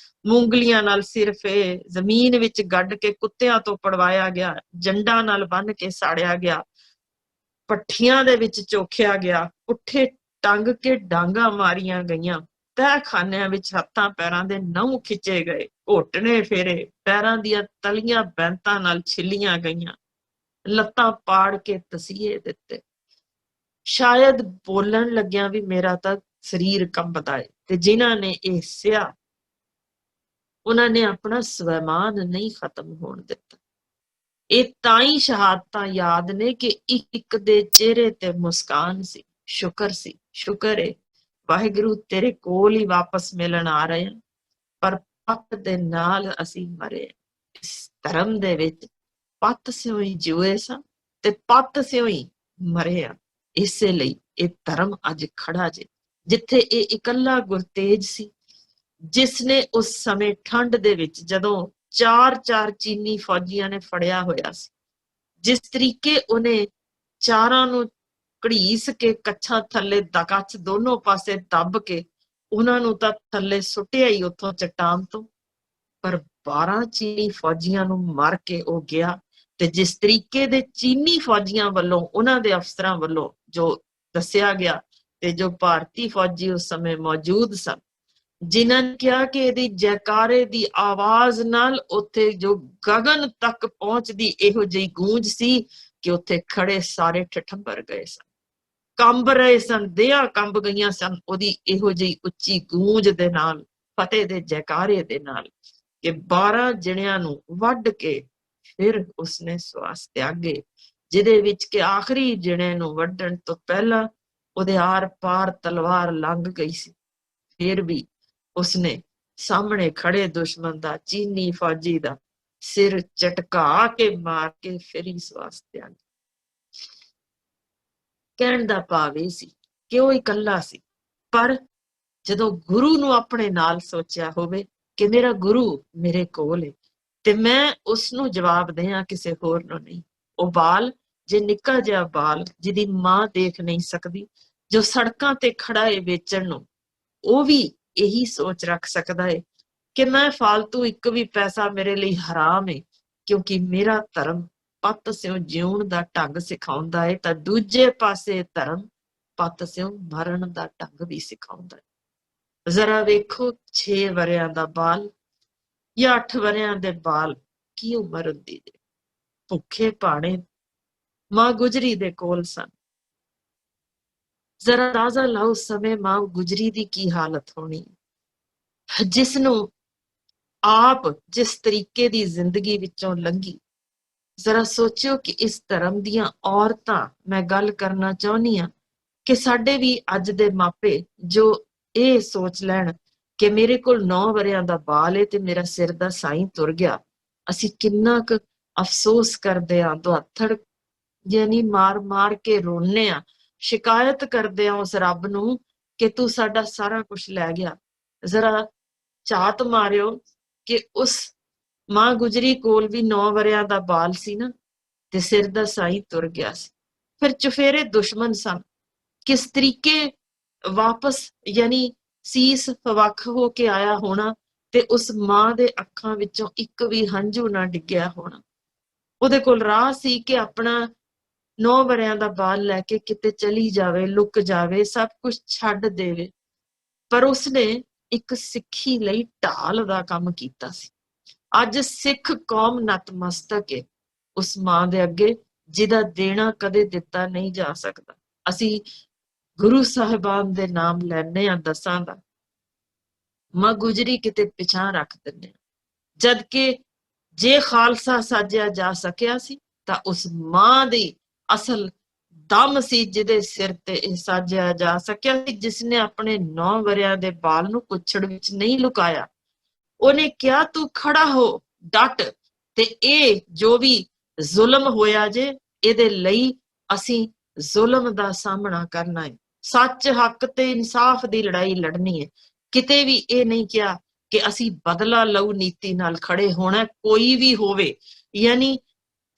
ਮੂੰਗਲੀਆਂ ਨਾਲ ਸਿਰ ਫੇ, ਜ਼ਮੀਨ ਵਿੱਚ ਗੱਡ ਕੇ ਕੁੱਤਿਆਂ ਤੋਂ ਪੜਵਾਇਆ ਗਿਆ, ਜੰਡਾਂ ਨਾਲ ਬੰਨ ਕੇ ਸਾੜਿਆ ਗਿਆ, ਪੱਠੀਆਂ ਦੇ ਵਿੱਚ ਚੋਖਿਆ ਗਿਆ, ਪੁੱਠੇ ਟੰਗ ਕੇ ਡਾਂਗਾ ਮਾਰੀਆਂ ਗਈਆਂ, ਤਹਿਖਾਨਿਆਂ ਵਿੱਚ ਹੱਥਾਂ ਪੈਰਾਂ ਦੇ ਨਹੁੰ ਖਿੱਚੇ ਗਏ, ਘੋਟਣੇ ਫੇਰੇ, ਪੈਰਾਂ ਦੀਆਂ ਤਲੀਆਂ ਬੈਂਤਾਂ ਨਾਲ ਛਿੱਲੀਆਂ ਗਈਆਂ, ਲੱਤਾਂ ਪਾੜ ਕੇ ਤਸੀਹੇ ਦਿੱਤੇ। ਸ਼ਾਇਦ ਬੋਲਣ ਲੱਗਿਆਂ ਵੀ ਮੇਰਾ ਤਾਂ ਸਰੀਰ ਕੰਬਦਾ ਹੈ। ਤੇ ਜਿਨ੍ਹਾਂ ਨੇ ਇਹ ਸਿਆ, ਉਹਨਾਂ ਨੇ ਆਪਣਾ ਸਵੈਮਾਨ ਨਹੀਂ ਖਤਮ ਹੋਣ ਦਿੱਤਾ। ਇਹ ਤਾਂ ਹੀ ਸ਼ਹਾਦਤਾਂ ਯਾਦ ਨੇ ਕਿ ਇੱਕ ਦੇ ਚਿਹਰੇ ਤੇ ਮੁਸਕਾਨ ਸੀ, ਸ਼ੁਕਰ ਸੀ। ਸ਼ੁਕਰ ਹੈ ਵਾਹਿਗੁਰੂ ਤੇਰੇ ਕੋਲ ਹੀ ਵਾਪਸ ਮਿਲਣ ਆ ਰਹੇ ਹਾਂ, ਪਰ ਪੱਤ ਦੇ ਨਾਲ ਅਸੀਂ ਮਰੇ। ਇਸ ਧਰਮ ਦੇ ਵਿੱਚ ਪੱਤ ਸਿਓ ਹੀ ਜਿਉਏ ਸਾਂ ਤੇ ਪੱਤ ਸਿਓ ਹੀ ਮਰੇ ਆ। ਇਸੇ ਲਈ ਇਹ ਧਰਮ ਅੱਜ ਖੜਾ ਜੇ, ਜਿੱਥੇ ਇਹ ਇਕੱਲਾ ਗੁਰਤੇਜ ਸੀ ਜਿਸ ਨੇ ਉਸ ਸਮੇਂ ਠੰਡ ਦੇ ਵਿੱਚ, ਜਦੋਂ 4 ਚੀਨੀ ਫੌਜੀਆਂ ਨੇ ਫੜਿਆ ਹੋਇਆ ਸੀ, ਜਿਸ ਤਰੀਕੇ ਉਹਨੇ ਚਾਰਾਂ ਨੂੰ ਘੜੀਸ ਕੇ ਕੱਛਾਂ ਥੱਲੇ ਕੱਛ ਦੋਨੋਂ ਪਾਸੇ ਦੱਬ ਕੇ ਉਹਨਾਂ ਨੂੰ ਤਾਂ ਥੱਲੇ ਸੁੱਟਿਆ ਹੀ ਉੱਥੋਂ ਚੱਟਾਨ ਤੋਂ, ਪਰ 12 ਚੀਨੀ ਫੌਜੀਆਂ ਨੂੰ ਮਾਰ ਕੇ ਉਹ ਗਿਆ। ਤੇ ਜਿਸ ਤਰੀਕੇ ਦੇ ਚੀਨੀ ਫੌਜੀਆਂ ਵੱਲੋਂ, ਉਹਨਾਂ ਦੇ ਅਫਸਰਾਂ ਵੱਲੋਂ ਜੋ ਦੱਸਿਆ ਗਿਆ, ਤੇ ਜੋ ਭਾਰਤੀ ਫੌਜੀ ਉਸ ਸਮੇਂ ਮੌਜੂਦ ਸਨ, ਜਿਨ੍ਹਾਂ ਨੇ ਕਿਹਾ ਕਿ ਇਹਦੀ ਜੈਕਾਰੇ ਦੀ ਆਵਾਜ਼ ਨਾਲ ਉੱਥੇ ਜੋ ਗਗਨ ਤੱਕ ਪਹੁੰਚਦੀ ਇਹੋ ਜਿਹੀ ਗੂੰਜ ਸੀ ਕਿ ਉੱਥੇ ਖੜੇ ਸਾਰੇ ਠਠੰਬਰ ਗਏ ਸਨ, ਕੰਬ ਰਹੇ ਸਨ, ਦੇਹਾਂ ਕੰਬ ਗਈਆਂ ਸਨ ਉਹਦੀ ਇਹੋ ਜਿਹੀ ਉੱਚੀ ਗੂੰਜ ਦੇ ਨਾਲ, ਫਤਿਹ ਦੇ ਜੈਕਾਰੇ ਦੇ ਨਾਲ, ਕਿ 12 ਜਣਿਆਂ ਨੂੰ ਵੱਢ ਕੇ ਫਿਰ ਉਸਨੇ ਸਵਾਸ ਤਿਆਗੇ, ਜਿਹਦੇ ਵਿੱਚ ਕਿ ਆਖਰੀ ਜਣੇ ਨੂੰ ਵੱਢਣ ਤੋਂ ਪਹਿਲਾਂ ਉਹਦੇ ਆਰ ਪਾਰ ਤਲਵਾਰ ਲੰਘ ਗਈ ਸੀ। फिर भी उसने सामने खड़े दुश्मन दा, चीनी फौजी दा सिर चटका के मार के फिर ही स्वास त्याग। कहण दा भाव ਇਹ ਸੀ ਕਿ ਉਹ ਇਕੱਲਾ ਸੀ, ਪਰ ਜਦੋਂ ਗੁਰੂ ਨੂੰ ਆਪਣੇ ਨਾਲ ਸੋਚਿਆ ਹੋਵੇ ਕਿ ਮੇਰਾ ਗੁਰੂ ਮੇਰੇ ਕੋਲ ਹੈ ਤੇ ਮੈਂ ਉਸ ਨੂੰ ਜਵਾਬ ਦਿਆਂ, ਕਿਸੇ ਹੋਰ ਨੂੰ ਨਹੀਂ। ਉਹ ਬਾਲ, ਜੇ ਨਿੱਕਾ ਜਿਹਾ ਬਾਲ ਜਿਹਦੀ ਮਾਂ ਦੇਖ ਨਹੀਂ ਸਕਦੀ, ਜੋ ਸੜਕਾਂ ਤੇ ਖੜਾ ਹੈ ਵੇਚਣ ਨੂੰ, ਉਹ ਵੀ ਇਹੀ ਸੋਚ ਰੱਖ ਸਕਦਾ ਹੈ ਕਿ ਮੈਂ ਫਾਲਤੂ ਇੱਕ ਵੀ ਪੈਸਾ ਮੇਰੇ ਲਈ ਹਰਾਮ ਹੈ, ਕਿਉਂਕਿ ਮੇਰਾ ਧਰਮ ਪੱਤ ਸਿਓ ਜਿਉਣ ਦਾ ਢੰਗ ਸਿਖਾਉਂਦਾ ਹੈ, ਤਾਂ ਦੂਜੇ ਪਾਸੇ ਧਰਮ ਪੱਤ ਸਿਓ ਮਰਨ ਦਾ ਢੰਗ ਵੀ ਸਿਖਾਉਂਦਾ ਹੈ। ਜ਼ਰਾ ਵੇਖੋ 6 ਵਰਿਆਂ ਦਾ ਬਾਲ ਜਾਂ 8 ਵਰਿਆਂ ਦੇ ਬਾਲ, ਕੀ ਉਮਰ ਹੁੰਦੀ ਹੈ। ਭੁੱਖੇ ਭਾਣੇ ਮਾਂ ਗੁਜਰੀ ਦੇ ਕੋਲ ਸਨ। ਜ਼ਰਾ ਅੰਦਾਜ਼ਾ ਲਾਓ ਉਸ ਸਮੇਂ ਮਾਂ ਗੁਜਰੀ ਦੀ ਕੀ ਹਾਲਤ ਹੋਣੀ, ਜਿਸ ਨੂੰ ਆਪ ਜਿਸ ਤਰੀਕੇ ਦੀ ਜ਼ਿੰਦਗੀ ਵਿੱਚੋਂ ਲੰਘੀ। ਜ਼ਰਾ ਸੋਚਿਓ ਕਿ ਇਸ ਧਰਮ ਦੀਆਂ ਔਰਤਾਂ, ਮੈਂ ਗੱਲ ਕਰਨਾ ਚਾਹੁੰਦੀ ਹਾਂ ਕਿ ਸਾਡੇ ਵੀ ਅੱਜ ਦੇ ਮਾਪੇ ਜੋ ਇਹ ਸੋਚ ਲੈਣ ਕਿ ਮੇਰੇ ਕੋਲ 9 ਵਰਿਆਂ ਦਾ ਬਾਲ ਹੈ ਤੇ ਮੇਰਾ ਸਿਰ ਦਾ ਸਾਈਂ ਤੁਰ ਗਿਆ, ਅਸੀਂ ਕਿੰਨਾ ਕੁ ਅਫਸੋਸ ਕਰਦੇ ਹਾਂ, ਦੁਹੱਥੜ ਯਾਨੀ ਮਾਰ ਮਾਰ ਕੇ ਰੋਨੇ ਆ, ਸ਼ਿਕਾਇਤ ਕਰਦੇ ਆ ਉਸ ਰੱਬ ਨੂੰ ਕਿ ਤੂੰ ਸਾਡਾ ਸਾਰਾ ਕੁਝ ਲੈ ਗਿਆ। ਜ਼ਰਾ ਝਾਤ ਮਾਰਿਓ ਕਿ ਉਸ ਮਾਂ ਗੁਜਰੀ ਕੋਲ ਵੀ 9 ਵਰਿਆਂ ਦਾ ਬਾਲ ਸੀ ਨਾ, ਤੇ ਸਿਰ ਦਾ ਸਾਈਂ ਤੁਰ ਗਿਆ ਸੀ। ਫਿਰ ਚੁਫੇਰੇ ਦੁਸ਼ਮਣ ਸਨ, ਕਿਸ ਤਰੀਕੇ ਵਾਪਸ ਯਾਨੀ ਸੀਸ ਵੱਖ ਹੋ ਕੇ ਆਇਆ ਹੋਣਾ, ਤੇ ਉਸ ਮਾਂ ਦੇ ਅੱਖਾਂ ਵਿੱਚੋਂ ਇੱਕ ਵੀ ਹੰਝੂ ਨਾ ਡਿੱਗਿਆ ਹੋਣਾ। ਉਹਦੇ ਕੋਲ ਰਾਹ ਸੀ ਕਿ ਆਪਣਾ 9 ਵਰਿਆਂ ਦਾ ਬਾਲ ਲੈ ਕੇ ਕਿਤੇ ਚਲੀ ਜਾਵੇ, ਲੁਕ ਜਾਵੇ, ਸਭ ਕੁਝ ਛੱਡ ਦੇਵੇ, ਪਰ ਉਸਨੇ ਇੱਕ ਸਿੱਖੀ ਲਈ ਢਾਲ ਦਾ ਕੰਮ ਕੀਤਾ ਸੀ। ਅੱਜ ਸਿੱਖ ਕੌਮ ਨਤਮਸਤਕ ਹੈ ਉਸ ਮਾਂ ਦੇ ਅੱਗੇ ਜਿਹਦਾ ਦੇਣਾ ਕਦੇ ਦਿੱਤਾ ਨਹੀਂ ਜਾ ਸਕਦਾ। ਅਸੀਂ ਗੁਰੂ ਸਾਹਿਬਾਨ ਦੇ ਨਾਮ ਲੈਣੇ ਆ 10 ਦਾ, ਮਾਂ ਗੁਜਰੀ ਕਿਤੇ ਪਿਛਾਂ ਰੱਖ ਦਿੰਦੇ ਆ, ਜਦ ਕਿ ਜੇ ਖਾਲਸਾ ਸਾਜਿਆ ਜਾ ਸਕਿਆ ਸੀ ਤਾਂ ਉਸ ਮਾਂ ਦੀ ਅਸਲ ਦਮ ਸੀ ਜਿਹਦੇ ਸਿਰ ਤੇ ਇਹ ਸਾਜਿਆ ਜਾ ਸਕਿਆ ਸੀ, ਜਿਸਨੇ ਆਪਣੇ 9 ਵਰਿਆਂ ਦੇ ਬਾਲ ਨੂੰ ਕੁੱਛੜ ਵਿੱਚ ਨਹੀਂ ਲੁਕਾਇਆ। ਉਹਨੇ ਕਿਹਾ ਤੂੰ ਖੜਾ ਹੋ, ਡਟ, ਤੇ ਇਹ ਜੋ ਵੀ ਜ਼ੁਲਮ ਹੋਇਆ ਜੇ ਇਹਦੇ ਲਈ ਅਸੀਂ ਜ਼ੁਲਮ ਦਾ ਸਾਹਮਣਾ ਕਰਨਾ ਹੈ, ਸੱਚ ਹੱਕ ਤੇ ਇਨਸਾਫ ਦੀ ਲੜਾਈ ਲੜਨੀ ਹੈ। ਕਿਤੇ ਵੀ ਇਹ ਨਹੀਂ ਕਿਹਾ ਕਿ ਅਸੀਂ ਬਦਲਾ ਲਊ ਨੀਤੀ ਨਾਲ ਖੜੇ ਹੋਣਾ, ਕੋਈ ਵੀ ਹੋਵੇ। ਯਾਨੀ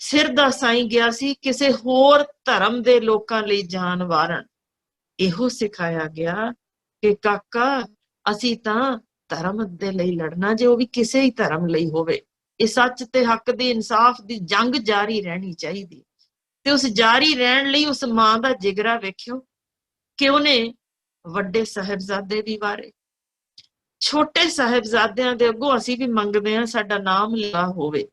ਸਿਰ ਦਾ ਸਾਈਂ ਗਿਆ ਸੀ ਕਿਸੇ ਹੋਰ ਧਰਮ ਦੇ ਲੋਕਾਂ ਲਈ ਜਾਨ ਵਾਰਨ। ਇਹੋ ਸਿਖਾਇਆ ਗਿਆ ਕਿ ਕਾਕਾ ਅਸੀਂ ਤਾਂ ਧਰਮ ਦੇ ਲਈ ਲੜਨਾ, ਜੇ ਉਹ ਵੀ ਕਿਸੇ ਹੀ ਧਰਮ ਲਈ ਹੋਵੇ। ਇਹ ਸੱਚ ਤੇ ਹੱਕ ਦੀ ਇਨਸਾਫ ਦੀ ਜੰਗ ਜਾਰੀ ਰਹਿਣੀ ਚਾਹੀਦੀ, ਤੇ ਉਸ ਜਾਰੀ ਰਹਿਣ ਲਈ ਉਸ ਮਾਂ ਦਾ ਜਿਗਰਾ ਵੇਖਿਓ ਕਿ ਉਹਨੇ ਵੱਡੇ ਸਾਹਿਬਜ਼ਾਦੇ ਵੀ ਵਾਰੇ, ਛੋਟੇ ਸਾਹਿਬਜ਼ਾਦਿਆਂ ਦੇ ਅੱਗੋਂ ਅਸੀਂ ਵੀ ਮੰਗਦੇ ਹਾਂ ਸਾਡਾ ਨਾਮ ਲਿਆ ਹੋਵੇ,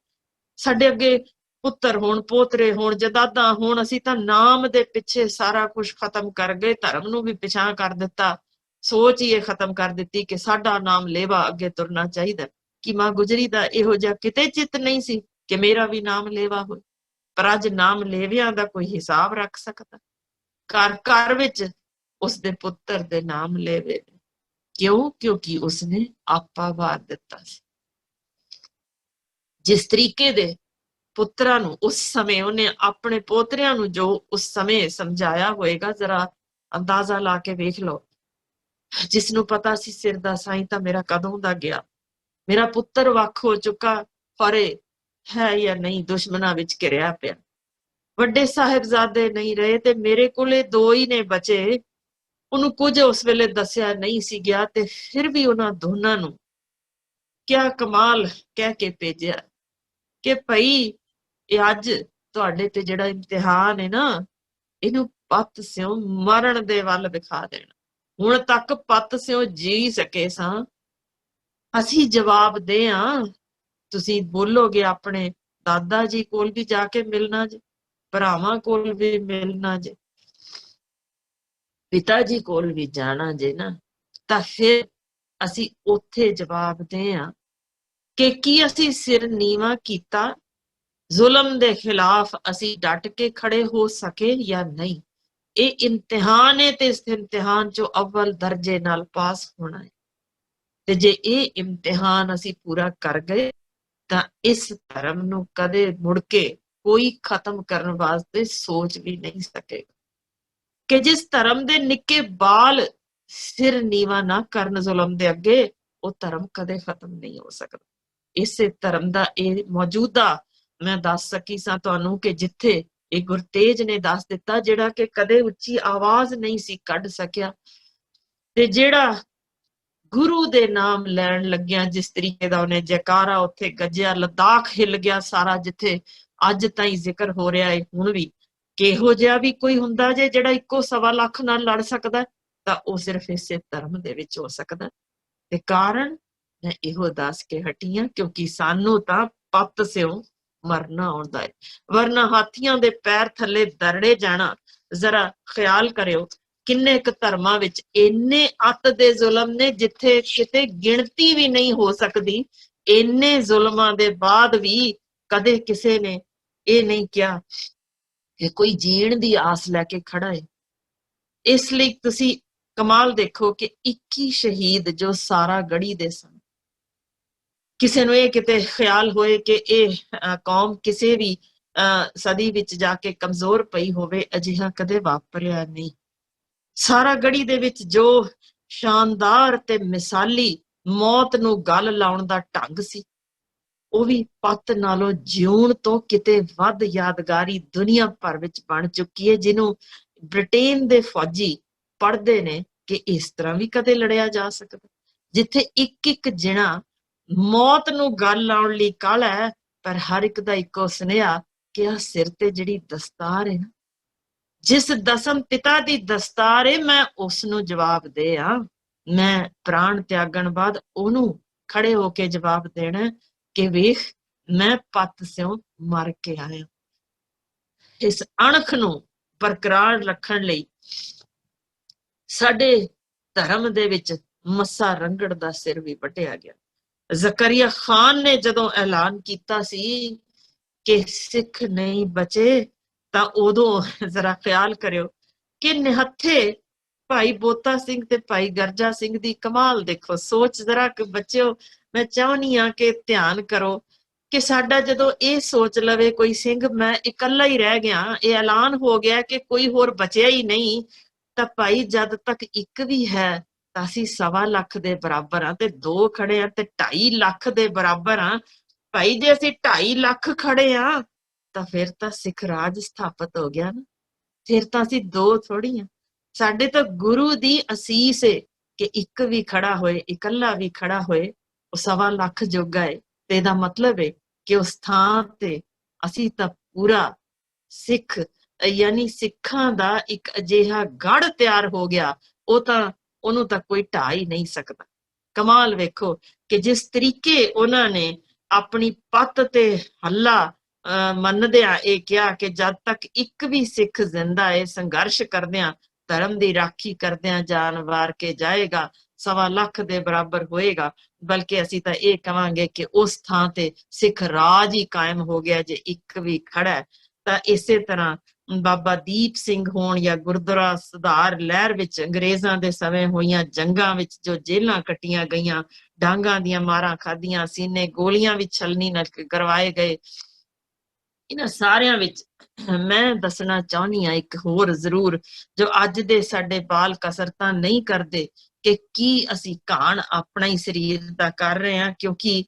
ਸਾਡੇ ਅੱਗੇ ਪੁੱਤਰ ਹੋਣ, ਪੋਤਰੇ ਹੋਣ, ਜਦਾਦਾਂ ਹੋਣ। ਅਸੀਂ ਤਾਂ ਨਾਮ ਦੇ ਪਿੱਛੇ ਸਾਰਾ ਕੁਝ ਖਤਮ ਕਰ ਗਏ, ਧਰਮ ਨੂੰ ਵੀ ਪਿਛਾਂ ਕਰ ਦਿੱਤਾ, ਸੋਚ ਹੀ ਇਹ ਖਤਮ ਕਰ ਦਿੱਤੀ ਕਿ ਸਾਡਾ ਨਾਮ ਲੇਵਾ ਅੱਗੇ ਤੁਰਨਾ ਚਾਹੀਦਾ। ਕਿ ਮਾਂ ਗੁਜਰੀ ਦਾ ਇਹੋ ਜਿਹਾ ਕਿਤੇ ਚਿੱਤ ਨਹੀਂ ਸੀ ਕਿ ਮੇਰਾ ਵੀ ਨਾਮ ਲੇਵਾ ਹੋਏ, ਪਰ ਅੱਜ ਨਾਮ ਲੇਵਿਆਂ ਦਾ ਕੋਈ ਹਿਸਾਬ ਰੱਖ ਸਕਦਾ। ਘਰ ਘਰ ਵਿੱਚ ਉਸਦੇ ਪੁੱਤਰ ਦੇ ਨਾਮ ਲੇਵੇ। ਕਿਉਂ? ਕਿਉਂਕਿ ਉਸਨੇ ਆਪਾ ਵਾਰ ਦਿੱਤਾ ਸੀ। ਜਿਸ ਤਰੀਕੇ ਦੇ ਪੁੱਤਰਾਂ ਨੂੰ ਉਸ ਸਮੇਂ ਉਹਨੇ ਆਪਣੇ ਪੋਤਰਿਆਂ ਨੂੰ ਜੋ ਉਸ ਸਮੇਂ ਸਮਝਾਇਆ ਹੋਏਗਾ, ਜ਼ਰਾ ਅੰਦਾਜ਼ਾ ਲਾ ਕੇ ਵੇਖ ਲਓ। ਜਿਸ ਨੂੰ ਪਤਾ ਸੀ ਸਿਰ ਦਾ ਸਾਈਂ ਤਾਂ ਮੇਰਾ ਕਦੋਂ ਦਾ ਗਿਆ, ਮੇਰਾ ਪੁੱਤਰ ਵੱਖ ਹੋ ਚੁੱਕਾ, ਫਰੇ ਹੈ ਜਾਂ ਨਹੀਂ, ਦੁਸ਼ਮਣਾਂ ਵਿੱਚ ਘਿਰਿਆ ਪਿਆ, ਵੱਡੇ ਸਾਹਿਬਜ਼ਾਦੇ ਨਹੀਂ ਰਹੇ ਤੇ ਮੇਰੇ ਕੋਲੇ 2 ਹੀ ਨੇ ਬਚੇ। ਉਹਨੂੰ ਕੁਝ ਉਸ ਵੇਲੇ ਦੱਸਿਆ ਨਹੀਂ ਸੀ ਗਿਆ, ਤੇ ਫਿਰ ਵੀ ਉਹਨਾਂ ਦੋਨਾਂ ਨੂੰ ਕਿਆ ਕਮਾਲ ਕਹਿ ਕੇ ਭੇਜਿਆ ਕਿ ਭਾਈ ਇਹ ਅੱਜ ਤੁਹਾਡੇ ਤੇ ਜਿਹੜਾ ਇਮਤਿਹਾਨ ਹੈ ਨਾ, ਇਹਨੂੰ ਪੱਤ ਸਿਓ ਮਰਨ ਦੇ ਵੱਲ ਦਿਖਾ ਦੇਣਾ। ਹੁਣ ਤੱਕ ਪੱਤ ਸਿਓ ਜੀ ਸਕੇ ਸਾਂ, ਅਸੀਂ ਜਵਾਬ ਦੇ ਆ। ਤੁਸੀਂ ਬੋਲੋਗੇ ਆਪਣੇ ਦਾਦਾ ਜੀ ਕੋਲ ਵੀ ਜਾ ਕੇ ਮਿਲਣਾ ਜੇ, ਭਰਾਵਾਂ ਕੋਲ ਵੀ ਮਿਲਣਾ ਜੇ, ਪਿਤਾ ਜੀ ਕੋਲ ਵੀ ਜਾਣਾ ਜੇ ਨਾ, ਤਾਂ ਫਿਰ ਅਸੀਂ ਉੱਥੇ ਜਵਾਬ ਦੇ ਆ ਕਿ ਕੀ ਅਸੀਂ ਸਿਰ ਨੀਵਾਂ ਕੀਤਾ, ਜ਼ੁਲਮ ਦੇ ਖਿਲਾਫ ਅਸੀਂ ਡਟ ਕੇ ਖੜੇ ਹੋ ਸਕੇ ਜਾਂ ਨਹੀਂ। ਇਹ ਇਮਤਿਹਾਨ ਹੈ ਤੇ ਇਸ ਇਮਤਿਹਾਨ ਚੋਂ ਅਵਲ ਦਰਜੇ ਨਾਲ ਪਾਸ ਹੋਣਾ ਹੈ। ਤੇ ਜੇ ਇਹ ਇਮਤਿਹਾਨ ਅਸੀਂ ਪੂਰਾ ਕਰ ਗਏ ਤਾਂ ਇਸ ਧਰਮ ਨੂੰ ਕਦੇ ਮੁੜ ਕੇ ਕੋਈ ਖਤਮ ਕਰਨ ਵਾਸਤੇ ਸੋਚ ਵੀ ਨਹੀਂ ਸਕੇਗਾ। ਕਿ ਜਿਸ ਧਰਮ ਦੇ ਨਿੱਕੇ ਬਾਲ ਸਿਰ ਨੀਵਾ ਨਾ ਕਰਨ ਜ਼ੁਲਮ ਦੇ ਅੱਗੇ, ਉਹ ਧਰਮ ਕਦੇ ਖਤਮ ਨਹੀਂ ਹੋ ਸਕਦਾ। ਇਸੇ ਧਰਮ ਦਾ ਇਹ ਮੌਜੂਦਾ ਮੈਂ ਦੱਸ ਸਕੀ ਸਾਂ ਤੁਹਾਨੂੰ ਕਿ ਜਿੱਥੇ ਇਹ ਗੁਰਤੇਜ ਨੇ ਦੱਸ ਦਿੱਤਾ, ਜਿਹੜਾ ਕਿ ਕਦੇ ਉੱਚੀ ਆਵਾਜ਼ ਨਹੀਂ ਸੀ ਕੱਢ ਸਕਿਆ, ਤੇ ਜਿਹੜਾ ਗੁਰੂ ਦੇ ਨਾਮ ਲੈਣ ਲੱਗਿਆ ਜਿਸ ਤਰੀਕੇ ਦਾ ਉਹਨੇ ਜੈਕਾਰਾ ਉੱਥੇ ਗੱਜਿਆ, ਲੱਦਾਖ ਹਿੱਲ ਗਿਆ ਸਾਰਾ, ਜਿੱਥੇ ਅੱਜ ਤਾਈਂ ਜ਼ਿਕਰ ਹੋ ਰਿਹਾ ਹੈ ਹੁਣ ਵੀ, ਕਿਹੋ ਜਿਹਾ ਵੀ ਕੋਈ ਹੁੰਦਾ ਜੇ ਜਿਹੜਾ 1.25 ਲੱਖ ਨਾਲ ਲੜ ਸਕਦਾ, ਤਾਂ ਉਹ ਸਿਰਫ ਇਸੇ ਧਰਮ ਦੇ ਵਿੱਚ ਹੋ ਸਕਦਾ। ਤੇ ਕਾਰਨ ਮੈਂ ਇਹੋ ਦੱਸ ਕੇ ਹਟੀ ਹਾਂ, ਕਿਉਂਕਿ ਸਾਨੂੰ ਤਾਂ ਪੱਤ ਸਿਓ ਮਰਨਾ ਆਉਂਦਾ ਹੈ, ਵਰਨਾ ਹਾਥੀਆਂ ਦੇ ਪੈਰ ਥੱਲੇ ਦਰੜੇ ਜਾਣਾ। ਜ਼ਰਾ ਖਿਆਲ ਕਰਿਓ, ਕਿੰਨੇ ਕੁ ਧਰਮਾਂ ਵਿੱਚ ਇੰਨੇ ਅੱਤ ਦੇ ਜ਼ੁਲਮ ਨੇ ਜਿੱਥੇ ਕਿਤੇ ਗਿਣਤੀ ਵੀ ਨਹੀਂ ਹੋ ਸਕਦੀ। ਇੰਨੇ ਜ਼ੁਲਮਾਂ ਦੇ ਬਾਅਦ ਵੀ ਕਦੇ ਕਿਸੇ ਨੇ ਇਹ ਨਹੀਂ ਕਿਹਾ ਕਿ ਕੋਈ ਜੀਣ ਦੀ ਆਸ ਲੈ ਕੇ ਖੜਾ ਹੈ। ਇਸ ਲਈ ਤੁਸੀਂ ਕਮਾਲ ਦੇਖੋ ਕਿ 21 ਸ਼ਹੀਦ ਜੋ ਸਾਰਾ ਗੜੀ ਦੇ ਸਨ। ਕਿਸੇ ਨੂੰ ਇਹ ਕਿਤੇ ਖਿਆਲ ਹੋਏ ਕਿ ਇਹ ਕੌਮ ਕਿਸੇ ਵੀ ਸਦੀ ਵਿੱਚ ਜਾ ਕੇ ਕਮਜ਼ੋਰ ਪਈ ਹੋਵੇ, ਅਜਿਹਾ ਕਦੇ ਵਾਪਰਿਆ ਨਹੀਂ। ਸਾਰਾ ਗੜੀ ਦੇ ਵਿੱਚ ਜੋ ਸ਼ਾਨਦਾਰ ਤੇ ਮਿਸਾਲੀ ਮੌਤ ਨੂੰ ਗਲ ਲਾਉਣ ਦਾ ਢੰਗ ਸੀ, ਉਹ ਵੀ ਪੱਤ ਨਾਲੋਂ ਜਿਉਣ ਤੋਂ ਕਿਤੇ ਵੱਧ ਯਾਦਗਾਰੀ ਦੁਨੀਆ ਭਰ ਵਿੱਚ ਬਣ ਚੁੱਕੀ ਹੈ, ਜਿਹਨੂੰ ਬ੍ਰਿਟੇਨ ਦੇ ਫੌਜੀ ਪੜ੍ਹਦੇ ਨੇ ਕਿ ਇਸ ਤਰ੍ਹਾਂ ਵੀ ਕਦੇ ਲੜਿਆ ਜਾ ਸਕਦਾ, ਜਿੱਥੇ ਇੱਕ ਇੱਕ ਜਿਣਾ ਮੌਤ ਨੂੰ ਗਲ ਲਾਉਣ ਲਈ ਕਾਹਲਾ ਹੈ, ਪਰ ਹਰ ਇੱਕ ਦਾ ਇੱਕੋ ਸੁਨੇਹਾ ਕਿ ਆ ਸਿਰ ਤੇ ਜਿਹੜੀ ਦਸਤਾਰ ਹੈ ਨਾ, ਜਿਸ ਦਸਮ ਪਿਤਾ ਦੀ ਦਸਤਾਰ ਹੈ, ਮੈਂ ਉਸ ਨੂੰ ਜਵਾਬ ਦੇ ਆ। ਮੈਂ ਪ੍ਰਾਣ ਤਿਆਗਣ ਬਾਅਦ ਉਹਨੂੰ ਖੜੇ ਹੋ ਕੇ ਜਵਾਬ ਦੇਣਾ ਕਿ ਵੇਖ, ਮੈਂ ਪੱਤ ਸਿਓ ਮਰ ਕੇ ਆਇਆ। ਇਸ ਅਣਖ ਨੂੰ ਬਰਕਰਾਰ ਰੱਖਣ ਲਈ ਸਾਡੇ ਧਰਮ ਦੇ ਵਿੱਚ ਮੱਸਾ ਰੰਗੜ ਦਾ ਸਿਰ ਵੀ ਵੱਢਿਆ ਗਿਆ। ਜ਼ਕਰੀਆ ਖਾਨ ਨੇ ਜਦੋਂ ਐਲਾਨ ਕੀਤਾ ਸੀ ਕਿ ਸਿੱਖ ਨਹੀਂ ਬਚੇ, ਤਾਂ ਉਦੋਂ ਜ਼ਰਾ ਖਿਆਲ ਕਰਿਓ ਕਿ ਨਿਹੱਥੇ ਭਾਈ ਬੋਤਾ ਸਿੰਘ ਤੇ ਭਾਈ ਗਰਜਾ ਸਿੰਘ ਦੀ ਕਮਾਲ ਦੇਖੋ, ਸੋਚ ਜ਼ਰਾ ਕਿ ਬੱਚਿਓ, ਮੈਂ ਚਾਹੁੰਦੀ ਹਾਂ ਕਿ ਧਿਆਨ ਕਰੋ ਕਿ ਸਾਡਾ ਜਦੋਂ ਇਹ ਸੋਚ ਲਵੇ ਕੋਈ ਸਿੰਘ ਮੈਂ ਇਕੱਲਾ ਹੀ ਰਹਿ ਗਿਆ, ਇਹ ਐਲਾਨ ਹੋ ਗਿਆ ਕਿ ਕੋਈ ਹੋਰ ਬਚਿਆ ਹੀ ਨਹੀਂ, ਤਾਂ ਭਾਈ ਜਦ ਤੱਕ ਇੱਕ ਵੀ ਹੈ ਤਾਂ ਅਸੀਂ 1.25 ਲੱਖ ਦੇ ਬਰਾਬਰ ਆ, ਤੇ 2 ਖੜੇ ਆ ਤੇ 2.5 ਲੱਖ ਦੇ ਬਰਾਬਰ ਆ। ਭਾਈ ਜੇ ਅਸੀਂ 2.5 ਲੱਖ ਖੜੇ ਆ ਤਾਂ ਫਿਰ ਤਾਂ ਸਿੱਖ ਰਾਜ ਸਥਾਪਿਤ ਹੋ ਗਿਆ ਨਾ, ਫਿਰ ਤਾਂ ਅਸੀਂ 2 ਥੋੜੀ ਆ। ਸਾਡੇ ਤਾਂ ਗੁਰੂ ਦੀ ਅਸੀਸ ਹੈ ਕਿ ਇੱਕ ਵੀ ਖੜਾ ਹੋਏ, ਇਕੱਲਾ ਵੀ ਖੜਾ ਹੋਏ, ਉਹ 1.25 ਲੱਖ ਜੋਗਾ ਹੈ। ਤੇ ਇਹਦਾ ਮਤਲਬ ਹੈ ਕਿ ਉਸ ਥਾਂ ਤੇ ਅਸੀਂ ਤਾਂ ਪੂਰਾ ਸਿੱਖ ਯਾਨੀ ਸਿੱਖਾਂ ਦਾ ਇੱਕ ਅਜਿਹਾ ਗੜ ਤਿਆਰ ਹੋ ਗਿਆ, ਉਹਨੂੰ ਤਾਂ ਕੋਈ ਢਾਹ ਹੀ ਨਹੀਂ ਸਕਦਾ। ਕਮਾਲ ਵੇਖੋ ਕਿ ਜਿਸ ਤਰੀਕੇ ਉਹਨਾਂ ਨੇ ਆਪਣੀ ਪੱਤ ਤੇ ਹੱਲਾ ਮੰਨਦਿਆਂ ਇਹ ਕਿਹਾ ਕਿ ਜਦ ਤੱਕ ਇੱਕ ਵੀ ਸਿੱਖ ਜ਼ਿੰਦਾ ਹੈ, ਸੰਘਰਸ਼ ਕਰਦਿਆਂ, ਧਰਮ ਦੀ ਰਾਖੀ ਕਰਦਿਆਂ ਜਾਨ ਵਾਰ ਕੇ ਜਾਏਗਾ, 1.25 ਲੱਖ ਦੇ ਬਰਾਬਰ ਹੋਏਗਾ। ਬਲਕਿ ਅਸੀਂ ਤਾਂ ਇਹ ਕਵਾਂਗੇ ਕਿ ਉਸ ਥਾਂ ਤੇ ਸਿੱਖ ਰਾਜ ਹੀ ਕਾਇਮ ਹੋ ਗਿਆ ਜੇ ਇੱਕ ਵੀ ਖੜਾ ਹੈ। ਤਾਂ ਇਸੇ ਤਰ੍ਹਾਂ ਬਾਬਾ ਦੀਪ ਸਿੰਘ ਹੋਣ ਜਾਂ ਗੁਰਦੁਆਰਾ ਸੁਧਾਰ ਲਹਿਰ ਵਿੱਚ ਅੰਗਰੇਜ਼ਾਂ ਦੇ ਸਮੇਂ ਹੋਈਆਂ ਜੰਗਾਂ ਵਿੱਚ ਜੋ ਜੇਲਾਂ ਕੱਟੀਆਂ ਗਈਆਂ, ਡਾਂਗਾਂ ਦੀਆਂ ਮਾਰਾਂ ਖਾਧੀਆਂ, ਸੀਨੇ ਗੋਲੀਆਂ ਵੀ ਛਲਣੀ ਨਾਲ ਕਰਵਾਏ ਗਏ, ਇਹਨਾਂ ਸਾਰਿਆਂ ਵਿੱਚ ਮੈਂ ਦੱਸਣਾ ਚਾਹੁੰਦੀ ਹਾਂ ਇੱਕ ਹੋਰ ਜ਼ਰੂਰ, ਜੋ ਅੱਜ ਦੇ ਸਾਡੇ ਬਾਲ ਕਸਰਤਾਂ ਨਹੀਂ ਕਰਦੇ, ਕਿ ਕੀ ਅਸੀਂ ਘਾਣ ਆਪਣਾ ਹੀ ਸਰੀਰ ਦਾ ਕਰ ਰਹੇ ਹਾਂ। ਕਿਉਂਕਿ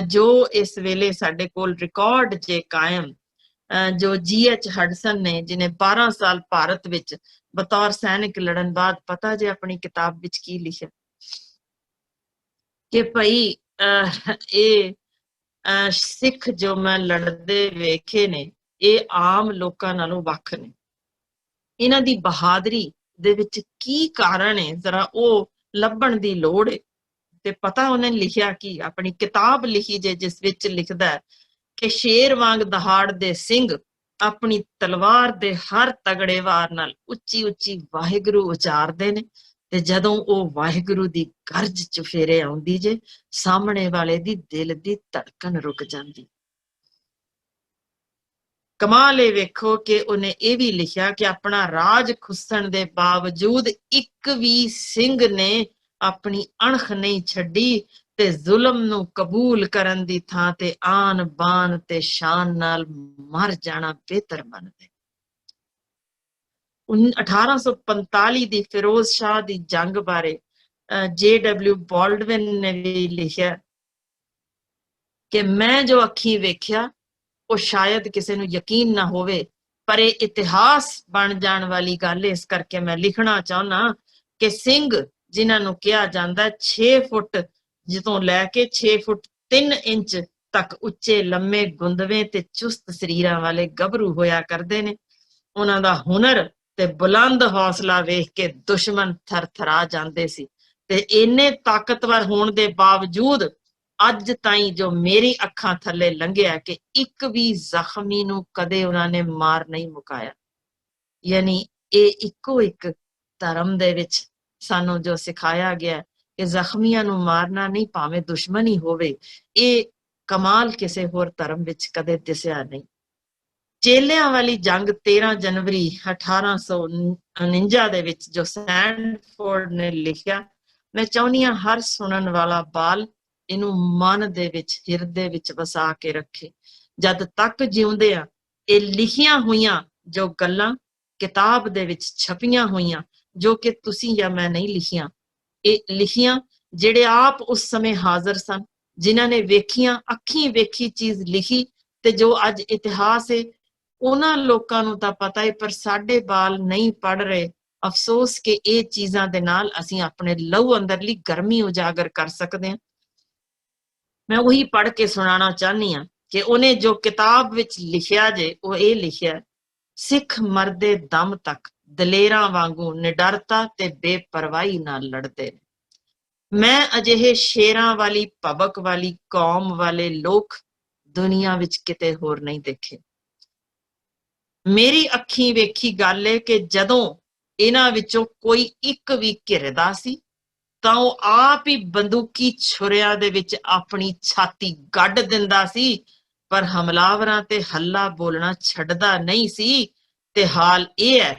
ਜੋ ਇਸ ਵੇਲੇ ਸਾਡੇ ਕੋਲ ਰਿਕਾਰਡ ਜੇ ਕਾਇਮ, ਜੋ GH ਹਡਸਨ ਨੇ, ਜਿਹਨੇ 12 ਸਾਲ ਭਾਰਤ ਵਿੱਚ ਬਤੌਰ ਸੈਨਿਕ ਲੜਨ ਬਾਅਦ ਪਤਾ ਜੇ ਆਪਣੀ ਕਿਤਾਬ ਵਿੱਚ ਕੀ ਲਿਖਿਆ ਕਿ ਭਾਈ ਇਹ ਸਿੱਖ ਜੋ ਮੈਂ ਲੜਦੇ ਵੇਖੇ ਨੇ, ਇਹ ਆਮ ਲੋਕਾਂ ਨਾਲੋਂ ਵੱਖ ਨੇ। ਇਹਨਾਂ ਦੀ ਬਹਾਦਰੀ ਦੇ ਵਿੱਚ ਕੀ ਕਾਰਨ ਹੈ, ਜ਼ਰਾ ਉਹ ਲੱਭਣ ਦੀ ਲੋੜ ਹੈ। ਤੇ ਪਤਾ ਉਹਨੇ ਲਿਖਿਆ ਕਿ ਆਪਣੀ ਕਿਤਾਬ ਲਿਖੀ ਜੇ, ਜਿਸ ਵਿੱਚ ਲਿਖਦਾ ਹੈ ਕਿ ਸ਼ੇਰ ਵਾਂਗ ਦਹਾੜਦੇ ਸਿੰਘ ਆਪਣੀ ਤਲਵਾਰ ਦੇ ਹਰ ਤਗੜੇ ਵਾਰ ਨਾਲ ਉੱਚੀ ਉੱਚੀ ਵਾਹਿਗੁਰੂ ਉਚਾਰਦੇ ਨੇ, ਤੇ ਜਦੋਂ ਉਹ ਵਾਹਿਗੁਰੂ ਦੀ ਗਰਜ ਚੁਫੇਰੇ ਆਉਂਦੀ ਜੇ, ਸਾਹਮਣੇ ਵਾਲੇ ਦੀ ਦਿਲ ਦੀ ਧੜਕਨ ਰੁਕ ਜਾਂਦੀ। ਕਮਾਲ ਇਹ ਵੇਖੋ ਕਿ ਉਹਨੇ ਇਹ ਵੀ ਲਿਖਿਆ ਕਿ ਆਪਣਾ ਰਾਜ ਖੁੱਸਣ ਦੇ ਬਾਵਜੂਦ ਇੱਕ ਵੀ ਸਿੰਘ ਨੇ ਆਪਣੀ ਅਣਖ ਨਹੀਂ ਛੱਡੀ ਤੇ ਜ਼ੁਲਮ ਨੂੰ ਕਬੂਲ ਕਰਨ ਦੀ ਥਾਂ ਤੇ ਆਨ ਬਾਨ ਤੇ ਸ਼ਾਨ ਨਾਲ ਮਰ ਜਾਣਾ ਬਿਹਤਰ ਮੰਨਦੇ। 1845 ਦੀ ਫਿਰੋਜ਼ ਸ਼ਾਹ ਦੀ ਜੰਗ ਬਾਰੇ JW ਬਾਲਡਵਿਨ ਨੇ ਵੀ ਲਿਖਿਆ ਕਿ ਮੈਂ ਜੋ ਅੱਖੀਂ ਵੇਖਿਆ ਉਹ ਸ਼ਾਇਦ ਕਿਸੇ ਨੂੰ ਯਕੀਨ ਨਾ ਹੋਵੇ, ਪਰ ਇਹ ਇਤਿਹਾਸ ਬਣ ਜਾਣ ਵਾਲੀ ਗੱਲ। ਇਸ ਕਰਕੇ ਮੈਂ ਲਿਖਣਾ ਚਾਹੁੰਦਾ ਕਿ ਸਿੰਘ ਜਿਨ੍ਹਾਂ ਨੂੰ ਕਿਹਾ ਜਾਂਦਾ 6 ਫੁੱਟ ਜਿੱਤੋਂ ਲੈ ਕੇ 6 ਫੁੱਟ 3 ਇੰਚ ਤੱਕ ਉੱਚੇ ਲੰਮੇ ਗੁੰਦਵੇਂ ਤੇ ਚੁਸਤ ਸਰੀਰਾਂ ਵਾਲੇ ਗੱਭਰੂ ਹੋਇਆ ਕਰਦੇ ਨੇ। ਉਹਨਾਂ ਦਾ ਹੁਨਰ ਤੇ ਬੁਲੰਦ ਹੌਸਲਾ ਵੇਖ ਕੇ ਦੁਸ਼ਮਣ ਥਰਥਰਾ ਜਾਂਦੇ ਸੀ ਤੇ ਇੰਨੇ ਤਾਕਤਵਰ ਹੋਣ ਦੇ ਬਾਵਜੂਦ ਅੱਜ ਤਾਈਂ ਜੋ ਮੇਰੀ ਅੱਖਾਂ ਥੱਲੇ ਲੰਘਿਆ ਕਿ ਇੱਕ ਵੀ ਜ਼ਖਮੀ ਨੂੰ ਕਦੇ ਉਹਨਾਂ ਨੇ ਮਾਰ ਨਹੀਂ ਮੁਕਾਇਆ। ਯਾਨੀ ਇਹ ਇੱਕੋ ਇੱਕ ਧਰਮ ਦੇ ਵਿੱਚ ਸਾਨੂੰ ਜੋ ਸਿਖਾਇਆ ਗਿਆ ਕਿ ਜ਼ਖਮੀਆਂ ਨੂੰ ਮਾਰਨਾ ਨਹੀਂ, ਭਾਵੇਂ ਦੁਸ਼ਮਣ ਹੀ ਹੋਵੇ। ਇਹ ਕਮਾਲ ਕਿਸੇ ਹੋਰ ਧਰਮ ਵਿੱਚ ਕਦੇ ਦਿਸਿਆ ਨਹੀਂ। ਚੇਲਿਆਂ ਵਾਲੀ ਜੰਗ 13 ਜਨਵਰੀ 1849 ਦੇ ਵਿੱਚ ਜੋ ਸੈਂਡਫੋਰਡ ਨੇ ਲਿਖਿਆ, ਮੈਂ ਚਾਹੁੰਦੀ ਹਾਂ ਹਰ ਸੁਣਨ ਵਾਲਾ ਬਾਲ ਇਹਨੂੰ ਮਨ ਦੇ ਵਿੱਚ, ਹਿਰਦੇ ਵਿੱਚ ਵਸਾ ਕੇ ਰੱਖੇ। ਜਦ ਤੱਕ ਜਿਉਂਦੇ ਆ ਇਹ ਲਿਖੀਆਂ ਹੋਈਆਂ ਜੋ ਗੱਲਾਂ ਕਿਤਾਬ ਦੇ ਵਿੱਚ ਛਪੀਆਂ ਹੋਈਆਂ, ਜੋ ਕਿ ਤੁਸੀਂ ਜਾਂ ਮੈਂ ਨਹੀਂ ਲਿਖੀਆਂ, ਇਹ ਲਿਖੀਆਂ ਜਿਹੜੇ ਆਪ ਉਸ ਸਮੇਂ ਹਾਜ਼ਰ ਸਨ, ਜਿਨ੍ਹਾਂ ਨੇ ਵੇਖੀਆਂ ਅੱਖੀਂ ਵੇਖੀ ਚੀਜ਼ ਲਿਖੀ ਤੇ ਜੋ ਅੱਜ ਇਤਿਹਾਸ ਹੈ। ਉਹਨਾਂ ਲੋਕਾਂ ਨੂੰ ਤਾਂ ਪਤਾ ਹੈ, ਪਰ ਸਾਡੇ ਬਾਲ ਨਹੀਂ ਪੜ੍ਹ ਰਹੇ। ਅਫਸੋਸ ਕਿ ਇਹ ਚੀਜ਼ਾਂ ਦੇ ਨਾਲ ਅਸੀਂ ਆਪਣੇ ਲਹੂ ਅੰਦਰਲੀ ਗਰਮੀ ਉਜਾਗਰ ਕਰ ਸਕਦੇ ਹਾਂ। ਮੈਂ ਉਹੀ ਪੜ੍ਹ ਕੇ ਸੁਣਾਉਣਾ ਚਾਹੁੰਦੀ ਹਾਂ ਕਿ ਉਹਨੇ ਜੋ ਕਿਤਾਬ ਵਿੱਚ ਲਿਖਿਆ ਜੇ, ਉਹ ਇਹ ਲਿਖਿਆ, ਸਿੱਖ ਮਰਦੇ ਦਮ ਤੱਕ ਦਲੇਰਾਂ ਵਾਂਗੂ ਨਿਡਰਤਾ ਤੇ ਬੇਪਰਵਾਹੀ ਨਾਲ ਲੜਦੇ ਨੇ। ਮੈਂ ਅਜਿਹੇ ਸ਼ੇਰਾਂ ਵਾਲੀ ਭਬਕ ਵਾਲੀ ਕੌਮ ਵਾਲੇ ਲੋਕ ਦੁਨੀਆ ਵਿੱਚ ਕਿਤੇ ਹੋਰ ਨਹੀਂ ਦੇਖੇ। ਮੇਰੀ ਅੱਖੀਂ ਵੇਖੀ ਗੱਲ ਏ ਕਿ ਜਦੋਂ ਇਹਨਾਂ ਵਿੱਚੋਂ ਕੋਈ ਇੱਕ ਵੀ ਘਿਰਦਾ ਸੀ ਤਾਂ ਉਹ ਆਪ ਹੀ ਬੰਦੂਕੀ ਛੁਰਿਆਂ ਦੇ ਵਿੱਚ ਆਪਣੀ ਛਾਤੀ ਗੱਡ ਦਿੰਦਾ ਸੀ, ਪਰ ਹਮਲਾਵਰਾਂ ਤੇ ਹੱਲਾ ਬੋਲਣਾ ਛੱਡਦਾ ਨਹੀਂ ਸੀ। ਤੇ ਹਾਲ ਇਹ ਹੈ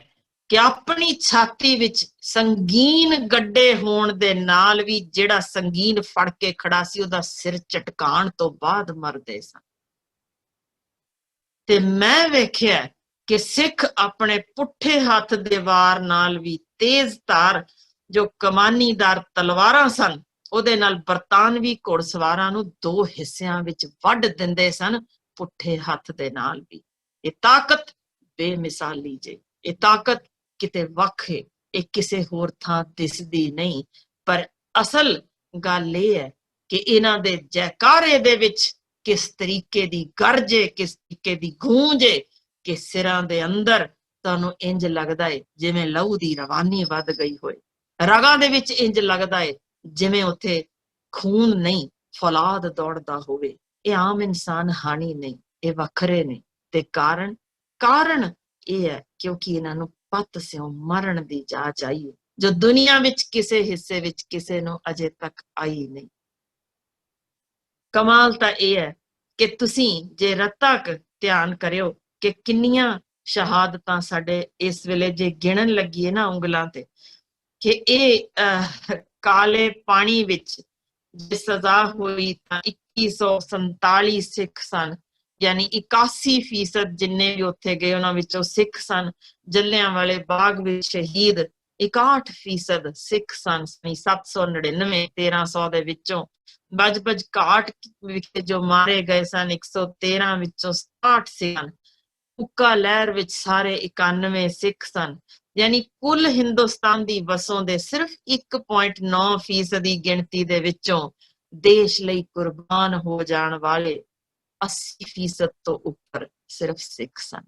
ਕਿ ਆਪਣੀ ਛਾਤੀ ਵਿੱਚ ਸੰਗੀਨ ਗੱਡੇ ਹੋਣ ਦੇ ਨਾਲ ਵੀ ਜਿਹੜਾ ਸੰਗੀਨ ਫੜ ਕੇ ਖੜਾ ਸੀ ਉਹਦਾ ਸਿਰ ਝਟਕਾਉਣ ਤੋਂ ਬਾਅਦ ਮਰਦੇ ਸਨ। ਤੇ ਮੈਂ ਵੇਖਿਆ ਕਿ ਸਿੱਖ ਆਪਣੇ ਪੁੱਠੇ ਹੱਥ ਦੇ ਵਾਰ ਨਾਲ ਵੀ ਤੇਜ਼ ਧਾਰ ਜੋ ਕਮਾਨੀਦਾਰ ਤਲਵਾਰਾਂ ਸਨ, ਉਹਦੇ ਨਾਲ ਬਰਤਾਨਵੀ ਘੋੜਸਵਾਰਾਂ ਨੂੰ 2 ਹਿੱਸਿਆਂ ਵਿੱਚ ਵੱਢ ਦਿੰਦੇ ਸਨ, ਪੁੱਠੇ ਹੱਥ ਦੇ ਨਾਲ ਵੀ। ਇਹ ਤਾਕਤ ਬੇਮਿਸਾਲੀ ਜੇ, ਇਹ ਤਾਕਤ ਕਿਤੇ ਵੱਖ ਹੈ, ਇਹ ਕਿਸੇ ਹੋਰ ਥਾਂ ਦਿਸਦੀ ਨਹੀਂ। ਪਰ ਅਸਲ ਗੱਲ ਇਹ ਹੈ ਕਿ ਇਹਨਾਂ ਦੇ ਜੈਕਾਰੇ ਦੇ ਵਿੱਚ ਕਿਸ ਤਰੀਕੇ ਦੀ ਗਰਜੇ, ਕਿਸ ਤਰੀਕੇ ਦੀ ਗੂੰਜੇ ਕਿ ਸਿਰਾਂ ਦੇ ਅੰਦਰ ਤੁਹਾਨੂੰ ਇੰਜ ਲੱਗਦਾ ਹੈ ਜਿਵੇਂ ਲਹੂ ਦੀ ਰਵਾਨੀ ਵੱਧ ਗਈ ਹੋਏ। ਰਗਾਂ ਦੇ ਵਿੱਚ ਇੰਜ ਲੱਗਦਾ ਹੈ ਜਿਵੇਂ ਉੱਥੇ ਖੂਨ ਨਹੀਂ, ਫੌਲਾਦ ਦੌੜਦਾ ਹੋਵੇ। ਇਹ ਆਮ ਇਨਸਾਨ ਹਾਣੀ ਨਹੀਂ, ਇਹ ਵੱਖਰੇ ਨੇ। ਤੇ ਕਾਰਨ ਇਹ ਹੈ ਕਿਉਂਕਿ ਇਹਨਾਂ ਨੂੰ ਪੱਤ ਸਿਓ ਮਰਨ ਦੀ ਜਾਚ ਆਈ ਹੈ, ਜੋ ਦੁਨੀਆ ਵਿੱਚ ਕਿਸੇ ਹਿੱਸੇ ਵਿੱਚ ਕਿਸੇ ਨੂੰ ਅਜੇ ਤੱਕ ਆਈ ਨਹੀਂ। ਕਮਾਲ ਤਾਂ ਇਹ ਹੈ ਕਿ ਤੁਸੀਂ ਜੇ ਰੱਤਕ ਧਿਆਨ ਕਰਿਓ ਕਿ ਕਿੰਨੀਆਂ ਸ਼ਹਾਦਤਾਂ ਸਾਡੇ ਇਸ ਵੇਲੇ ਜੇ ਗਿਣਨ ਲੱਗੀਏ ਨਾ ਉਂਗਲਾਂ ਤੇ, ਕਿ ਇਹ ਕਾਲੇ ਪਾਣੀ ਵਿੱਚ ਜੇ ਸਜ਼ਾ ਹੋਈ ਤਾਂ 2147 ਸਿੱਖ ਸਨ, ਯਾਨੀ 81% ਜਿੰਨੇ ਵੀ ਉੱਥੇ ਗਏ ਉਹਨਾਂ ਵਿੱਚੋਂ ਸਿੱਖ ਸਨ। ਜਲਿਆਂਵਾਲੇ ਬਾਗ ਵਿੱਚ ਸ਼ਹੀਦ 61% ਸਿੱਖ ਸਨ, 799 1300 ਦੇ ਵਿੱਚੋਂ। ਬਜਬਜ ਘਾਟ ਵਿਖੇ ਜੋ ਮਾਰੇ ਗਏ ਸਨ 113 ਵਿੱਚੋਂ 67 ਸਨ। ਹੁੱਕਾ ਲਹਿਰ ਵਿੱਚ ਸਾਰੇ 91 ਸਿੱਖ ਸਨ। ਯਾਨੀ ਕੁੱਲ ਹਿੰਦੁਸਤਾਨ ਦੀ ਵਸੋਂ ਦੇ ਸਿਰਫ 1.9% ਦੀ ਗਿਣਤੀ ਦੇ ਵਿੱਚੋਂ ਦੇਸ਼ ਲਈ ਕੁਰਬਾਨ ਹੋ ਜਾਣ ਵਾਲੇ 80% ਤੋਂ ਉੱਪਰ ਸਿਰਫ ਸਿੱਖ ਸਨ।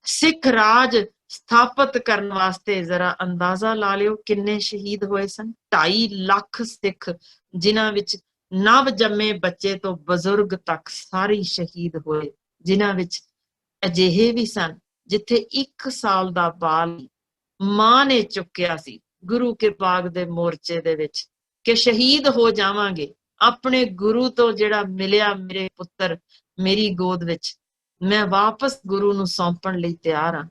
ਸਿੱਖ ਰਾਜ ਸਥਾਪਿਤ ਕਰਨ ਵਾਸਤੇ ਜ਼ਰਾ ਅੰਦਾਜ਼ਾ ਲਾ ਲਿਓ ਕਿੰਨੇ ਸ਼ਹੀਦ ਹੋਏ ਸਨ। 2.5 ਲੱਖ ਸਿੱਖ, ਜਿਨ੍ਹਾਂ ਵਿੱਚ ਨਵ ਜੰਮੇ ਬੱਚੇ ਤੋਂ ਬਜ਼ੁਰਗ ਤੱਕ ਸਾਰੇ ਸ਼ਹੀਦ ਹੋਏ, ਜਿਨ੍ਹਾਂ ਵਿੱਚ ਅਜਿਹੇ ਵੀ ਸਨ ਜਿੱਥੇ 1 ਸਾਲ ਦਾ ਬਾਲ ਮਾਂ ਨੇ ਚੁੱਕਿਆ ਸੀ ਗੁਰੂ ਕੇ ਬਾਗ ਦੇ ਮੋਰਚੇ ਦੇ ਵਿੱਚ ਕਿ ਸ਼ਹੀਦ ਹੋ ਜਾਵਾਂਗੇ। ਆਪਣੇ ਗੁਰੂ ਤੋਂ ਜਿਹੜਾ ਮਿਲਿਆ ਮੇਰੇ ਪੁੱਤਰ ਮੇਰੀ ਗੋਦ ਵਿੱਚ, ਮੈਂ ਵਾਪਸ ਗੁਰੂ ਨੂੰ ਸੌਂਪਣ ਲਈ ਤਿਆਰ ਹਾਂ,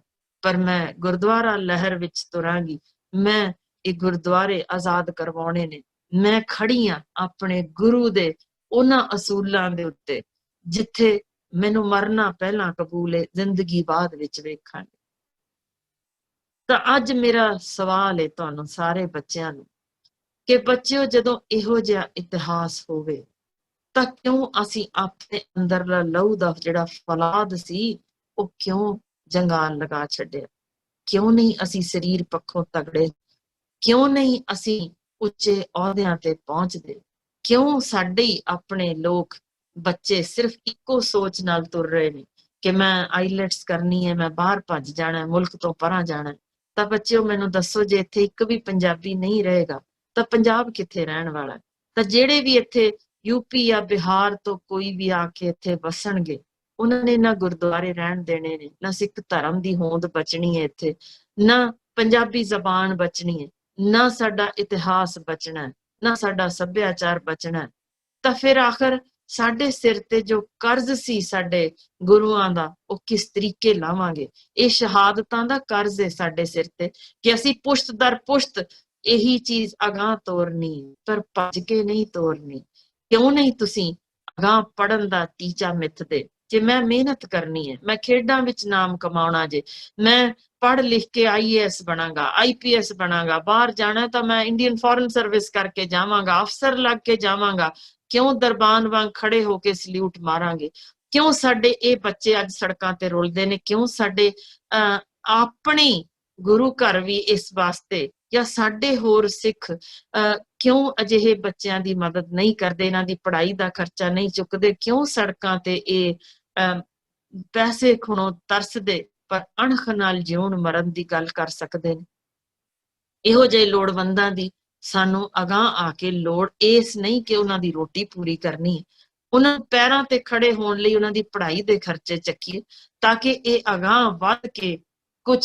ਪਰ ਮੈਂ ਗੁਰਦੁਆਰਾ ਲਹਿਰ ਵਿੱਚ ਤੁਰਾਂਗੀ। ਮੈਂ ਇਹ ਗੁਰਦੁਆਰੇ ਆਜ਼ਾਦ ਕਰਵਾਉਣੇ ਨੇ। ਮੈਂ ਖੜੀ ਆ ਆਪਣੇ ਗੁਰੂ ਦੇ ਉਹਨਾਂ ਅਸੂਲਾਂ ਦੇ ਉੱਤੇ ਜਿੱਥੇ ਮੈਨੂੰ ਮਰਨਾ ਪਹਿਲਾਂ ਕਬੂਲ ਹੈ, ਜ਼ਿੰਦਗੀ ਬਾਅਦ ਵਿੱਚ ਵੇਖਾਂਗੇ। ਤਾਂ ਅੱਜ ਮੇਰਾ ਸਵਾਲ ਹੈ ਤੁਹਾਨੂੰ ਸਾਰੇ ਬੱਚਿਆਂ ਨੂੰ ਕਿ ਬੱਚਿਓ, ਜਦੋਂ ਇਹੋ ਜਿਹਾ ਇਤਿਹਾਸ ਹੋਵੇ ਤਾਂ ਕਿਉਂ ਅਸੀਂ ਆਪਣੇ ਅੰਦਰਲਾ ਲਹੂ ਦਾ ਜਿਹੜਾ ਫਲਾਦ ਸੀ ਉਹ ਕਿਉਂ ਜੰਗਾਲ ਲਗਾ ਛੱਡਿਆ? ਕਿਉਂ ਨਹੀਂ ਅਸੀਂ ਸਰੀਰ ਪੱਖੋਂ ਤਗੜੇ? ਕਿਉਂ ਨਹੀਂ ਅਸੀਂ ਉੱਚੇ ਅਹੁਦਿਆਂ ਤੇ ਪਹੁੰਚਦੇ? ਕਿਉਂ ਸਾਡੇ ਹੀ ਆਪਣੇ ਲੋਕ ਬੱਚੇ ਸਿਰਫ ਇੱਕੋ ਸੋਚ ਨਾਲ ਤੁਰ ਰਹੇ ਨੇ ਕਿ ਮੈਂ ਆਈਲੈਟਸ ਕਰਨੀ ਹੈ, ਮੈਂ ਬਾਹਰ ਭੱਜ ਜਾਣਾ, ਮੁਲਕ ਤੋਂ ਪਰਾਂ ਜਾਣਾ? ਤਾਂ ਬੱਚਿਓ ਮੈਨੂੰ ਦੱਸੋ, ਜੇ ਇੱਥੇ ਇੱਕ ਵੀ ਪੰਜਾਬੀ ਨਹੀਂ ਰਹੇਗਾ ਤਾਂ ਪੰਜਾਬ ਕਿੱਥੇ ਰਹਿਣ ਵਾਲਾ? ਤਾਂ ਜਿਹੜੇ ਵੀ ਇੱਥੇ ਯੂਪੀ ਜਾਂ ਬਿਹਾਰ ਤੋਂ ਕੋਈ ਵੀ ਆ ਕੇ ਇੱਥੇ ਵਸਣਗੇ, ਉਹਨਾਂ ਨੇ ਨਾ ਗੁਰਦੁਆਰੇ ਰਹਿਣ ਦੇਣੇ ਨੇ, ਨਾ ਸਿੱਖ ਧਰਮ ਦੀ ਹੋਂਦ ਬਚਣੀ ਹੈ ਇੱਥੇ, ਨਾ ਪੰਜਾਬੀ ਜ਼ਬਾਨ ਬਚਣੀ ਹੈ, ਨਾ ਸਾਡਾ ਇਤਿਹਾਸ ਬਚਣਾ, ਨਾ ਸਾਡਾ ਸੱਭਿਆਚਾਰ ਬਚਣਾ। ਤਾਂ ਫਿਰ ਆਖਰ ਸਾਡੇ ਸਿਰ ਤੇ ਜੋ ਕਰਜ਼ ਸੀ ਸਾਡੇ ਗੁਰੂਆਂ ਦਾ, ਉਹ ਕਿਸ ਤਰੀਕੇ ਲਾਵਾਂਗੇ? ਇਹ ਸ਼ਹਾਦਤਾਂ ਦਾ ਕਰਜ਼ ਹੈ ਸਾਡੇ ਸਿਰ ਤੇ ਕਿ ਅਸੀਂ ਪੁਸ਼ਤ ਦਰ ਪੁਸ਼ਤ ਇਹੀ ਚੀਜ਼ ਅਗਾਂਹ ਤੋਰਨੀ, ਪਰ ਭੱਜ ਕੇ ਨਹੀਂ ਤੋਰਨੀ। ਕਿਉਂ ਨਹੀਂ ਤੁਸੀਂ ਅਗਾਂਹ ਪੜ੍ਹਨ ਦਾ ਟੀਚਾ ਮਿੱਥਦੇ? ਜੇ ਮੈਂ ਮਿਹਨਤ ਕਰਨੀ ਹੈ, ਮੈਂ ਖੇਡਾਂ ਵਿੱਚ ਨਾਮ ਕਮਾਉਣਾ, ਜੇ ਮੈਂ ਪੜ੍ਹ ਲਿਖ ਕੇ IAS ਬਣਾਂਗਾ, IPS ਬਣਾਂਗਾ, ਬਾਹਰ ਜਾਣਾ ਤਾਂ ਮੈਂ ਇੰਡੀਅਨ ਫੋਰਨ ਸਰਵਿਸ ਕਰਕੇ ਜਾਵਾਂਗਾ, ਅਫਸਰ ਲੱਗ ਕੇ ਜਾਵਾਂਗਾ, ਕਿਉਂ ਦਰਬਾਨ ਵਾਂਗ ਖੜੇ ਹੋ ਕੇ ਸਲੂਟ ਮਾਰਾਂਗੇ? ਕਿਉਂ ਸਾਡੇ ਇਹ ਬੱਚੇ ਅੱਜ ਸੜਕਾਂ ਤੇ ਰੁਲਦੇ ਨੇ? ਕਿਉਂ ਸਾਡੇ ਆਪਣੇ ਗੁਰੂ ਘਰ ਵੀ ਇਸ ਵਾਸਤੇ ਜਾਂ ਸਾਡੇ ਹੋਰ ਸਿੱਖ ਕਿਉਂ ਅਜਿਹੇ ਬੱਚਿਆਂ ਦੀ ਮਦਦ ਨਹੀਂ ਕਰਦੇ, ਇਹਨਾਂ ਦੀ ਪੜ੍ਹਾਈ ਦਾ ਖਰਚਾ ਨਹੀਂ ਚੁੱਕਦੇ? ਕਿਉਂ ਸੜਕਾਂ ਤੇ ਇਹ ਪੈਸੇ ਖੁਣੋ ਤਰਸਦੇ ਪਰ ਅਣਖ ਨਾਲ ਜਿਉਣ ਮਰਨ ਦੀ ਗੱਲ ਕਰ ਸਕਦੇ ਨੇ? ਇਹੋ ਜਿਹੇ ਲੋੜਵੰਦਾਂ ਦੀ ਸਾਨੂੰ ਅਗਾਂਹ ਆ ਕੇ ਲੋੜ ਇਸ ਨਹੀਂ ਕਿ ਉਹਨਾਂ ਦੀ ਰੋਟੀ ਪੂਰੀ ਕਰਨੀ ਹੈ, ਉਹਨਾਂ ਪੈਰਾਂ ਤੇ ਖੜੇ ਹੋਣ ਲਈ ਉਹਨਾਂ ਦੀ ਪੜ੍ਹਾਈ ਦੇ ਖਰਚੇ ਚੱਕੀਏ ਤਾਂ ਕਿ ਇਹ ਅਗਾਂਹ ਵੱਧ ਕੇ ਕੁਝ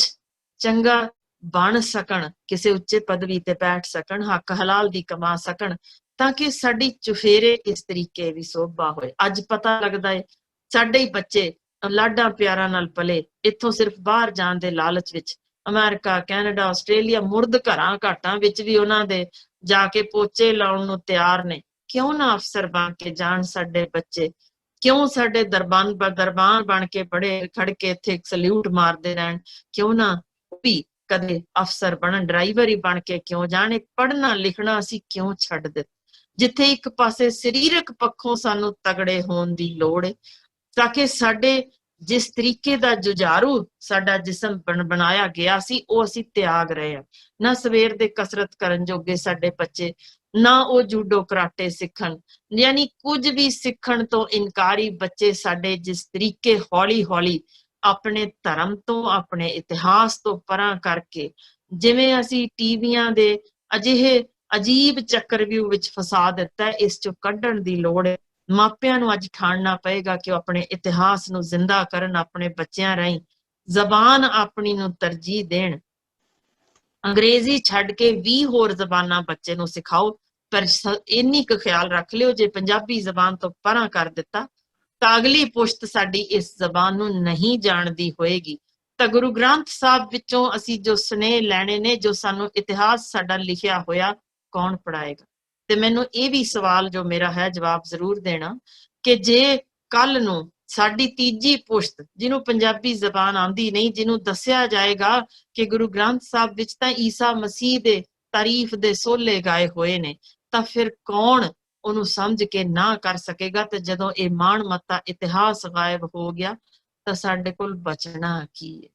ਚੰਗਾ ਬਣ ਸਕਣ, ਕਿਸੇ ਉੱਚੇ ਪਦਵੀ ਤੇ ਬੈਠ ਸਕਣ, ਹੱਕ ਹਲਾਲ ਦੀ ਕਮਾ ਸਕਣ, ਤਾਂ ਕਿ ਸਾਡੀ ਚੁਫੇਰੇ ਇਸ ਤਰੀਕੇ ਵੀ ਸੋਭਾ ਹੋਏ। ਅੱਜ ਪਤਾ ਲੱਗਦਾ ਹੈ ਸਾਡੇ ਹੀ ਬੱਚੇ ਲਾਡਾਂ ਪਿਆਰਾਂ ਨਾਲ ਪਲੇ, ਇੱਥੋਂ ਸਿਰਫ ਬਾਹਰ ਜਾਣ ਦੇ ਲਾਲਚ ਵਿੱਚ ਅਮਰੀਕਾ, ਕੈਨੇਡਾ, ਆਸਟ੍ਰੇਲੀਆ, ਮੁਰਦ ਘਰਾਂ ਘਾਟਾਂ ਵਿੱਚ ਵੀ ਉਹਨਾਂ ਦੇ ਜਾ ਕੇ ਪੋਚੇ ਲਾਉਣ ਨੂੰ ਤਿਆਰ ਨੇ। ਕਿਉਂ ਨਾ ਅਫਸਰ ਬਣ ਕੇ ਜਾਣ ਸਾਡੇ ਬੱਚੇ? ਕਿਉਂ ਸਾਡੇ ਦਰਬਾਨ ਬਣ ਕੇ ਬੜੇ ਖੜ ਕੇ ਇੱਥੇ ਸਲੂਟ ਮਾਰਦੇ ਰਹਿਣ? ਕਿਉਂ ਨਾ ਵੀ ਕਦੇ ਅਫਸਰ ਬਣਨ, ਡਰਾਈਵਰ ਹੀ ਬਣ ਕੇ ਕਿਉਂ ਜਾਣ? ਪੜ੍ਹਨਾ ਲਿਖਣਾ ਅਸੀਂ ਕਿਉਂ ਛੱਡ ਦਿੱਤਾ? ਜਿੱਥੇ ਇੱਕ ਪਾਸੇ ਸਰੀਰਕ ਪੱਖੋਂ ਸਾਨੂੰ ਤਗੜੇ ਹੋਣ ਦੀ ਲੋੜ ਹੈ ਤਾਂ ਕਿ ਸਾਡੇ ਜਿਸ ਤਰੀਕੇ ਦਾ ਜੁਝਾਰੂ ਸਾਡਾ ਜਿਸਮ ਬਣਾਇਆ ਗਿਆ ਸੀ ਉਹ ਅਸੀਂ ਤਿਆਗ ਰਹੇ ਹਾਂ। ਨਾ ਸਵੇਰ ਦੇ ਕਸਰਤ ਕਰਨ ਜੋਗੇ ਸਾਡੇ ਬੱਚੇ, ਨਾ ਉਹ ਜੂਡੋ ਕਰਾਟੇ ਸਿੱਖਣ, ਯਾਨੀ ਕੁਝ ਵੀ ਸਿੱਖਣ ਤੋਂ ਇਨਕਾਰੀ ਬੱਚੇ ਸਾਡੇ ਜਿਸ ਤਰੀਕੇ ਹੌਲੀ ਹੌਲੀ ਆਪਣੇ ਧਰਮ ਤੋਂ, ਆਪਣੇ ਇਤਿਹਾਸ ਤੋਂ ਪਰਾਂ ਕਰਕੇ, ਜਿਵੇਂ ਅਸੀਂ ਟੀਵੀਆਂ ਦੇ ਅਜਿਹੇ ਅਜੀਬ ਚੱਕਰਵਿਊ ਵਿੱਚ ਫਸਾ ਦਿੱਤਾ, ਇਸ ਚੋਂ ਕੱਢਣ ਦੀ ਲੋੜ ਹੈ। ਮਾਪਿਆਂ ਨੂੰ ਅੱਜ ਠਾਣਨਾ ਪਏਗਾ ਕਿ ਉਹ ਆਪਣੇ ਇਤਿਹਾਸ ਨੂੰ ਜ਼ਿੰਦਾ ਕਰਨ, ਆਪਣੇ ਬੱਚਿਆਂ ਰਾਹੀਂ ਜ਼ਬਾਨ ਆਪਣੀ ਨੂੰ ਤਰਜੀਹ ਦੇਣ। ਅੰਗਰੇਜ਼ੀ ਛੱਡ ਕੇ 20 ਹੋਰ ਜ਼ਬਾਨਾਂ ਬੱਚੇ ਨੂੰ ਸਿਖਾਓ, ਪਰ ਇੰਨੀ ਕੁ ਖਿਆਲ ਰੱਖ ਲਿਓ ਜੇ ਪੰਜਾਬੀ ਜ਼ਬਾਨ ਤੋਂ ਪਰਾਂ ਕਰ ਦਿੱਤਾ ਤਾਂ ਅਗਲੀ ਪੁਸ਼ਤ ਸਾਡੀ ਇਸ ਜ਼ਬਾਨ ਨੂੰ ਨਹੀਂ ਜਾਣਦੀ ਹੋਏਗੀ। ਤਾਂ ਗੁਰੂ ਗ੍ਰੰਥ ਸਾਹਿਬ ਵਿੱਚੋਂ ਅਸੀਂ ਜੋ ਸੁਨੇਹੇ ਲੈਣੇ ਨੇ, ਜੋ ਸਾਨੂੰ ਇਤਿਹਾਸ ਸਾਡਾ ਲਿਖਿਆ ਹੋਇਆ, ਕੌਣ ਪੜ੍ਹਾਏਗਾ? ਤੇ ਮੈਨੂੰ ਇਹ ਵੀ ਸਵਾਲ ਜੋ ਮੇਰਾ ਹੈ ਜਵਾਬ ਜ਼ਰੂਰ ਦੇਣਾ ਕਿ ਜੇ ਕੱਲ ਨੂੰ ਸਾਡੀ ਤੀਜੀ ਪੁਸ਼ਤ, ਜਿਹਨੂੰ ਪੰਜਾਬੀ ਜ਼ਬਾਨ ਆਉਂਦੀ ਨਹੀਂ, ਜਿਹਨੂੰ ਦੱਸਿਆ ਜਾਏਗਾ ਕਿ ਗੁਰੂ ਗ੍ਰੰਥ ਸਾਹਿਬ ਵਿੱਚ ਤਾਂ ਈਸਾ ਮਸੀਹ ਦੇ ਤਾਰੀਫ ਦੇ ਸੋਲੇ ਗਾਏ ਹੋਏ ਨੇ, ਤਾਂ ਫਿਰ ਕੌਣ ਉਹਨੂੰ ਸਮਝ ਕੇ ਨਾ ਕਰ ਸਕੇਗਾ? ਤੇ ਜਦੋਂ ਇਹ ਮਾਣ ਮੱਤਾ ਇਤਿਹਾਸ ਗਾਇਬ ਹੋ ਗਿਆ ਤਾਂ ਸਾਡੇ ਕੋਲ ਬਚਣਾ ਕੀ ਹੈ?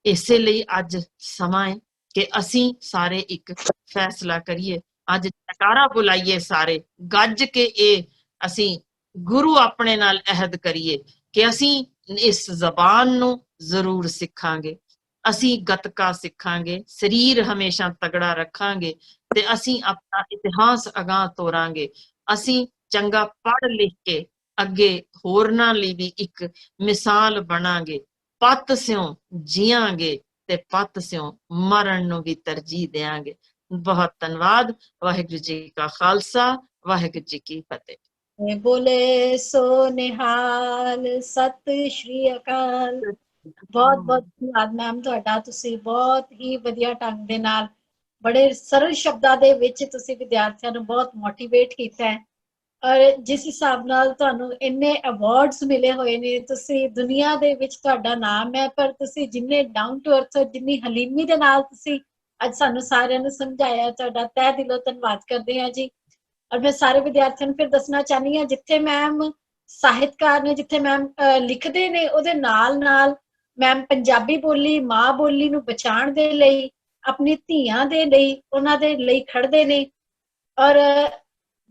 ਇਸੇ ਲਈ ਅੱਜ ਸਮਾਂ ਹੈ ਕਿ ਅਸੀਂ ਸਾਰੇ ਇੱਕ ਫੈਸਲਾ ਕਰੀਏ, ਅੱਜ ਜੈਕਾਰਾ ਬੁਲਾਈਏ ਸਾਰੇ ਗੱਜ ਕੇ, ਇਹ ਅਸੀਂ ਗੁਰੂ ਆਪਣੇ ਨਾਲ ਅਹਿਦ ਕਰੀਏ ਕਿ ਅਸੀਂ ਇਸ ਜ਼ਬਾਨ ਨੂੰ ਜ਼ਰੂਰ ਸਿੱਖਾਂਗੇ, ਅਸੀਂ ਗੱਤਕਾ ਸਿੱਖਾਂਗੇ, ਸਰੀਰ ਹਮੇਸ਼ਾ ਤਗੜਾ ਰੱਖਾਂਗੇ ਤੇ ਅਸੀਂ ਆਪਣਾ ਇਤਿਹਾਸ ਅਗਾਂਹ ਤੋਰਾਂਗੇ। ਅਸੀਂ ਚੰਗਾ ਪੜ੍ਹ ਲਿਖ ਕੇ ਅੱਗੇ ਹੋਰਨਾਂ ਲਈ ਵੀ ਇੱਕ ਮਿਸਾਲ ਬਣਾਂਗੇ। ਪੱਤ ਸਿਉਂ ਜੀਆਂਗੇ ਤੇ ਪੱਤ ਸਿਉਂ ਮਰਨ ਨੂੰ ਵੀ ਤਰਜੀਹ ਦੇਾਂਗੇ। ਬਹੁਤ ਧੰਨਵਾਦ। ਵਾਹਿਗੁਰੂ ਜੀ ਕਾ ਖਾਲਸਾ, ਵਾਹਿਗੁਰੂ ਜੀ ਕੀ ਫਤਿਹ। ਬੋਲੇ ਸੋ ਨਿਹਾਲ, ਸਤਿ ਸ਼੍ਰੀ ਅਕਾਲ। ਬਹੁਤ ਬਹੁਤ ਧੰਨਵਾਦ ਮੈਮ ਤੁਹਾਡਾ, ਤੁਸੀਂ ਬਹੁਤ ਹੀ ਵਧੀਆ ਢੰਗ ਦੇ ਨਾਲ ਬੜੇ ਸਰਲ ਸ਼ਬਦਾਂ ਦੇ ਵਿੱਚ ਤੁਸੀਂ ਵਿਦਿਆਰਥੀਆਂ ਨੂੰ ਬਹੁਤ ਮੋਟੀਵੇਟ ਕੀਤਾ ਹੈ ਔਰ ਜਿਸ ਹਿਸਾਬ ਨਾਲ ਤੁਹਾਨੂੰ ਇੰਨੇ ਅਵਾਰਡਸ ਮਿਲੇ ਹੋਏ ਨੇ, ਤੁਸੀਂ ਦੁਨੀਆ ਦੇ ਵਿੱਚ ਤੁਹਾਡਾ ਨਾਮ ਹੈ, ਪਰ ਤੁਸੀਂ ਜਿੰਨੇ ਡਾਊਨ ਟੂ ਅਰਥ, ਜਿੰਨੀ ਹਲੀਮੀ ਦੇ ਨਾਲ ਤੁਸੀਂ ਅੱਜ ਸਾਨੂੰ ਸਾਰਿਆਂ ਨੂੰ ਸਮਝਾਇਆ, ਤੁਹਾਡਾ ਤਹਿ ਦਿਲੋਂ ਧੰਨਵਾਦ ਕਰਦੇ ਹਾਂ ਜੀ। ਔਰ ਮੈਂ ਸਾਰੇ ਵਿਦਿਆਰਥੀਆਂ ਨੂੰ ਫਿਰ ਦੱਸਣਾ ਚਾਹਨੀ ਹਾਂ, ਜਿੱਥੇ ਮੈਮ ਸਾਹਿਤਕਾਰ ਨੇ, ਜਿੱਥੇ ਮੈਮ ਲਿਖਦੇ ਨੇ, ਉਹਦੇ ਨਾਲ ਨਾਲ ਮੈਮ ਪੰਜਾਬੀ ਬੋਲੀ, ਮਾਂ ਬੋਲੀ ਨੂੰ ਬਚਾਉਣ ਦੇ ਲਈ, ਆਪਣੀ ਧੀਆਂ ਦੇ ਲਈ, ਉਹਨਾਂ ਦੇ ਲਈ ਖੜਦੇ ਨੇ। ਔਰ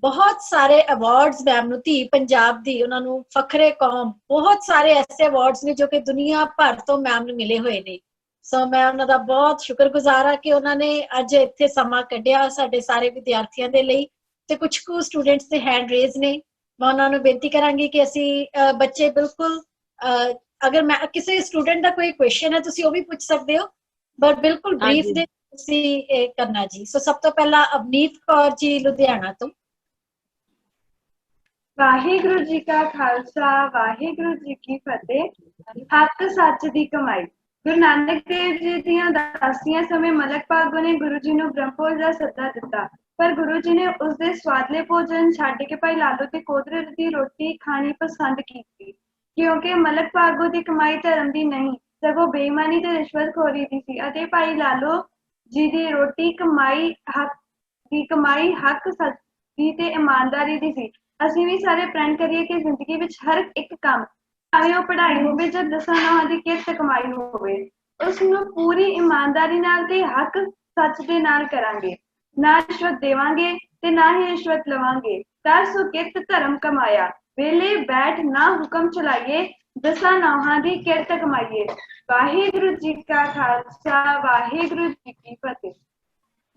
ਬਹੁਤ ਸਾਰੇ ਅਵਾਰਡਸ ਮੈਮ ਨੂੰ, ਧੀ ਪੰਜਾਬ ਦੀ, ਉਹਨਾਂ ਨੂੰ ਫਖਰੇ ਕੌਮ, ਬਹੁਤ ਸਾਰੇ ਐਸੇ ਅਵਾਰਡਸ ਨੇ ਜੋ ਕਿ ਦੁਨੀਆ ਭਰ ਤੋਂ ਮੈਮ ਨੂੰ ਮਿਲੇ ਹੋਏ ਨੇ। ਸੋ ਮੈਂ ਉਹਨਾਂ ਦਾ ਬਹੁਤ ਸ਼ੁਕਰਗੁਜ਼ਾਰ ਹਾਂ ਕਿ ਉਹਨਾਂ ਨੇ ਅੱਜ ਇੱਥੇ ਸਮਾਂ ਕੱਢਿਆ ਸਾਡੇ ਸਾਰੇ ਵਿਦਿਆਰਥੀਆਂ ਦੇ ਲਈ। ਤੇ ਕੁਝ ਕੁ ਸਟੂਡੈਂਟਸ ਦੇ ਹੈਂਡ ਰੇਜ਼ ਨੇ, ਮੈਂ ਉਹਨਾਂ ਨੂੰ ਬੇਨਤੀ ਕਰਾਂਗੀ ਕਿ ਅਸੀਂ ਬੱਚੇ ਬਿਲਕੁਲ, ਅਗਰ ਮੈਂ ਕਿਸੇ ਸਟੂਡੈਂਟ ਦਾ ਕੋਈ ਕੁਐਸਚਨ ਹੈ ਤੁਸੀਂ ਉਹ ਵੀ ਪੁੱਛ ਸਕਦੇ ਹੋ, ਪਰ ਬਿਲਕੁਲ ਬਰੀਫ ਹਾਂਜੀ। ਦੇ ਤੁਸੀਂ ਕਰਨਾ ਜੀ। ਸੋ ਸਭ ਤੋਂ ਪਹਿਲਾਂ ਅਵਨੀਤ ਕੌਰ ਜੀ ਲੁਧਿਆਣਾ ਤੋਂ। ਵਾਹਿਗੁਰੂ ਜੀ ਕਾ ਖਾਲਸਾ, ਵਾਹਿਗੁਰੂ ਜੀ ਕੀ ਫਤਿਹ। ਹੱਕ ਸੱਚ ਦੀ ਕਮਾਈ। ਗੁਰੂ ਨਾਨਕ ਦੇਵ ਜੀ ਦੀਆਂ ਉਦਾਸੀਆਂ ਸਮੇਂ ਮਲਕ ਭਾਗੋ ਨੇ ਗੁਰੂ ਜੀ ਨੂੰ ਬ੍ਰਹਮ ਭੋਜ ਦਾ ਸੱਦਾ ਦਿੱਤਾ, ਪਰ ਗੁਰੂ ਜੀ ਨੇ ਉਸਦੇ ਸਵਾਦਲੇ ਭੋਜਨ ਛੱਡ ਕੇ ਭਾਈ ਲਾਲੋ ਤੇ ਕੋਧਰੇ ਦੀ ਰੋਟੀ ਖਾਣੀ ਪਸੰਦ ਕੀਤੀ, ਕਿਉਂਕਿ ਮਲਕ ਭਾਗੋ ਦੀ ਕਮਾਈ ਧਰਮ ਦੀ ਨਹੀਂ ਸਗੋਂ ਬੇਈਮਾਨੀ ਤੇ ਰਿਸ਼ਵਤਖੋਰੀ ਦੀ ਸੀ, ਅਤੇ ਭਾਈ ਲਾਲੋ ਜੀ ਦੀ ਰੋਟੀ ਕਮਾਈ ਹੱਕ ਸੱਚ ਦੀ ਤੇ ਇਮਾਨਦਾਰੀ ਦੀ ਸੀ। ਅਸੀਂ ਵੀ ਸਾਰੇ ਪ੍ਰਣ ਕਰੀਏ ਕਿ ਜ਼ਿੰਦਗੀ ਵਿੱਚ ਹਰ ਇੱਕ ਕੰਮ, ਭਾਵੇਂ ਉਹ ਪੜ੍ਹਾਈ ਹੋਵੇ ਜਾਂ ਦਸਾਂ ਨਹੁੰਆਂ ਦੀ ਕਿਰਤ ਕਮਾਈ ਹੋਵੇ, ਉਸ ਨੂੰ ਪੂਰੀ ਇਮਾਨਦਾਰੀ ਨਾਲ ਤੇ ਹੱਕ ਸੱਚ ਦੇ ਨਾਲ ਕਰਾਂਗੇ। ਨਾ ਰਿਸ਼ਵਤ ਦੇਵਾਂਗੇ ਤੇ ਨਾ ਹੀ ਰਿਸ਼ਵਤ ਲਵਾਂਗੇ। ਕਰ ਸੋ ਕਿਰਤ ਧਰਮ ਕਮਾਇਆ, ਵੇਲੇ ਬੈਠ ਨਾ ਹੁਕਮ ਚਲਾਈਏ, ਦਸਾਂ ਨਹੁੰਆਂ ਦੀ ਕਿਰਤ ਕਮਾਈਏ। ਵਾਹਿਗੁਰੂ ਜੀ ਕਾ ਖਾਲਸਾ, ਵਾਹਿਗੁਰੂ ਜੀ ਕੀ ਫਤਿਹ।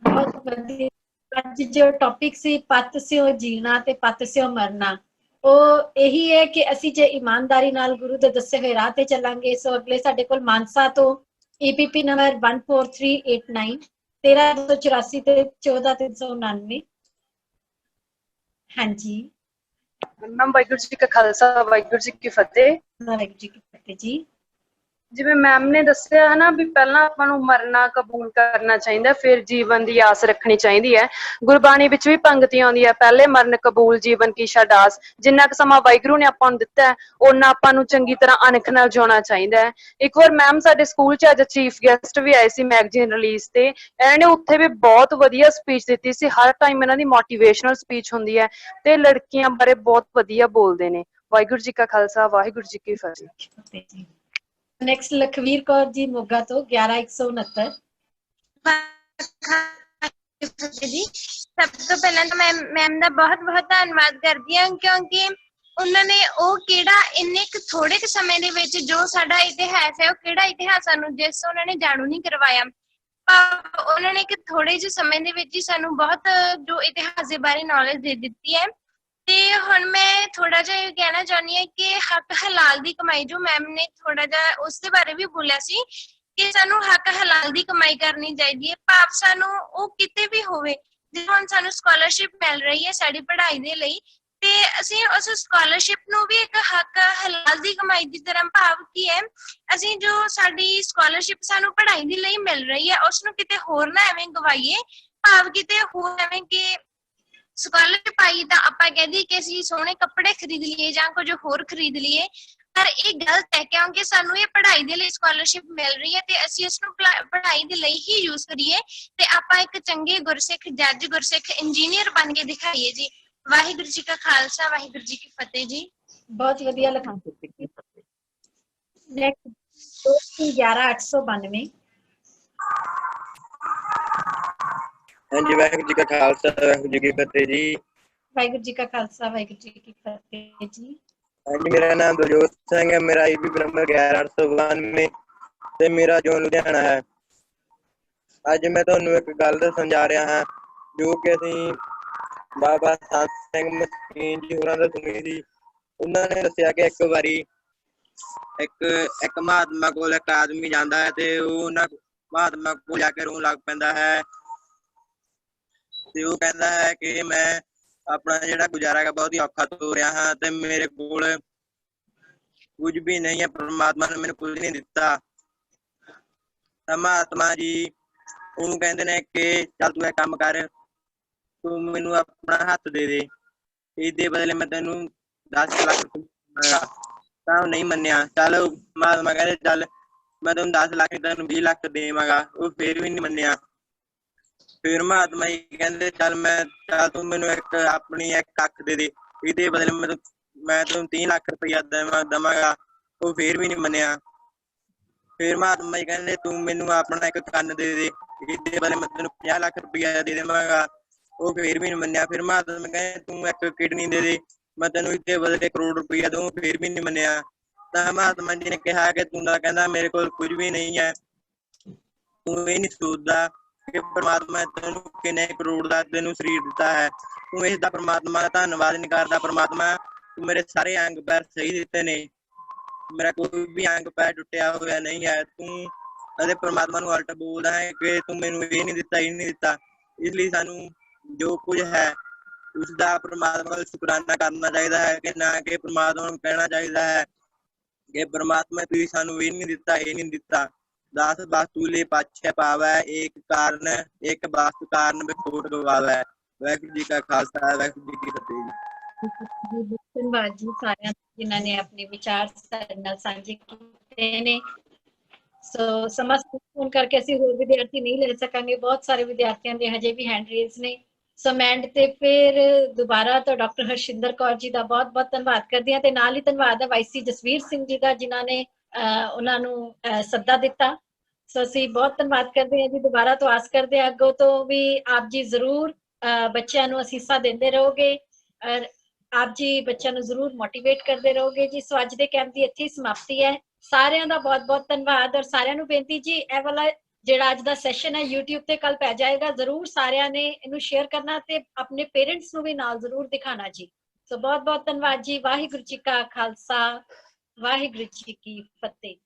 ਬਹੁਤ ਵਧੀਆ। ਅੱਜ ਜੋ ਟੌਪਿਕ ਸੀ ਪਤ ਸਿਓ ਜੀਣਾ ਤੇ ਪਤ ਸਿਓ ਮਰਨਾ, ਉਹ ਇਹੀ ਹੈ ਕਿ ਅਸੀਂ ਜੇ ਇਮਾਨਦਾਰੀ ਨਾਲ ਗੁਰੂ ਦੇ ਦੱਸੇ ਹੋਏ ਰਾਹ ਤੇ ਚੱਲਾਂਗੇ। ਸੋ ਅਗਲੇ ਸਾਡੇ ਕੋਲ ਮਾਨਸਾ ਤੋਂ EPP ਨੰਬਰ 14389 13284 ਤੇ 14399। ਹਾਂਜੀ, ਮੈਮ ਵਾਹਿਗੁਰੂ ਜੀ ਕਾ ਖਾਲਸਾ, ਵਾਹਿਗੁਰੂ ਜੀ ਕੀ ਫਤਿਹ। ਵਾਹਿਗੁਰੂ ਜੀ ਕੀ ਫਤਿਹ ਜੀ। ਜਿਵੇਂ ਮੈਮ ਨੇ ਦੱਸਿਆ ਹੈ ਨਾ ਵੀ ਪਹਿਲਾਂ ਆਪਾਂ ਨੂੰ ਮਰਨਾ ਕਬੂਲ ਕਰਨਾ ਚਾਹੀਦਾ, ਫਿਰ ਜੀਵਨ ਦੀ ਆਸ ਰੱਖਣੀ ਚਾਹੀਦੀ ਹੈ। ਗੁਰਬਾਣੀ ਵਿੱਚ ਵੀ ਪੰਗਤੀ ਆਉਂਦੀ ਹੈ, ਪਹਿਲੇ ਮਰਨ ਕਬੂਲ ਜੀਵਨ ਕੀ ਛੱਡ ਆਸ। ਜਿੰਨਾ ਕੁ ਸਮਾਂ ਵਾਹਿਗੁਰੂ ਨੇ ਆਪਾਂ ਨੂੰ ਦਿੱਤਾ ਹੈ, ਓਨਾ ਆਪਾਂ ਨੂੰ ਚੰਗੀ ਤਰ੍ਹਾਂ ਅਣਖ ਨਾਲ ਜਿਉਣਾ ਚਾਹੀਦਾ ਹੈ। ਇੱਕ ਵਾਰ ਮੈਮ ਸਾਡੇ ਸਕੂਲ 'ਚ ਅੱਜ ਚੀਫ ਗੈਸਟ ਵੀ ਆਏ ਸੀ ਮੈਗਜ਼ੀਨ ਰਿਲੀਜ਼ ਤੇ, ਇਹਨਾਂ ਨੇ ਉੱਥੇ ਵੀ ਬਹੁਤ ਵਧੀਆ ਸਪੀਚ ਦਿੱਤੀ ਸੀ। ਹਰ ਟਾਈਮ ਇਹਨਾਂ ਦੀ ਮੋਟੀਵੇਸ਼ਨਲ ਸਪੀਚ ਹੁੰਦੀ ਹੈ ਤੇ ਲੜਕੀਆਂ ਬਾਰੇ ਬਹੁਤ ਵਧੀਆ ਬੋਲਦੇ ਨੇ। ਵਾਹਿਗੁਰੂ ਜੀ ਕਾ ਖਾਲਸਾ, ਵਾਹਿਗੁਰੂ ਜੀ ਕੀ ਫਤਿਹ। ਨੈਕਸਟ ਲਖਵੀਰ ਕੌਰ ਜੀ ਮੋਗਾ ਤੋਂ 11169। ਜੀ ਸਭ ਤੋਂ ਪਹਿਲਾਂ ਤਾਂ ਮੈਂ ਮੈਮ ਦਾ ਬਹੁਤ ਧੰਨਵਾਦ ਕਰਦੀ ਹਾਂ, ਕਿਉਂਕਿ ਉਹਨਾਂ ਨੇ ਉਹ ਕਿਹੜਾ ਇੰਨੇ ਕੁ ਥੋੜੇ ਕੁ ਸਮੇਂ ਦੇ ਵਿੱਚ ਜੋ ਸਾਡਾ ਇਤਿਹਾਸ ਹੈ, ਉਹ ਕਿਹੜਾ ਇਤਿਹਾਸ ਸਾਨੂੰ ਜਿਸ ਉਹਨਾਂ ਨੇ ਜਾਣੂ ਨਹੀਂ ਕਰਵਾਇਆ। ਉਹਨਾਂ ਨੇ ਇੱਕ ਥੋੜੇ ਜਿਹੇ ਸਮੇਂ ਦੇ ਵਿੱਚ ਹੀ ਸਾਨੂੰ ਬਹੁਤ ਜੋ ਇਤਿਹਾਸ ਦੇ ਬਾਰੇ ਨੌਲੇਜ ਦੇ ਦਿੱਤੀ ਹੈ। ਤੇ ਹੁਣ ਮੈਂ ਥੋੜਾ ਜਿਹਾ ਇਹ ਕਹਿਣਾ ਚਾਹੁੰਦੀ ਹਾਂ ਕਿ ਹੱਕ ਹਲਾਲ ਦੀ ਕਮਾਈ, ਜੋ ਮੈਮ ਨੇ ਥੋੜਾ ਜਿਹਾ ਉਸ ਦੇ ਬਾਰੇ ਵੀ ਬੋਲਿਆ ਸੀ ਕਿ ਸਾਨੂੰ ਹੱਕ ਹਲਾਲ ਦੀ ਕਮਾਈ ਕਰਨੀ ਚਾਹੀਦੀ ਹੈ। ਭਾਵ ਸਾਨੂੰ ਉਹ ਕਿਤੇ ਵੀ ਹੋਵੇ, ਜਿਵੇਂ ਹੁਣ ਸਾਨੂੰ ਸਕਾਲਰਸ਼ਿਪ ਮਿਲ ਰਹੀ ਹੈ ਸਾਡੀ ਪੜ੍ਹਾਈ ਦੇ ਲਈ, ਤੇ ਅਸੀਂ ਉਸ ਸਕਾਲਰਸ਼ਿਪ ਨੂੰ ਵੀ ਇੱਕ ਹੱਕ ਹਲਾਲ ਦੀ ਕਮਾਈ ਦੀ ਤਰ੍ਹਾਂ, ਭਾਵ ਕੀ ਹੈ ਅਸੀਂ ਜੋ ਸਾਡੀ ਸਕਾਲਰਸ਼ਿਪ ਸਾਨੂੰ ਪੜ੍ਹਾਈ ਦੇ ਲਈ ਮਿਲ ਰਹੀ ਹੈ ਉਸ ਨੂੰ ਕਿਤੇ ਹੋਰ ਨਾ ਐਵੇਂ ਗਵਾਈਏ। ਭਾਵ ਕਿਤੇ ਹੋਰ ਐਵੇਂ ਕਿ ਸਕਾਲਰਸ਼ਿਪ ਆਈ ਤਾਂ ਆਪਾਂ ਕਹਿੰਦੇ ਕਿ ਅਸੀਂ ਸੋਹਣੇ ਕੱਪੜੇ ਖਰੀਦ ਲਈਏ ਜਾਂ ਕੁਝ ਹੋਰ ਖਰੀਦ ਲਈਏ, ਪਰ ਇਹ ਗਲਤ ਹੈ ਕਿਉਂਕਿ ਸਾਨੂੰ ਇਹ ਪੜ੍ਹਾਈ ਦੇ ਲਈ ਸਕਾਲਰਸ਼ਿਪ ਮਿਲ ਰਹੀ ਹੈ ਤੇ ਅਸੀਂ ਇਸ ਨੂੰ ਪੜ੍ਹਾਈ ਦੇ ਲਈ ਹੀ ਯੂਜ਼ ਕਰੀਏ ਤੇ ਆਪਾਂ ਇੱਕ ਚੰਗੇ ਗੁਰਸਿੱਖ ਜੱਜ, ਗੁਰਸਿੱਖ ਇੰਜੀਨੀਅਰ ਬਣ ਕੇ ਦਿਖਾਈਏ ਜੀ। ਵਾਹਿਗੁਰੂ ਜੀ ਕਾ ਖਾਲਸਾ, ਵਾਹਿਗੁਰੂ ਜੀ ਕੀ ਫਤਿਹ ਜੀ। ਬਹੁਤ ਵਧੀਆ ਲੱਗਾ। ਨੈਕਸਟ 11892। ਹਾਂਜੀ, ਵਾਹਿਗੁਰੂ ਜੀ ਕਾ ਖਾਲਸਾ, ਵਾਹਿਗੁਰੂ ਜੀ ਕੀ ਫਤਿਹ ਜੀ। ਵਾਹਿਗੁਰੂ ਜੀ ਕਾ ਖਾਲਸਾ, ਵਾਹਿਗੁਰੂ ਜੀ ਕੀ ਫਤਿਹ ਜੀ। ਹਾਂਜੀ, ਮੇਰਾ ਨਾਮ ਦਲਜੋਤ ਸਿੰਘ ਹੈ, ਮੇਰਾ EPP ਨੰਬਰ 11892 ਤੇ ਮੇਰਾ ਜ਼ੋਨ ਲੁਧਿਆਣਾ ਹੈ। ਅੱਜ ਮੈਂ ਤੁਹਾਨੂੰ ਇੱਕ ਗੱਲ ਦੱਸਣ ਜਾ ਰਿਹਾ ਹਾਂ ਜੋ ਕਿ ਅਸੀਂ ਬਾਬਾ ਸੰਤ ਸਿੰਘ ਮਸਕੀਨ ਜੀ ਹੋਰਾਂ ਦਾ ਸੁਣੀ ਸੀ। ਉਹਨਾਂ ਨੇ ਦੱਸਿਆ ਕਿ ਇੱਕ ਵਾਰੀ ਇੱਕ ਮਹਾਤਮਾ ਕੋਲ ਇੱਕ ਆਦਮੀ ਜਾਂਦਾ ਹੈ ਤੇ ਉਹ ਉਹਨਾਂ ਮਹਾਤਮਾ ਕੋਲ ਜਾ ਕੇ ਰੋਣ ਲੱਗ ਪੈਂਦਾ ਹੈ ਤੇ ਉਹ ਕਹਿੰਦਾ ਹੈ ਕਿ ਮੈਂ ਆਪਣਾ ਜਿਹੜਾ ਗੁਜ਼ਾਰਾ ਹੈਗਾ ਬਹੁਤ ਹੀ ਔਖਾ ਹੋ ਰਿਹਾ ਹਾਂ ਤੇ ਮੇਰੇ ਕੋਲ ਕੁਝ ਵੀ ਨਹੀਂ ਹੈ, ਪਰਮਾਤਮਾ ਨੇ ਮੈਨੂੰ ਕੁਝ ਨਹੀਂ ਦਿੱਤਾ। ਤਾਂ ਮਹਾਤਮਾ ਜੀ ਉਹਨੂੰ ਕਹਿੰਦੇ ਨੇ ਕਿ ਚੱਲ ਤੂੰ ਇਹ ਕੰਮ ਕਰ, ਤੂੰ ਮੈਨੂੰ ਆਪਣਾ ਹੱਥ ਦੇ ਦੇ, ਇਹਦੇ ਬਦਲੇ ਮੈਂ ਤੈਨੂੰ 10 ਲੱਖ ਰੁਪਏ ਦੇਵਾਂਗਾ। ਤਾਂ ਉਹ ਨਹੀਂ ਮੰਨਿਆ। ਚੱਲ ਮਹਾਤਮਾ ਕਹਿੰਦੇ ਚੱਲ ਮੈਂ ਤੈਨੂੰ 10 ਲੱਖ ਤੈਨੂੰ 20 ਲੱਖ ਦੇਵਾਂਗਾ, ਉਹ ਫੇਰ ਵੀ ਨਹੀਂ ਮੰਨਿਆ। ਫਿਰ ਮਹਾਤਮਾ ਜੀ ਕਹਿੰਦੇ ਚੱਲ ਤੂੰ ਮੈਨੂੰ ਆਪਣੀ ਇੱਕ ਅੱਖ ਦੇ ਦੇ, ਇਹਦੇ ਬਦਲੇ ਮੈਂ ਤੈਨੂੰ 30 ਲੱਖ ਰੁਪਇਆ ਦੇਵਾਂਗਾ, ਉਹ ਫੇਰ ਵੀ ਨਹੀਂ ਮੰਨਿਆ। ਫਿਰ ਮਹਾਤਮਾ ਜੀ ਕਹਿੰਦੇ ਤੂੰ ਮੈਨੂੰ ਆਪਣਾ ਇੱਕ ਕੰਨ ਦੇ ਦੇ, ਇਹਦੇ ਬਦਲੇ ਮੈਂ ਤੈਨੂੰ 50 ਲੱਖ ਰੁਪਇਆ ਦੇ ਦੇਵਾਂਗਾ, ਉਹ ਫੇਰ ਵੀ ਨਹੀਂ ਮੰਨਿਆ। ਫਿਰ ਮਹਾਤਮਾ ਕਹਿੰਦੇ ਤੂੰ ਇੱਕ ਕਿਡਨੀ ਦੇ ਦੇ, ਮੈਂ ਤੈਨੂੰ ਇਹਦੇ ਬਦਲੇ ਕਰੋੜ ਰੁਪਇਆ ਦਊਂ, ਫੇਰ ਵੀ ਨਹੀਂ ਮੰਨਿਆ। ਤਾਂ ਮਹਾਤਮਾ ਜੀ ਨੇ ਕਿਹਾ ਕਿ ਤੂੰ ਤਾਂ ਕਹਿੰਦਾ ਮੇਰੇ ਕੋਲ ਕੁਝ ਵੀ ਨਹੀਂ ਹੈ, ਤੂੰ ਇਹ ਨਹੀਂ ਸੋਚਦਾ ਕਿ ਪ੍ਰਮਾਤਮਾ ਨੇ ਤੈਨੂੰ ਕਿੰਨੇ ਕਰੋੜ ਦਾ ਤੈਨੂੰ ਸਰੀਰ ਦਿੱਤਾ ਹੈ, ਤੂੰ ਇਸ ਦਾ ਪ੍ਰਮਾਤਮਾ ਦਾ ਧੰਨਵਾਦ ਨਹੀਂ ਕਰਦਾ। ਪ੍ਰਮਾਤਮਾ ਤੂੰ ਮੇਰੇ ਸਾਰੇ ਅੰਗ ਪੈਰ ਸਹੀ ਦਿੱਤੇ ਨੇ, ਮੇਰਾ ਕੋਈ ਵੀ ਅੰਗ ਪੈਰ ਟੁੱਟਿਆ ਹੋਇਆ ਨਹੀਂ ਹੈ। ਤੂੰ ਅਤੇ ਪ੍ਰਮਾਤਮਾ ਨੂੰ ਉਲਟ ਬੋਲਦਾ ਹੈ ਕਿ ਤੂੰ ਮੈਨੂੰ ਇਹ ਨਹੀਂ ਦਿੱਤਾ, ਇਹ ਨਹੀਂ ਦਿੱਤਾ। ਇਸ ਲਈ ਸਾਨੂੰ ਜੋ ਕੁਝ ਹੈ ਉਸਦਾ ਪ੍ਰਮਾਤਮਾ ਦਾ ਸ਼ੁਕਰਾਨਾ ਕਰਨਾ ਚਾਹੀਦਾ ਹੈ, ਕਿ ਨਾ ਕਿ ਪ੍ਰਮਾਤਮਾ ਨੂੰ ਕਹਿਣਾ ਚਾਹੀਦਾ ਹੈ ਕਿ ਪ੍ਰਮਾਤਮਾ ਤੁਸੀਂ ਸਾਨੂੰ ਇਹ ਨਹੀਂ ਦਿੱਤਾ, ਇਹ ਨਹੀਂ ਦਿੱਤਾ। 10 ਵਾਸਤੂ ਲਈ ਪਾਛੈ ਪਾਵੈ, ਇੱਕ ਵਾਸਤੂ ਕਾਰਨ ਵਿਖੋਟ ਗਵਾਵੈ। ਵਾਹਿਗੁਰੂ ਜੀ ਕਾ ਖਾਲਸਾ, ਵਾਹਿਗੁਰੂ ਜੀ ਕੀ ਫਤਿਹ ਜੀ। ਧੰਨਵਾਦ ਜੀ ਸਾਰਿਆਂ ਜਿਨ੍ਹਾਂ ਨੇ ਆਪਣੇ ਵਿਚਾਰ ਸਾਡੇ ਨਾਲ ਸਾਂਝੇ ਕੀਤੇ ਨੇ। ਸੋ ਸਮਾਂ ਫੋਨ ਕਰਕੇ ਅਸੀਂ ਹੋਰ ਵਿਦਿਆਰਥੀ ਨਹੀਂ ਲੈ ਸਕਾਂਗੇ, ਬਹੁਤ ਸਾਰੇ ਵਿਦਿਆਰਥੀਆਂ ਦੇ ਹਜੇ ਵੀ ਹੈਂਡ ਰੇਜ਼ ਨੇ। ਸੋ ਮੈਂ ਐਂਡ ਤੇ ਫਿਰ ਦੁਬਾਰਾ ਤੋਂ ਡਾਕਟਰ ਹਰਸ਼ਿੰਦਰ ਕੌਰ ਜੀ ਦਾ ਬਹੁਤ ਬਹੁਤ ਧੰਨਵਾਦ ਕਰਦੀ ਹਾਂ, ਤੇ ਨਾਲ ਹੀ ਧੰਨਵਾਦ ਹੈ ਵਾਈਸੀ ਜਸਵੀਰ ਸਿੰਘ ਜੀ ਦਾ ਜਿਨ੍ਹਾਂ ਨੇ ਉਹਨਾਂ ਨੂੰ ਸੱਦਾ ਦਿੱਤਾ। ਸੋ ਅਸੀਂ ਬਹੁਤ ਧੰਨਵਾਦ ਕਰਦੇ ਹਾਂ ਜੀ। ਦੁਬਾਰਾ ਤੋਂ ਆਸ ਕਰਦੇ ਹਾਂ ਅੱਗੋਂ ਤੋਂ ਵੀ ਆਪ ਜੀ ਜ਼ਰੂਰ ਬੱਚਿਆਂ ਨੂੰ ਅਸੀਸਾਂ ਦਿੰਦੇ ਰਹੋਗੇ, ਔਰ ਆਪ ਜੀ ਬੱਚਿਆਂ ਨੂੰ ਜ਼ਰੂਰ ਮੋਟੀਵੇਟ ਕਰਦੇ ਰਹੋਗੇ ਜੀ। ਸੋ ਅੱਜ ਦੇ ਕੈਂਪ ਦੀ ਇੱਥੇ ਸਮਾਪਤੀ ਹੈ। ਸਾਰਿਆਂ ਦਾ ਬਹੁਤ ਬਹੁਤ ਧੰਨਵਾਦ, ਔਰ ਸਾਰਿਆਂ ਨੂੰ ਬੇਨਤੀ ਜੀ ਇਹ ਵਾਲਾ ਜਿਹੜਾ ਅੱਜ ਦਾ ਸੈਸ਼ਨ ਹੈ YouTube ਤੇ ਕੱਲ ਪੈ ਜਾਏਗਾ, ਜ਼ਰੂਰ ਸਾਰਿਆਂ ਨੇ ਇਹਨੂੰ ਸ਼ੇਅਰ ਕਰਨਾ ਤੇ ਆਪਣੇ ਪੇਰੈਂਟਸ ਨੂੰ ਵੀ ਨਾਲ ਜ਼ਰੂਰ ਦਿਖਾਣਾ ਜੀ। ਸੋ ਬਹੁਤ ਬਹੁਤ ਧੰਨਵਾਦ ਜੀ। ਵਾਹਿਗੁਰੂ ਜੀ ਕਾ ਖਾਲਸਾ, ਵਾਹਿਗੁਰੂ ਜੀ ਕੀ ਫਤਿਹ।